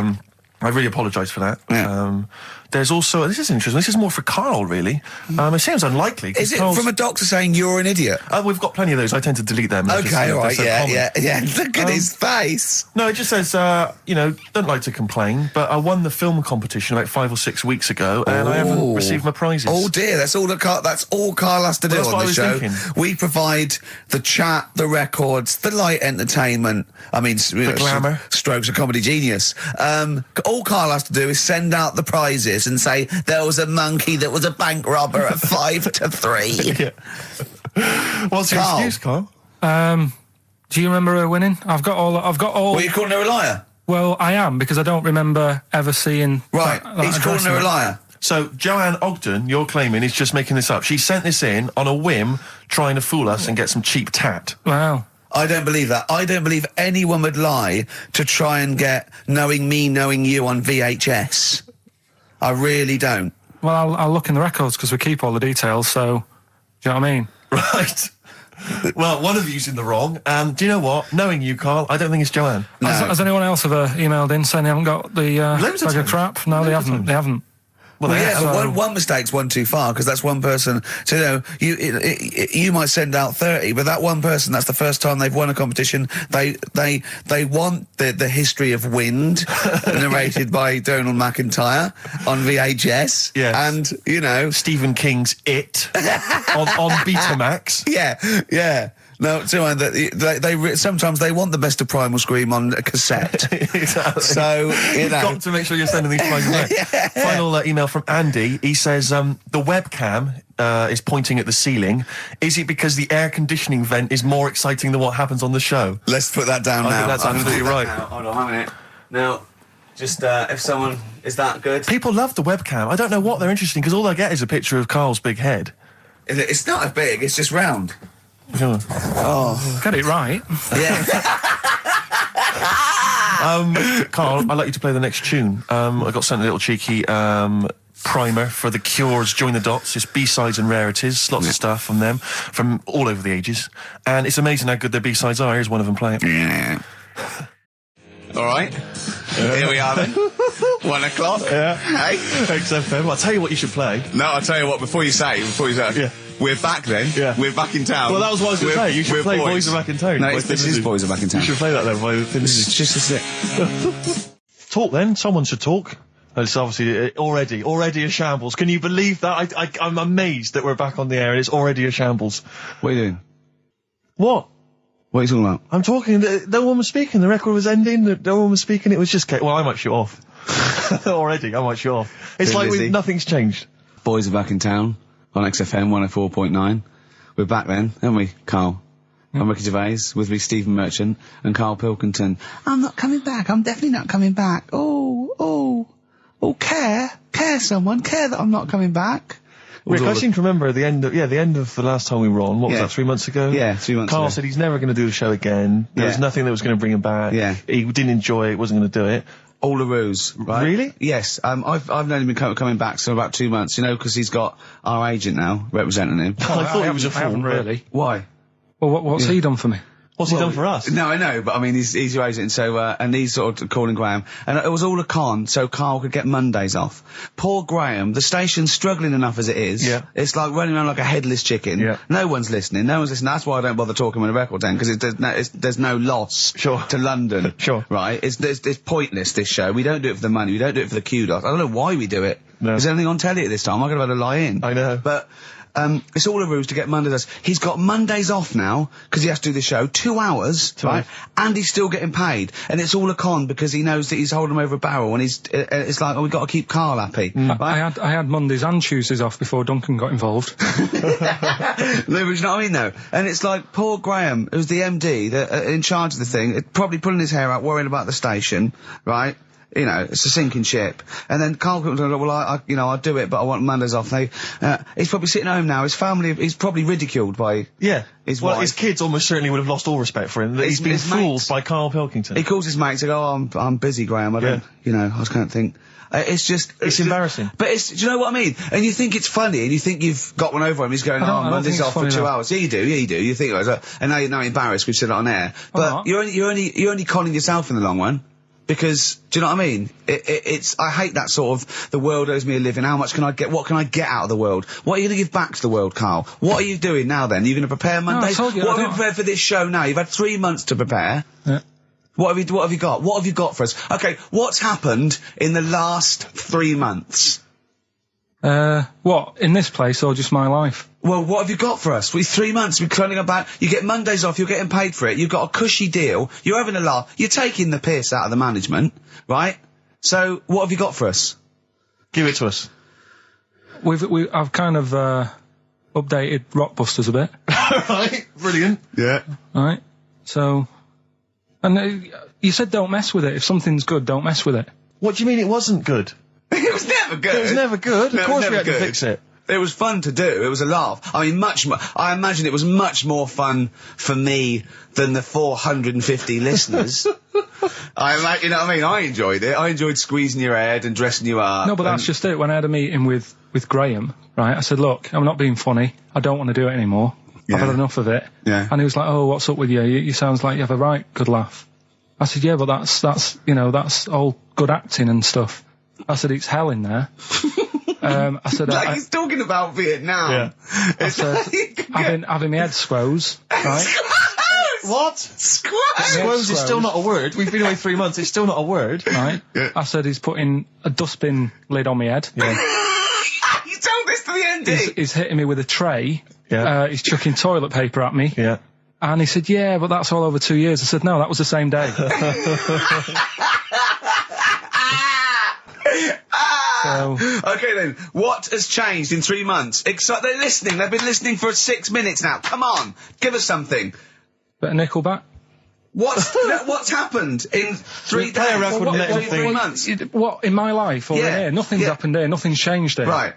I really apologise for that. Yeah. There's also... This is interesting. This is more for Carl, really. It seems unlikely. Is it from a doctor saying you're an idiot? We've got plenty of those. I tend to delete them. Okay, all right, yeah. Look at his face. No, it just says, don't like to complain, but I won the film competition about 5 or 6 weeks ago, and I haven't received my prizes. Oh dear, that's all Carl has to do on the show. We provide the chat, the records, the light entertainment. I mean, the glamour. Strokes of comedy genius. All Carl has to do is send out the prizes and say there was a monkey that was a bank robber at 5 to 3. Yeah. What's your excuse, Carl? Do you remember her winning? I've got all. Well, you calling her a liar? Well, I am, because I don't remember ever seeing. Right, he's calling her a liar. So, Joanne Ogden, you're claiming, is just making this up. She sent this in on a whim, trying to fool us and get some cheap tat. Wow. I don't believe that. I don't believe anyone would lie to try and get Knowing Me, Knowing You on VHS. I really don't. Well, I'll look in the records, because we keep all the details, so... Do you know what I mean? Right. Well, one of you's in the wrong. Do you know what? Knowing you, Carl, I don't think it's Joanne. No. Has anyone else ever emailed in saying they haven't got the bag of crap? No, they haven't. They haven't. Well, yeah, one mistake's one too far, because that's one person. So you might send out 30, but that one person, that's the first time they've won a competition. They want the history of Wind narrated by Donald McIntyre on VHS. Yeah, and Stephen King's It on Betamax. Yeah. No, they sometimes they want the best of Primal Scream on a cassette. Exactly. So you've got to make sure you're sending these prizes away. Yeah. Final email from Andy. He says the webcam is pointing at the ceiling. Is it because the air conditioning vent is more exciting than what happens on the show? Let's put that down now. I think that's absolutely right. Hold on a minute. Now, just if someone is that good. People love the webcam. I don't know what they're interested in, because all I get is a picture of Carl's big head. It's not as big. It's just round. Oh, got it right. Yeah. Carl, I'd like you to play the next tune. I got sent a little cheeky primer for The Cure's Join the Dots. It's B-sides and rarities, lots of stuff from them, from all over the ages. And it's amazing how good their B-sides are. Here's one of them playing. Yeah. All right. Here we are then. 1 o'clock. Yeah. Hey. XFM. I'll tell you what you should play. No, I'll tell you what, before you say. Yeah. We're back then. Yeah. We're back in town. Well, that was what I was going to say. You should play Boys Are Back in Town. No, this is Boys Are Back in Town. You should play that then. This is just it. Talk then. Someone should talk. It's obviously already a shambles. Can you believe that? I'm amazed that we're back on the air and it's already a shambles. What are you doing? What? What are you talking about? I'm talking. No one was speaking. The record was ending. No one was speaking. It was just... Well, I might shoot off. Already, I might shoot off. It's like nothing's changed. Boys Are Back in Town on XFM 104.9. We're back then, aren't we, Carl? I'm Ricky Gervais, with me Stephen Merchant and Karl Pilkington. I'm not coming back. I'm definitely not coming back. Oh, care someone. Care that I'm not coming back. Rick, I seem to remember at the end of the last time we were on, what was that, 3 months ago? Yeah, 3 months Carl ago. said he's never going to do the show again. There was nothing that was going to bring him back. Yeah. He didn't enjoy it, wasn't going to do it. All a ruse, right? Really? Yes. I've known him been coming back for about 2 months, you know, because he's got our agent now representing him. I thought he was a fool. I haven't really. Why? Well, what's he done for me? What's he done for us? No, I know, but I mean, he's your agent, so, and he's sort of calling Graham. And it was all a con, so Carl could get Mondays off. Poor Graham, the station's struggling enough as it is. Yeah. It's like running around like a headless chicken. Yeah. No one's listening. That's why I don't bother talking on a record then, because there's no loss to London. Sure. Right? It's pointless, this show. We don't do it for the money. We don't do it for the kudos. I don't know why we do it. No. Is there anything on telly at this time? I could have had a lie in. I know. But, it's all a ruse to get Mondays. He's got Mondays off now, because he has to do the show, 2 hours, right? And he's still getting paid. And it's all a con, because he knows that he's holding him over a barrel, and it's like, we've got to keep Carl happy. Right? I had Mondays and Tuesdays off before Duncan got involved. No, but you know what I mean, though? And it's like, poor Graham, who's the MD, that in charge of the thing, probably pulling his hair out, worrying about the station, right? You know, it's a sinking ship. And then Karl comes along, well, I'll do it, but I want Mondays off. He's probably sitting home now. His family, he's probably ridiculed by his wife. His kids almost certainly would have lost all respect for him. That he's been fooled by Karl Pilkington. He calls his mates and goes, I'm busy, Graham. I don't, I just can't think. It's embarrassing. But do you know what I mean? And you think it's funny, and you think you've got one over him. He's going, Monday's off for 2 hours. Yeah, you do. You think, and now you're embarrassed we've said it on air. But you're only conning yourself in the long run. Because, do you know what I mean? I hate that sort of, the world owes me a living, what can I get out of the world? What are you going to give back to the world, Carl? What are you doing now then? Are you going to prepare Mondays? What have you prepared for this show now? You've had 3 months to prepare. Yeah. What have you got? What have you got for us? Okay, what's happened in the last 3 months? What? In this place or just my life? Well, what have you got for us? 3 months, we're cloning about, you get Mondays off, you're getting paid for it, you've got a cushy deal, you're having a laugh, you're taking the piss out of the management, right? So, what have you got for us? Give it to us. I've kind of, updated Rockbusters a bit. Right, brilliant. Yeah. Right, so, and you said don't mess with it. If something's good, don't mess with it. What do you mean it wasn't good? It was never good. It was never good. Of course we had to fix it. It was fun to do. It was a laugh. I mean, I imagine it was much more fun for me than the 450 listeners. You know what I mean? I enjoyed it. I enjoyed squeezing your head and dressing you up. No, but that's just it. When I had a meeting with Graham, right, I said, look, I'm not being funny. I don't want to do it anymore. Yeah. I've had enough of it. Yeah. And he was like, oh, what's up with you? You sounds like you have a right good laugh. I said, yeah, but that's all good acting and stuff. I said, it's hell in there. I said, he's talking about Vietnam. Yeah. I said, having my head squoze, right? What? Squoze is still not a word. We've been away 3 months. It's still not a word. Right. Yeah. I said, he's putting a dustbin lid on my head. Yeah. You told this to the MD. He's hitting me with a tray. Yeah. He's chucking toilet paper at me. Yeah. And he said, yeah, but that's all over 2 years. I said, no, that was the same day. So, okay then, what has changed in 3 months? They're listening, they've been listening for 6 minutes now. Come on, give us something. Bit of Nickelback. What's happened in 3 days? 3 months? What, in my life or in here? Nothing's happened here, nothing's changed here. Right.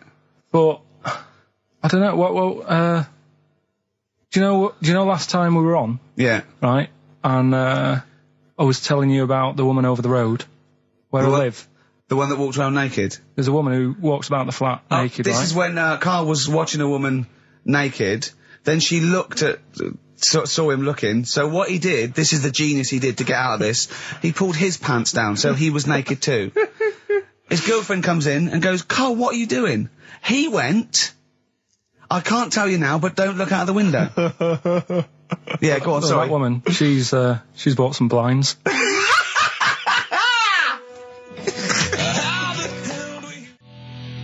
But, I don't know, do you know last time we were on? Yeah. Right? And, I was telling you about the woman over the road, where I live. The one that walks around naked? There's a woman who walks about the flat naked, This right? is when Carl was watching a woman naked, then she looked at... saw him looking, so what he did, this is the genius he did to get out of this, he pulled his pants down, so he was naked too. His girlfriend comes in and goes, Carl, what are you doing? He went... I can't tell you now, but don't look out of the window. Yeah, go on, sorry. That woman, she's bought some blinds.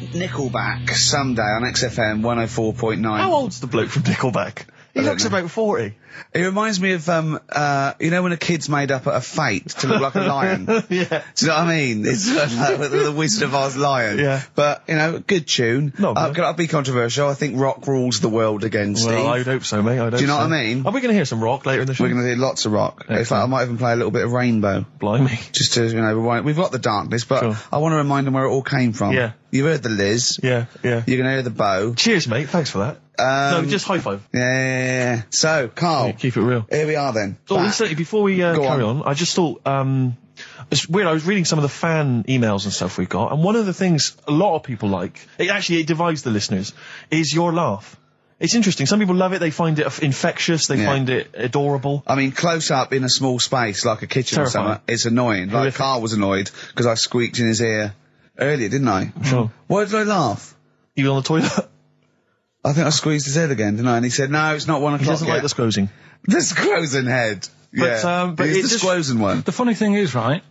Nickelback, Sunday on XFM 104.9. How old's the bloke from Nickelback? He looks about 40. It reminds me of, you know when a kid's made up a fate to look like a lion? Yeah. Do you know what I mean? It's the Wizard of Oz lion. Yeah. But, good tune. No, I'll be controversial. I think rock rules the world again, Steve. Well, I'd hope so, mate. Do you know what I mean? Are we going to hear some rock later in the show? We're going to hear lots of rock. Excellent. In fact, I might even play a little bit of Rainbow. Blimey. Just to, rewind. We've got the darkness, but Sure. I want to remind them where it all came from. Yeah. You heard the Liz. Yeah. You're going to hear the Bo. Cheers, mate. Thanks for that. No, just high five. Yeah. So, Carl. Yeah, keep it real. Here we are then. Oh, incidentally, before we carry on, I just thought, it's weird, I was reading some of the fan emails and stuff we've got, and one of the things a lot of people like, it divides the listeners, is your laugh. It's interesting. Some people love it, they find it infectious, they find it adorable. I mean, close up in a small space, like a kitchen or something, it's annoying. Like, Carl was annoyed because I squeaked in his ear earlier, didn't I? Sure. Why did I laugh? You were on the toilet? I think I squeezed his head again, didn't I? And he said, no, it's not 1 o'clock He doesn't yet. like the squozing. The squozing head. Yeah. But it's the squozing one. The funny thing is, right,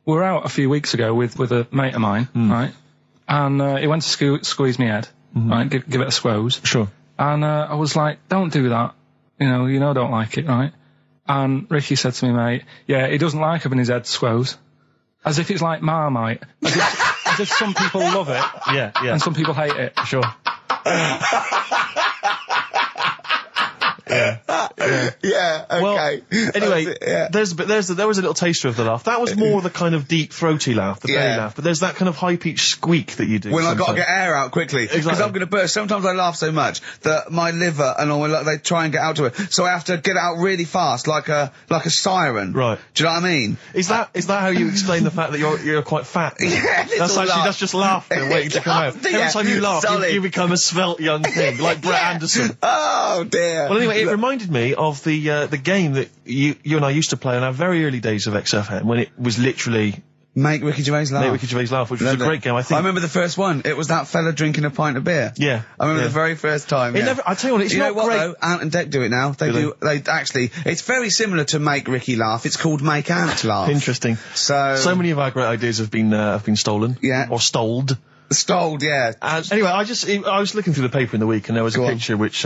we were out a few weeks ago with a mate of mine, right, and he went to squeeze me head, right, give it a squoze. Sure. And I was like, don't do that. You know, I don't like it, right? And Ricky said to me, mate, yeah, he doesn't like having his head squoze. As if it's like Marmite. As if some people love it. Yeah. And some people hate it. Sure. Yeah, okay. Well, anyway, there was a little taster of the laugh. That was more the kind of deep, throaty laugh, the belly laugh. But there's that kind of high-pitched squeak that you do. When I've got to get air out quickly. Because I'm going to burst. Sometimes I laugh so much that my liver and all, they try and get out to it. So I have to get it out really fast, like a siren. Right. Do you know what I mean? Is that how you explain the fact that you're quite fat? Yeah, that's just laughter waiting to come out. Every time you laugh, you become a svelte young thing, like Brett Anderson. Oh, dear. Well, anyway, it reminded me of the game that you and I used to play in our very early days of XFM, when it was literally Make Ricky Gervais laugh. Which was a great game, I think. I remember the first one. It was that fella drinking a pint of beer. Yeah. I remember the very first time. I tell you what, it's you not know what, great. though? Ant and Dec do it now. They actually, it's very similar to Make Ricky Laugh. It's called Make Ant Laugh. Interesting. So many of our great ideas have been stolen. Yeah. Or stoled. Stoled, yeah. Anyway, I was looking through the paper in the week, and there was a picture which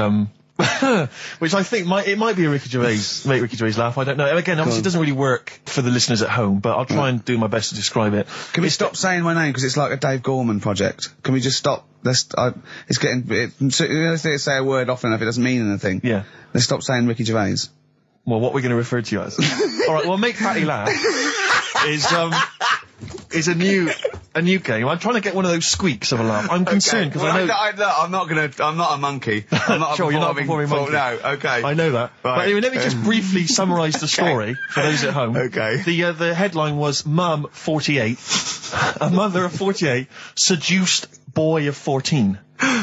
which I think might be a Ricky Gervais laugh. I don't know. Again, obviously it doesn't really work for the listeners at home, but I'll try and do my best to describe it. Can we stop saying my name, because it's like a Dave Gorman project? Can we just stop? It's getting. Let's say a word often enough, it doesn't mean anything. Yeah. Let's stop saying Ricky Gervais. Well, what we're going to refer to you as. All right. Well, Make Patty Laugh is a new game. I'm trying to get one of those squeaks of a laugh. I'm concerned because I know. I'm not a monkey. I'm not sure, you're not a performing monkey. No, okay. I know that. Right. But anyway, let me just briefly summarise the story for those at home. Okay. The headline was Mum 48, a mother of 48 seduced boy of 14.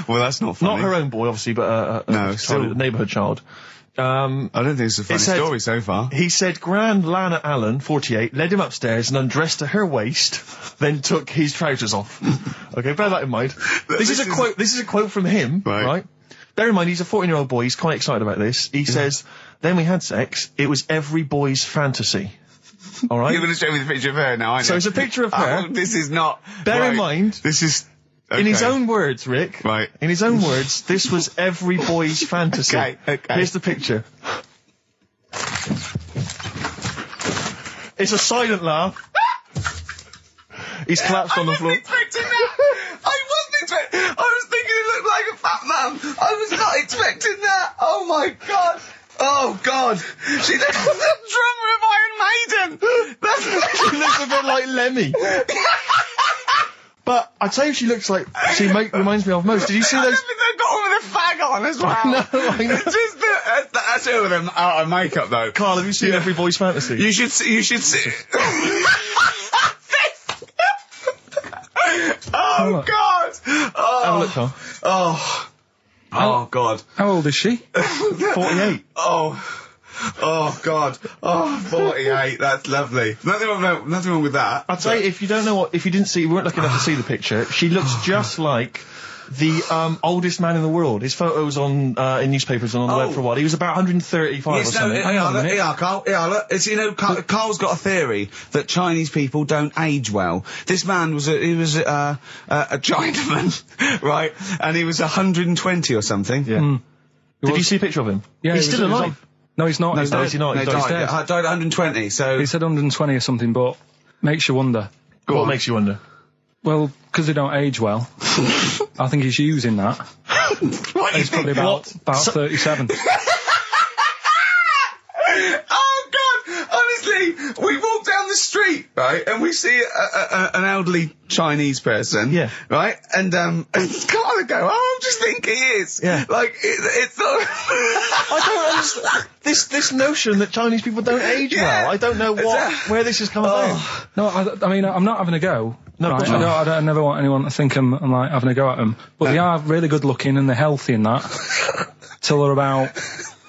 Well, that's not funny. Not her own boy, obviously, but a neighbourhood child. I don't think it's a funny story so far. He said Grand Lana Allen, 48, led him upstairs and undressed to her waist, then took his trousers off. Okay, bear that in mind. This is a quote from him, right? Bear in mind, he's a 14-year-old boy, he's quite excited about this. He says, then we had sex, it was every boy's fantasy. Alright? You're going to show me the picture of her now, aren't you? So it's a picture of her. Oh, this is not... Bear in mind... This is... Okay. In his own words, Rick. Right. In his own words, this was every boy's fantasy. Okay. Here's the picture. It's a silent laugh. He's collapsed on the floor. I wasn't expecting that. I was thinking it looked like a fat man. I was not expecting that. Oh my god. Oh god. She looks like the drummer of Iron Maiden. She looks a bit like Lemmy. But I tell you, she looks like reminds me of most. Did you see those? I think they've got her with a fag on as well. No, I know. That's her with them out of makeup though. Carl, have you seen Every Boy's Fantasy? You should see. Oh god! Oh. Have a look, Carl. Oh god. How old is she? 48. Oh god. Oh, 48. That's lovely. Nothing wrong with that. I'll tell you, if you weren't lucky enough to see the picture, she looks just like the oldest man in the world. His photos in newspapers and on the web for a while. He was about 135 or something. Carl. Look. It's, Carl's got a theory that Chinese people don't age well. This man was a Chinaman, right? And he was 120 or something. Yeah. Did you see a picture of him? Yeah, he's still alive. No, he's not. No, he's not. He died at 120, so... He said 120 or something, but makes you wonder. What makes you wonder? Well, because they don't age well. I think he's using that. What He's probably about 37. Oh, God! Honestly, we walked down the street, right? And we see an elderly Chinese person, right? And Carl would go, "Oh, I'm just thinking he is." Yeah. Like it's not. I don't understand this notion that Chinese people don't age well. I don't know where this has come about. No, I mean, I'm not having a go. No, right? I never want anyone to think I'm like having a go at them. But they are really good looking and they're healthy and that. Till they're about.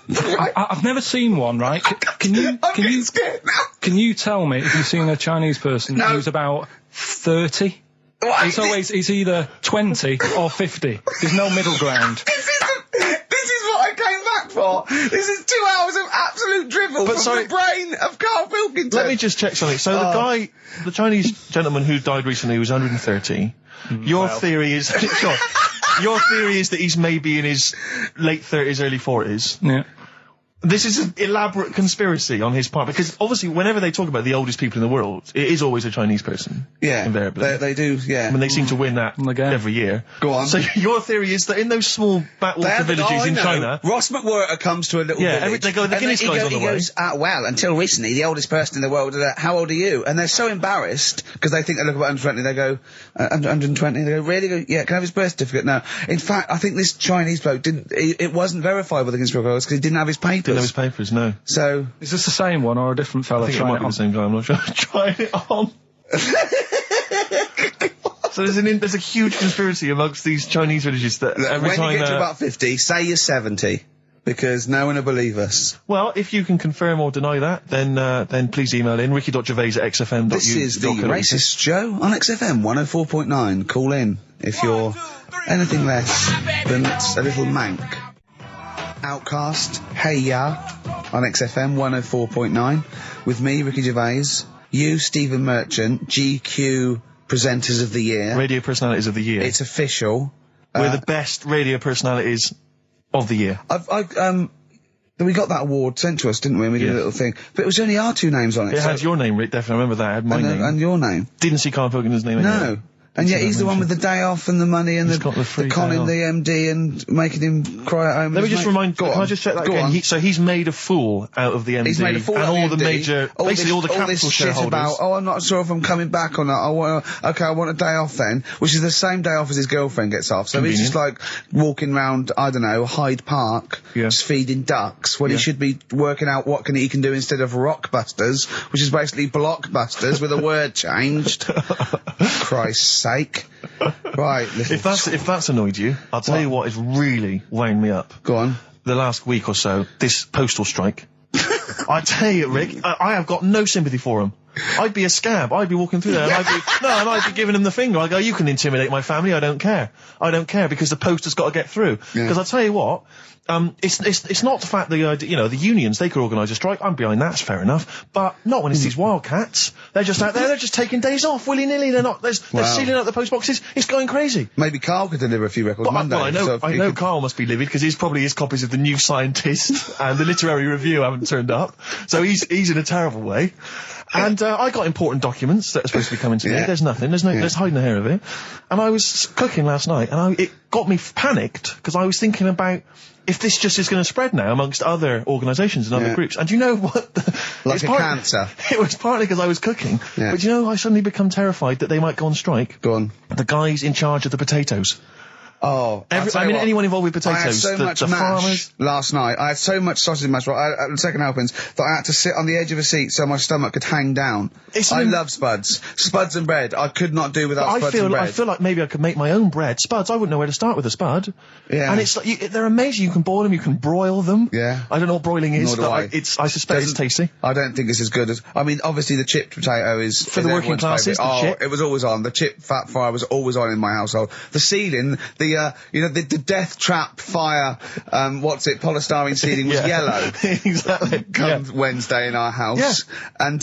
I've never seen one, right? Can you tell me if you've seen a Chinese person who's about 30? It's either 20 or 50. There's no middle ground. This is what I came back for. This is 2 hours of absolute drivel from the brain of Karl Pilkington. Let me just check something. So the Chinese gentleman who died recently was 130. Your theory is your theory is that he's maybe in his late 30s, early 40s. Yeah. This is an elaborate conspiracy on his part, because obviously whenever they talk about the oldest people in the world, it is always a Chinese person. Yeah. Invariably. They do, yeah. I mean, they seem to win that every year. Go on. So your theory is that in those small backwater villages in China... Ross McWhirter comes to a little village. They go, the Guinness guy's on the way. He goes, well, until recently, the oldest person in the world, how old are you? And they're so embarrassed, because they think they look about 120, they go, 120, they go, really? They go, yeah, can I have his birth certificate? No. In fact, I think this Chinese bloke it wasn't verified with the conspiracy because he didn't have his papers. Didn't have his papers, no. So is this the same one or a different fella? I think it might be the same guy. I'm not sure. Try it on. So there's a huge conspiracy amongst these Chinese villages that every time when you get to about 50, say you're 70, because no one will believe us. Well, if you can confirm or deny that, then please email in ricky.gervais@xfm.uk. This is the Racist Show on XFM 104.9. Call in if you're anything less than a little mank. Outcast, Hey Ya, on XFM 104.9, with me, Ricky Gervais, you, Stephen Merchant, GQ Presenters of the Year. Radio Personalities of the Year. It's official. We're the best radio personalities of the year. We got that award sent to us, didn't we? And we did a little thing. But it was only our two names on it. It had your name, Rick, definitely. I remember that. It had my name. And your name. Didn't see Karl Pilkington's name anywhere. No. And yet he's the one with the day off and the money and the conning the MD and making him cry at home. Let me just remind. Can I just check that again? So he's made a fool out of the MD. He's made a fool and out all of the major, basically all the capital shareholders. About, I'm not sure if I'm coming back or not. I want a day off then, which is the same day off as his girlfriend gets off. So Convenient. he's just like walking around, I don't know, Hyde Park, just feeding ducks when he should be working out what he can do instead of Rockbusters, which is basically Blockbusters with a word changed. Christ's sake. Right. If that's annoyed you, I'll tell you what has really wound me up. Go on. The last week or so, this postal strike. I tell you, Rick, I have got no sympathy for him. I'd be a scab. I'd be walking through there and I'd be giving him the finger. I go, you can intimidate my family. I don't care. I don't care because the post has got to get through. Because I'll tell you what, it's not the fact that, the unions, they could organise a strike. I'm behind that, it's fair enough. But not when it's these wildcats. They're just out there, they're just taking days off willy-nilly. They're sealing out the post boxes. It's going crazy. Maybe Karl could deliver a few records Monday. Well, I know Karl must be livid because probably his copies of The New Scientist and the Literary Review haven't turned up. So he's in a terrible way. And I got important documents that are supposed to be coming to me. There's nothing. There's hiding the hair of it. And I was cooking last night, and it got me panicked because I was thinking about if this just is going to spread now amongst other organisations and other groups. And do you know what? Like a cancer. It was partly because I was cooking. Yeah. But I suddenly become terrified that they might go on strike. Go on. The guys in charge of the potatoes. Oh, anyone involved with potatoes. I had so much mash farmers. Last night. I had so much sausage mash, the second helpings, that I had to sit on the edge of a seat so my stomach could hang down. I love spuds. Spuds and bread. I could not do without spuds and bread. I feel like maybe I could make my own bread. Spuds, I wouldn't know where to start with a spud. Yeah. And it's like, they're amazing. You can boil them, you can broil them. Yeah. I don't know what broiling is, but I suspect it's tasty. I don't think it's as good as, obviously the chipped potato is... For the working classes, it was always on. The chip fat fire was always on in my household. The ceiling, the death trap fire, polystyrene ceiling was yellow. Exactly. Come Wednesday in our house. Yeah. And,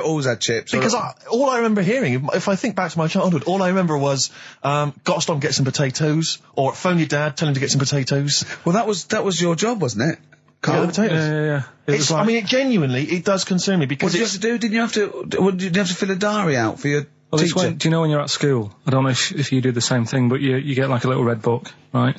always had chips. Because all I remember hearing, if I think back to my childhood, all I remember was, gotta stop and get some potatoes, or phone your dad, tell him to get some potatoes. Well, that was your job, wasn't it? Karl? Yeah. It genuinely, it does concern me because what did you have to do? Didn't you have to fill a diary out for your teacher? Do you know when you're at school? I don't know if you do the same thing, but you get like a little red book, right?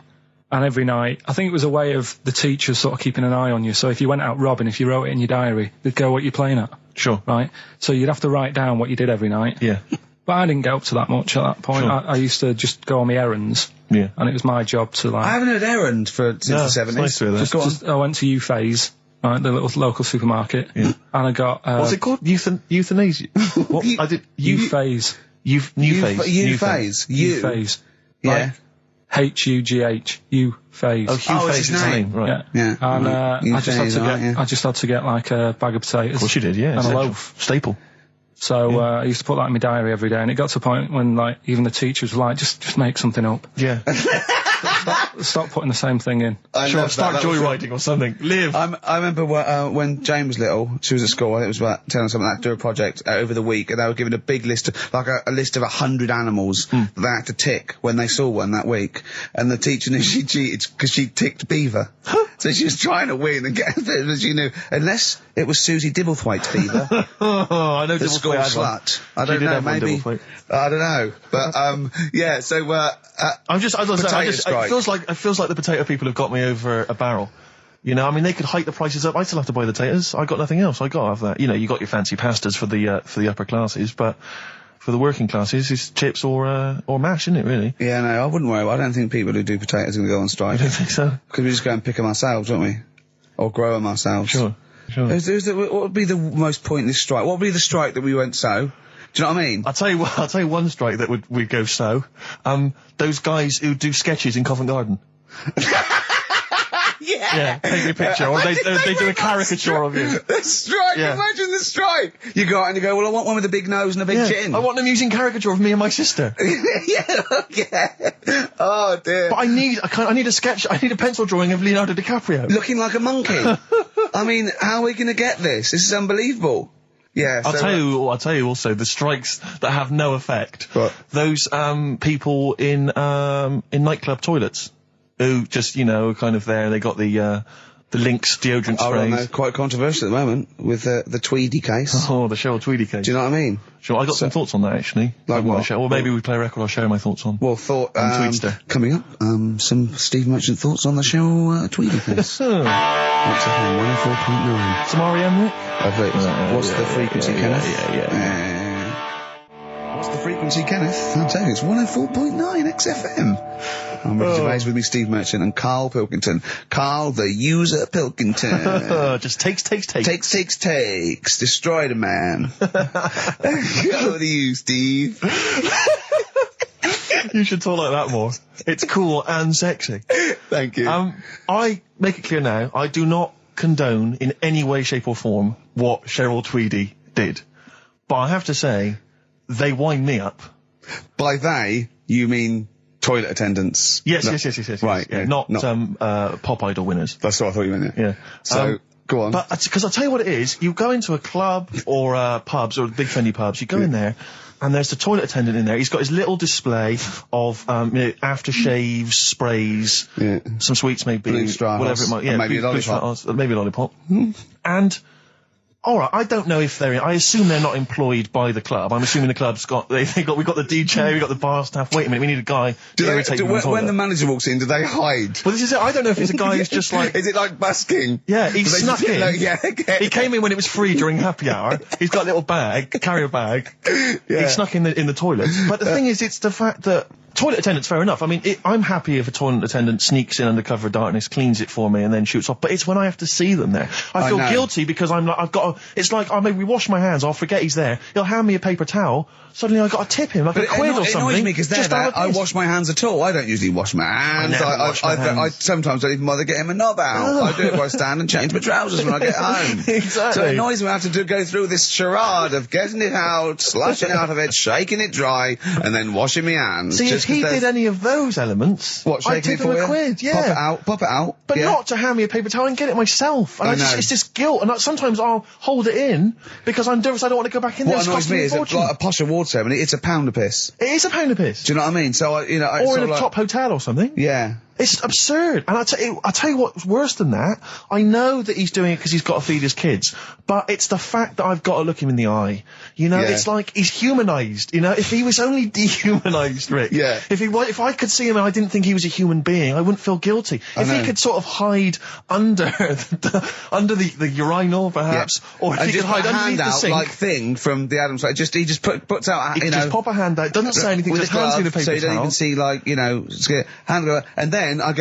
And every night, I think it was a way of the teachers sort of keeping an eye on you. So if you went out robbing, if you wrote it in your diary, they'd go, what are you playing at? Sure. Right? So you'd have to write down what you did every night. Yeah. But I didn't get up to that much at that point. Sure. I used to just go on my errands. Yeah. And it was my job to, like... I haven't heard errand since the 70s. It's nice to hear that. I went to Phase, right, the little local supermarket. Yeah. And I got... What's it called? Euthanasia? What? I did... Phase. New Phase. Phase. Yeah. H-U-G-H. Phase. Oh, Hugh Phase his is his name. name, right. Yeah. And I just had to get like a bag of potatoes. Of course you did, yeah. And a loaf. Staple. So I used to put that in my diary every day, and it got to a point when, like, even the teachers were like, just make something up. Yeah. Stop putting the same thing in. Sure, start joyriding or something. Live. I remember when Jane was little, she was at school, I think it was about telling something like that, do a project over the week, and they were given a big list of, like a list of 100 animals that they had to tick when they saw one that week. And the teacher knew she cheated because she ticked beaver. So she was trying to win and get it, but she knew, unless it was Susie Dibblethwaite's beaver. I know the school slut. I don't know, maybe. I don't know. But, yeah, so, I'm just, as I say, it feels like the potato people have got me over a barrel. You know, I mean, they could hike the prices up. I still have to buy the potatoes. I got nothing else. I got to have that. You know, you got your fancy pastas for the upper classes, but for the working classes, it's chips or mash, isn't it, really? Yeah, no, I wouldn't worry. I don't think people who do potatoes are going to go on strike. I don't think so. Because we just go and pick them ourselves, don't we? Or grow them ourselves. Sure. What would be the most pointless strike? What would be the strike that we went so? Do you know what I mean? I'll tell you one strike that would go so. Those guys who do sketches in Covent Garden. Yeah, take a picture, or they do a caricature of you. The strike, imagine the strike! You go out and you go, well, I want one with a big nose and a big chin. I want an amusing caricature of me and my sister. yeah. Oh, dear. But I need a sketch, I need a pencil drawing of Leonardo DiCaprio. Looking like a monkey. I mean, how are we going to get this? This is unbelievable. Yeah, I'll tell you also, the strikes that have no effect. What? Those, people in nightclub toilets. Who just, you know, kind of there, they got the Lynx deodorant sprays. Oh, no, quite controversial at the moment, with the Tweedy case. Oh, the Cheryl Tweedy case. Do you know what I mean? Sure, I got some thoughts on that, actually. Like what? Well, maybe we play a record, I'll share my thoughts on. Well, coming up, some Steve Merchant thoughts on the Cheryl Tweedy case. XFM 104.9. Some R.E.M., Rick? What's the frequency, Kenneth? What's the frequency, Kenneth? I'll tell you, it's 104.9 XFM. I'm Ricky Gervais, with me, Steve Merchant and Karl Pilkington. Karl, the user Pilkington. Just takes. Takes. Destroy the man. Go to you, Steve. You should talk like that more. It's cool and sexy. Thank you. I make it clear now, I do not condone in any way, shape or form what Cheryl Tweedy did. But I have to say, they wind me up. By they, you mean toilet attendants? Yes. Right. Yeah, not Pop Idol winners. That's what I thought you meant, yeah. So, go on. But, because I'll tell you what it is, you go into a club or pubs or big trendy pubs, you go in there, and there's the toilet attendant in there. He's got his little display of aftershaves, sprays, some sweets maybe, whatever it might, maybe a lollipop. Maybe a lollipop. And all right, I don't know if I assume they're not employed by the club. I'm assuming the club's we've got the DJ, we've got the bar staff. Wait a minute, we need a guy. When the manager walks in, do they hide? Well, this is it. I don't know if it's a guy who's just like. Is it like busking? Yeah, he snuck in. He came in when it was free during happy hour. He's got a little carrier bag. He snuck in the toilet. But the thing is, it's the fact that. Toilet attendants, fair enough. I mean, I'm happy if a toilet attendant sneaks in under cover of darkness, cleans it for me, and then shoots off. But it's when I have to see them there. I feel guilty because it's like I maybe wash my hands, I'll forget he's there. He'll hand me a paper towel. Suddenly I got to tip him like a quid or something. It annoys me because I wash my hands at all. I don't usually wash my hands. I sometimes don't even bother getting my knob out. I do it where I stand and change my trousers when I get home. Exactly. So it annoys me I have to go through this charade of getting it out, slushing out of it, shaking it dry, and then washing my hands. See, if he did any of those elements, I'd tip him a quid, Pop it out. But not to hand me a paper towel and get it myself. And it's this guilt, and sometimes I'll hold it in because I'm nervous I don't want to go back in there. What annoys me is like a posh award ceremony, it's a pound a piss. It is a pound a piss. Do you know what I mean? So, or in a top hotel or something. Yeah. It's absurd. And I tell you what's worse than that. I know that he's doing it because he's got to feed his kids, but it's the fact that I've got to look him in the eye. You know, it's like he's humanised. You know, if he was only dehumanised, Rick. Yeah. If I could see him and I didn't think he was a human being, I wouldn't feel guilty. If he could sort of hide under the urinal, perhaps, or if he could hide underneath the sink, like Thing from the Addams Family. He just puts out. He just pop a hand out. Doesn't say anything. Just hands me the paper so you don't towel. even see hand go, and then I'd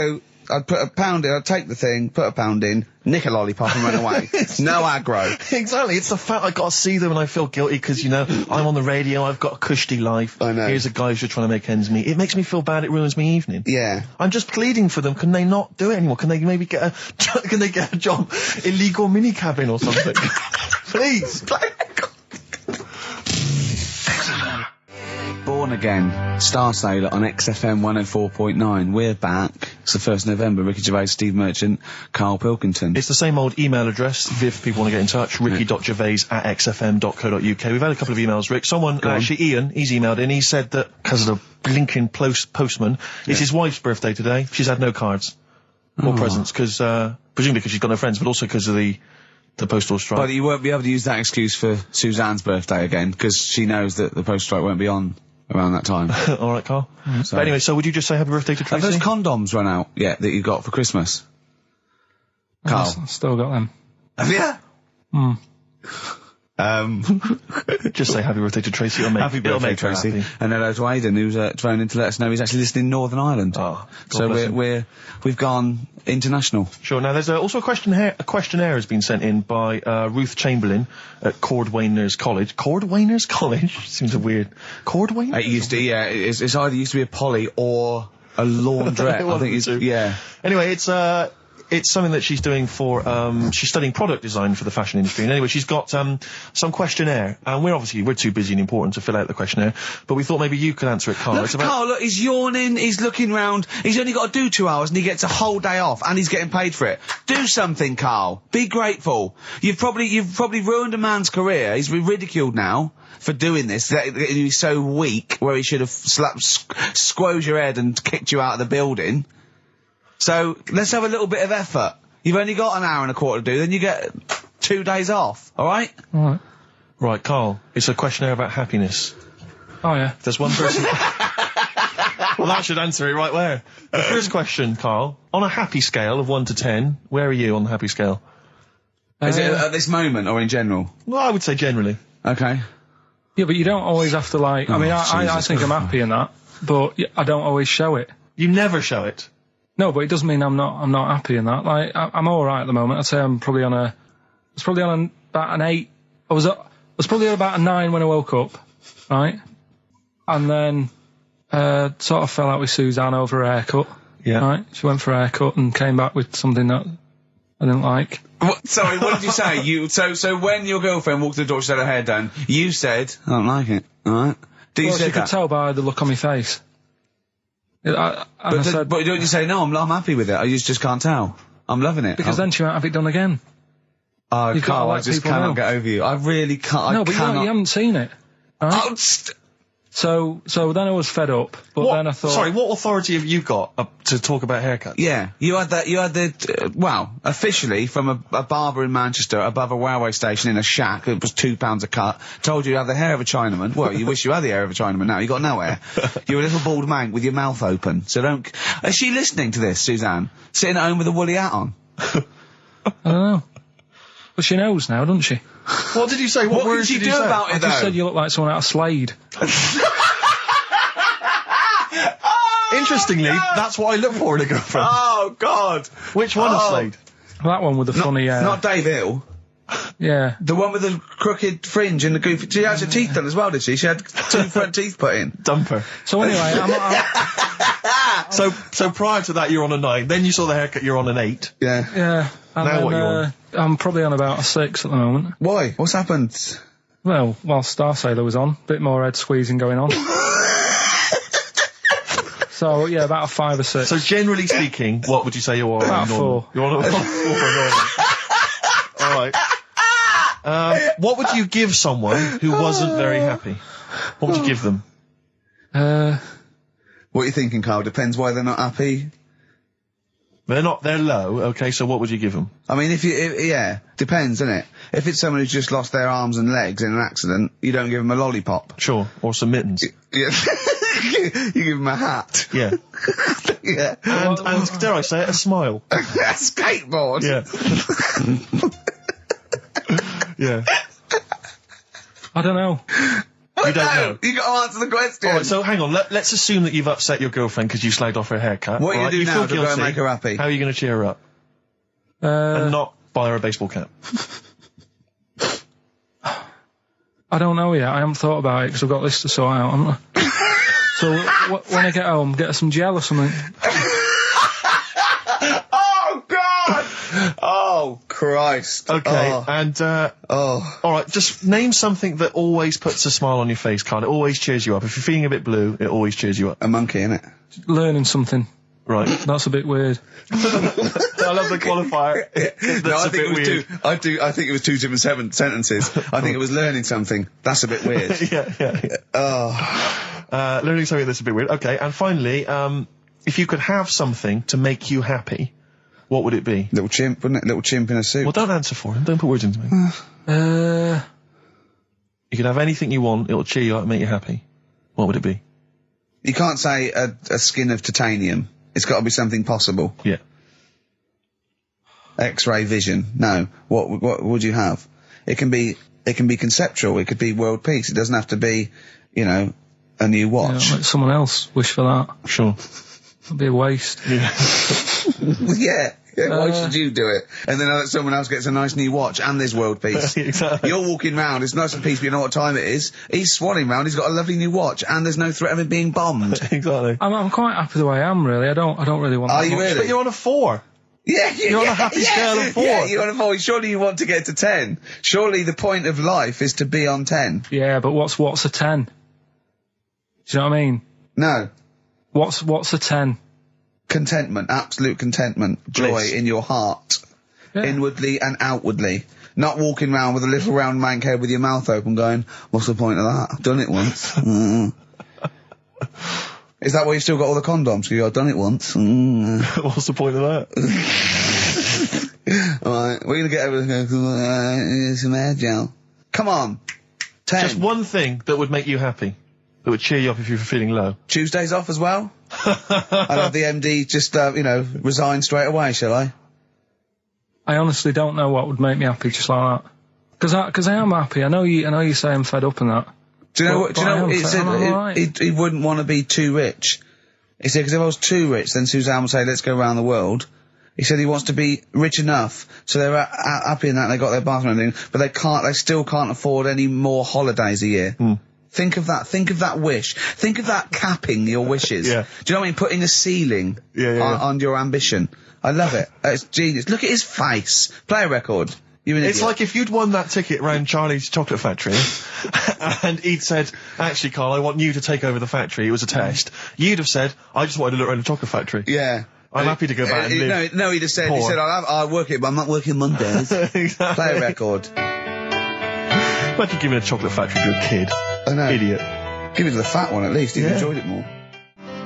put a pound in, I'd take the thing, put a pound in, nick a lollipop and run away. No aggro. Exactly. It's the fact I got to see them and I feel guilty because, I'm on the radio, I've got a cushy life. I know. Here's a guy who's just trying to make ends meet. It makes me feel bad, it ruins my evening. Yeah. I'm just pleading for them. Can they not do it anymore? Can they maybe get a job? Illegal mini cabin or something? Please. Born Again, Star Sailor on XFM 104.9. We're back. It's the 1st of November. Ricky Gervais, Steve Merchant, Karl Pilkington. It's the same old email address if people want to get in touch. ricky.gervais@xfm.co.uk. We've had a couple of emails, Rick. Ian, he's emailed in. He said that because of the blinking postman, it's his wife's birthday today. She's had no cards or presents because, presumably because she's got no friends, but also because of the postal strike. But you won't be able to use that excuse for Suzanne's birthday again because she knows that the postal strike won't be on around that time. All right, Carl. But anyway, so would you just say happy birthday to Tracy? Have those condoms run out yet that you got for Christmas? Carl? I've still got them. Have you? Just say happy birthday to Tracy. Happy birthday, Tracy. Happy. And hello to Aidan, who's phoned in to let us know he's actually listening in Northern Ireland. Oh, so we've gone international. Sure. Now there's also a questionnaire has been sent in by Ruth Chamberlain at Cordwainers College. Cordwainers College seems a weird. Cordwainers. It used to, it's either used to be a poly or a laundrette. I think it's Anyway, it's something that she's doing for, she's studying product design for the fashion industry. And anyway, she's got, some questionnaire. And we're too busy and important to fill out the questionnaire. But we thought maybe you could answer it, Carl. Carl, he's yawning, he's looking round, he's only got to do 2 hours and he gets a whole day off and he's getting paid for it. Do something, Carl. Be grateful. You've probably ruined a man's career. He's ridiculed now for doing this. He's so weak where he should have squoze your head and kicked you out of the building. So, let's have a little bit of effort. You've only got an hour and a quarter to do, then you get 2 days off, alright? Alright. Right, Carl, it's a questionnaire about happiness. Oh, yeah. There's one person... Well, that should answer it right where. The first question, Carl, on a happy scale of 1 to 10, where are you on the happy scale? Is it at this moment or in general? Well, I would say generally. Okay. Yeah, but you don't always have to, I think I'm happy in that, but I don't always show it. You never show it? No, but it doesn't mean I'm not happy in that. I'm alright at the moment. I'd say I'm probably on about an 8. I was probably on about a 9 when I woke up, right? And then, sort of fell out with Suzanne over her haircut. Yeah. Right? She went for a haircut and came back with something that I didn't like. Sorry, what did you say? So when your girlfriend walked to the door, she had her hair done, you said, I don't like it, alright? She could tell by the look on my face. But don't you say, no, I'm happy with it, I just can't tell. I'm loving it. Because then she won't have it done again. Oh, Carl, I just cannot get over you. I really can't. No, but you haven't seen it. Right? Oh, So then I was fed up, but then I thought... Sorry, what authority have you got to talk about haircuts? Yeah, you had officially from a barber in Manchester above a railway station in a shack, it was £2 a cut, told you had the hair of a Chinaman. Well, you wish you had the hair of a Chinaman now, you got no hair. You're a little bald man with your mouth open, so don't... Is she listening to this, Suzanne? Sitting at home with a woolly hat on? I don't know. But she knows now, doesn't she? What did you say? What words did you do about it, I just said you look like someone out of Slade. Interestingly, that's what I look for in a girlfriend. Oh, God. Which one is Slade? That one with the funny... Not Dave Hill. Yeah. The one with the crooked fringe and the goofy... She had her teeth done as well, did she? She had 2 front teeth put in. Dumper. So anyway, So prior to that, you're on a 9. Then you saw the haircut, you're on an 8. Yeah. Yeah. And now then, what you're on? I'm probably on about a 6 at the moment. Why? What's happened? Well, while Star Sailor was on, bit more head squeezing going on. So, yeah, about a 5 or 6. So generally speaking, what would you say you're on? About 4. You're on a 4. Alright. What would you give someone who wasn't very happy? What would you give them? What are you thinking, Carl? Depends why they're not happy? They're low, okay, so what would you give them? I mean, depends, doesn't it? If it's someone who's just lost their arms and legs in an accident, you don't give them a lollipop. Sure, or some mittens. Yeah. You give them a hat. Yeah. Yeah. And dare I say it, a smile. A skateboard. Yeah. Yeah. I don't know. You don't know. You got to answer the question. All right, so hang on. Let's assume that you've upset your girlfriend because you slagged off her haircut. What are you right? going to do now feel to go and guilty. make her happy? How are you going to cheer her up? And not buy her a baseball cap. I don't know yet. I haven't thought about it because I've got this to sort out, haven't I? So when I get home, get her some gel or something. Oh, God! Oh, Christ. Okay, Oh. and, all right, just name something that always puts a smile on your face, Carl. It always cheers you up. If you're feeling a bit blue, it always cheers you up. A monkey, innit? Learning something. Right. That's a bit weird. I love the qualifier. That's a bit weird. I think it was two different sentences. I think it was learning something. That's a bit weird. Yeah. Oh. Learning something that's a bit weird. Okay, and finally, if you could have something to make you happy, what would it be? Little chimp, wouldn't it? Little chimp in a suit. Well, don't answer for him. Don't put words into me. You could have anything you want. It'll cheer you up and make you happy. What would it be? You can't say a skin of titanium. It's got to be something possible. Yeah. X-ray vision. No. What would you have? It can be conceptual. It could be world peace. It doesn't have to be, a new watch. Yeah, let someone else wish for that. Sure. It'd be a waste. Yeah. Why should you do it? And then someone else gets a nice new watch and there's world peace. Exactly. You're walking round, it's nice and peaceful, you know what time it is. He's swanning round, he's got a lovely new watch and there's no threat of him being bombed. Exactly. I'm quite happy the way I am, really. I don't really want Are that you much. really? But you're on a 4. Yeah, you're on a happy scale of 4. Yeah, you're on a 4. Surely you want to get to 10. Surely the point of life is to be on 10. Yeah, but what's a 10? Do you know what I mean? No. What's a 10? Contentment, absolute contentment, joy Bliss. in your heart, Yeah. inwardly and outwardly. Not walking around with a little round mank head with your mouth open going, what's the point of that? I've done it once. Is that why you've still got all the condoms? Because I've done it once. What's the point of that? Alright, we're going to get over some air gel. Come on. 10. Just one thing that would make you happy. That would cheer you up if you were feeling low. Tuesdays off as well? I'll have the MD just, resign straight away, shall I? I honestly don't know what would make me happy just like that. Because I am happy. I know you say I'm fed up and that. Do you know what? Do you know? He said right. he wouldn't want to be too rich. He said because if I was too rich, then Suzanne would say, "Let's go around the world." He said he wants to be rich enough so they're happy in that they got their bathroom and everything, but they still can't afford any more holidays a year. Think of that. Think of that wish. Think of that capping your wishes. Yeah. Do you know what I mean? Putting a ceiling on your ambition. I love it. It's genius. Look at his face. Play a record. It's like if you'd won that ticket round Charlie's Chocolate Factory and he'd said, actually, Carl, I want you to take over the factory. It was a test. You'd have said, I just wanted to look around the chocolate factory. Yeah. I'm happy to go back and live. No, he'd have said, poor. I'll work it, but I'm not working Mondays. Exactly. Play a record. Imagine giving a chocolate factory to a kid. I know. Idiot. Give it to the fat one at least. He'd enjoyed it more.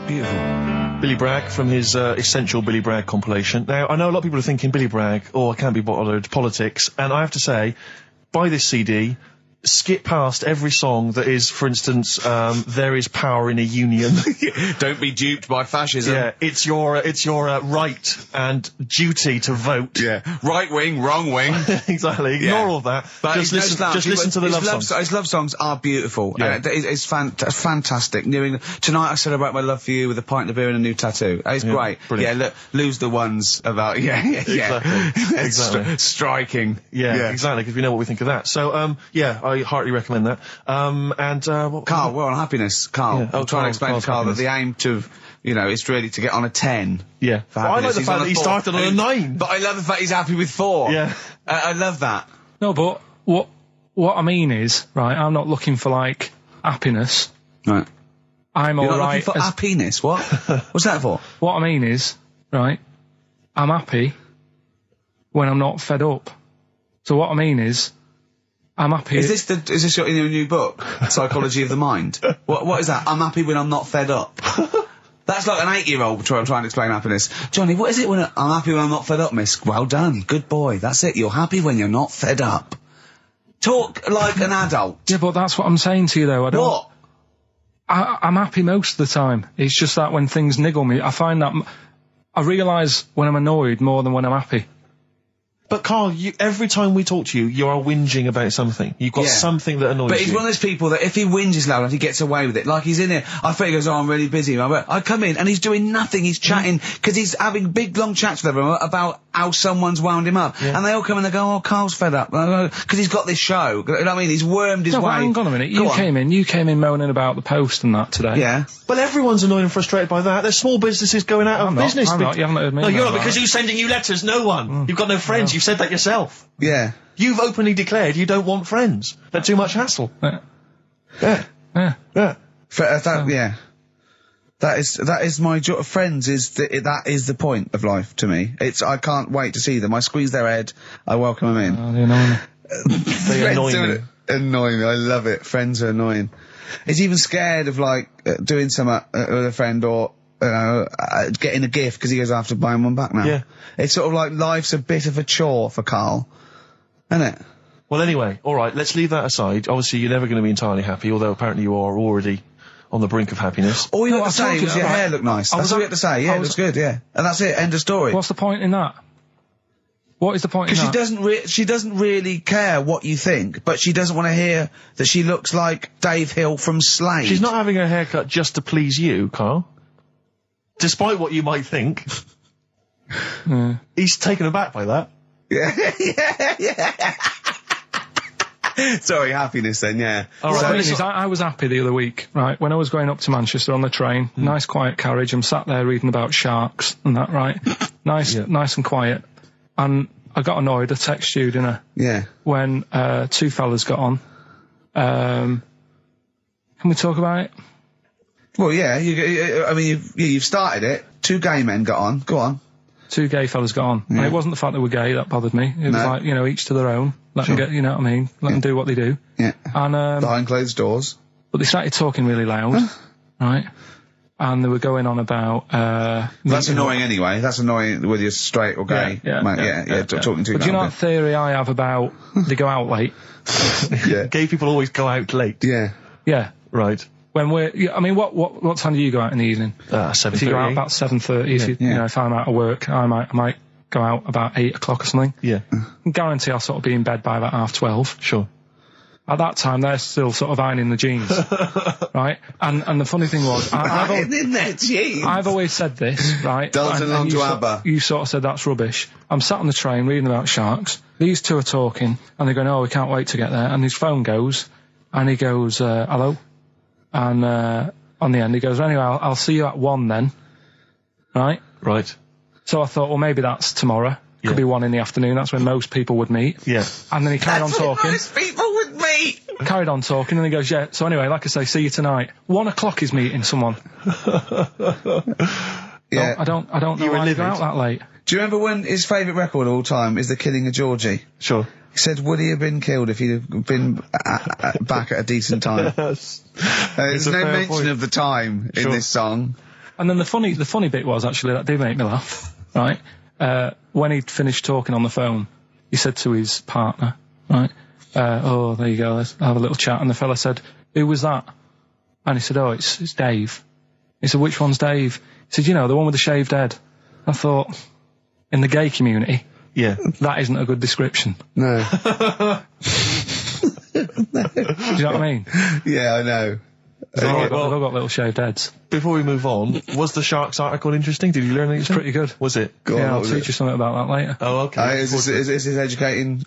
Beautiful. Billy Bragg from his Essential Billy Bragg compilation. Now, I know a lot of people are thinking Billy Bragg, I can't be bothered, politics, and I have to say, buy this CD, skip past every song that is, for instance, There Is Power in a Union. Don't be duped by fascism. Yeah, it's your right and duty to vote. Yeah. Right wing, wrong wing. Exactly. Ignore all that. But Just listen to the love songs. His love songs are beautiful. Yeah. It's fantastic. Tonight I celebrate my love for you with a pint of beer and a new tattoo. It's great. Brilliant. Yeah, look, lose the ones about, Exactly. Striking. Yeah, exactly, because we know what we think of that. So, I heartily recommend that. Carl, we're on happiness. Carl, Yeah. I'm trying to explain to Carl that the aim to, is really to get on a 10. Yeah. For I like happiness. the He's fact on that he 4. started on a 9. But I love the fact he's happy with 4. Yeah. I love that. No, but what I mean is, right, I'm not looking for, like, happiness. Right. I'm You're not alright. looking for happiness? What? What's that for? What I mean is, right, I'm happy when I'm not fed up. So what I mean is, I'm happy. Is this your new book, Psychology of the Mind? What is that? I'm happy when I'm not fed up. That's like an 8-year-old trying to explain happiness. Johnny, what is it when I'm happy when I'm not fed up, miss? Well done. Good boy. That's it. You're happy when you're not fed up. Talk like an adult. Yeah, but that's what I'm saying to you, though. What? I'm happy most of the time. It's just that when things niggle me, I find that I realise when I'm annoyed more than when I'm happy. But Carl, every time we talk to you, you are whinging about something. You've got something that annoys you. But he's one of those people that if he whinges loud enough, he gets away with it. Like he's in here, I think he goes, oh, I'm really busy. I come in and he's doing nothing. He's chatting, because he's having big, long chats with everyone about how someone's wound him up. Yeah. And they all come and they go, oh, Carl's fed up. Because he's got this show. You know what I mean? He's wormed his way. But hang on a minute. You came in moaning about the Post and that today. Yeah. Well, everyone's annoyed and frustrated by that. There's small businesses going out of business. I'm not. You haven't heard me. No, you're not, because who's sending you letters? No one. You've got no friends. You've said that yourself. Yeah. You've openly declared you don't want friends. They're too much hassle. Yeah. That is my joy. Friends that is the point of life to me. I can't wait to see them. I squeeze their head. I welcome them in. Oh, they annoy me. They annoy me. Annoy me. I love it. Friends are annoying. He's even scared of doing something with a friend or getting a gift because he goes after buying one back now. Yeah. It's sort of like life's a bit of a chore for Carl, isn't it? Well, anyway, all right. Let's leave that aside. Obviously, you're never going to be entirely happy, although apparently you are already on the brink of happiness. All you had to say was your hair looked nice. That's all you had to say. Yeah, it looks good. Yeah, and that's it. End of story. What's the point in that? What is the point in that? Because she doesn't really care what you think, but she doesn't want to hear that she looks like Dave Hill from Slade. She's not having her haircut just to please you, Carl. Despite what you might think. He's taken aback by that. Yeah. Sorry, happiness then, yeah. All right, so I was happy the other week, right, when I was going up to Manchester on the train, nice quiet carriage, I'm sat there reading about sharks and that, right? Nice and quiet. And I got annoyed, I texted you, didn't I? Yeah. When two fellas got on. Can we talk about it? Well, yeah, you've started it. Two gay men got on. Go on. Two gay fellas got on. Yeah. And it wasn't the fact they were gay that bothered me. It was like, each to their own. Let them get, you know what I mean? Let them do what they do. Yeah. And, behind closed doors. But they started talking really loud. Right? And they were going on about, that's annoying anyway. That's annoying whether you're straight or gay. Talking to you. But do you know that theory I have about they go out late? Yeah. Gay people always go out late. Yeah. Yeah. Right. When what time do you go out in the evening? 7:30. If you go out about 7:30, if I'm out of work, I might go out about 8 o'clock or something. Yeah. I guarantee I'll sort of be in bed by about 12:30. Sure. At that time, they're still sort of ironing the jeans, right? And the funny thing was, ironing their jeans. I've always said this, right? Dancing along to ABBA. You sort of said that's rubbish. I'm sat on the train reading about sharks. These two are talking, and they're going, "Oh, we can't wait to get there." And his phone goes, and he goes, "Hello." And on the end, he goes, anyway, I'll see you at 1 then. Right? Right. So I thought, well, maybe that's tomorrow. Could be 1 in the afternoon. That's when most people would meet. Yeah. And then he carried on talking. Most people would meet. Carried on talking, and he goes, yeah. So anyway, like I say, see you tonight. 1 o'clock is meeting someone. Yeah. I don't know why you go out that late. Do you remember when his favourite record of all time is The Killing of Georgie? Sure. He said, would he have been killed if he'd have been back at a decent time? Yes. There's no mention of the time in this song. And then the funny bit was, actually, that did make me laugh, right? When he'd finished talking on the phone, he said to his partner, right, oh, there you go, let's have a little chat. And the fella said, who was that? And he said, oh, it's Dave. He said, which one's Dave? He said, the one with the shaved head. I thought, in the gay community, that isn't a good description. No. Do you know what I mean? Yeah, I know. They've all got little shaved heads. Before we move on, was the Sharks article interesting? Did you learn anything? It's pretty good. Was it? I'll teach you something about that later. Oh, okay. Is this educating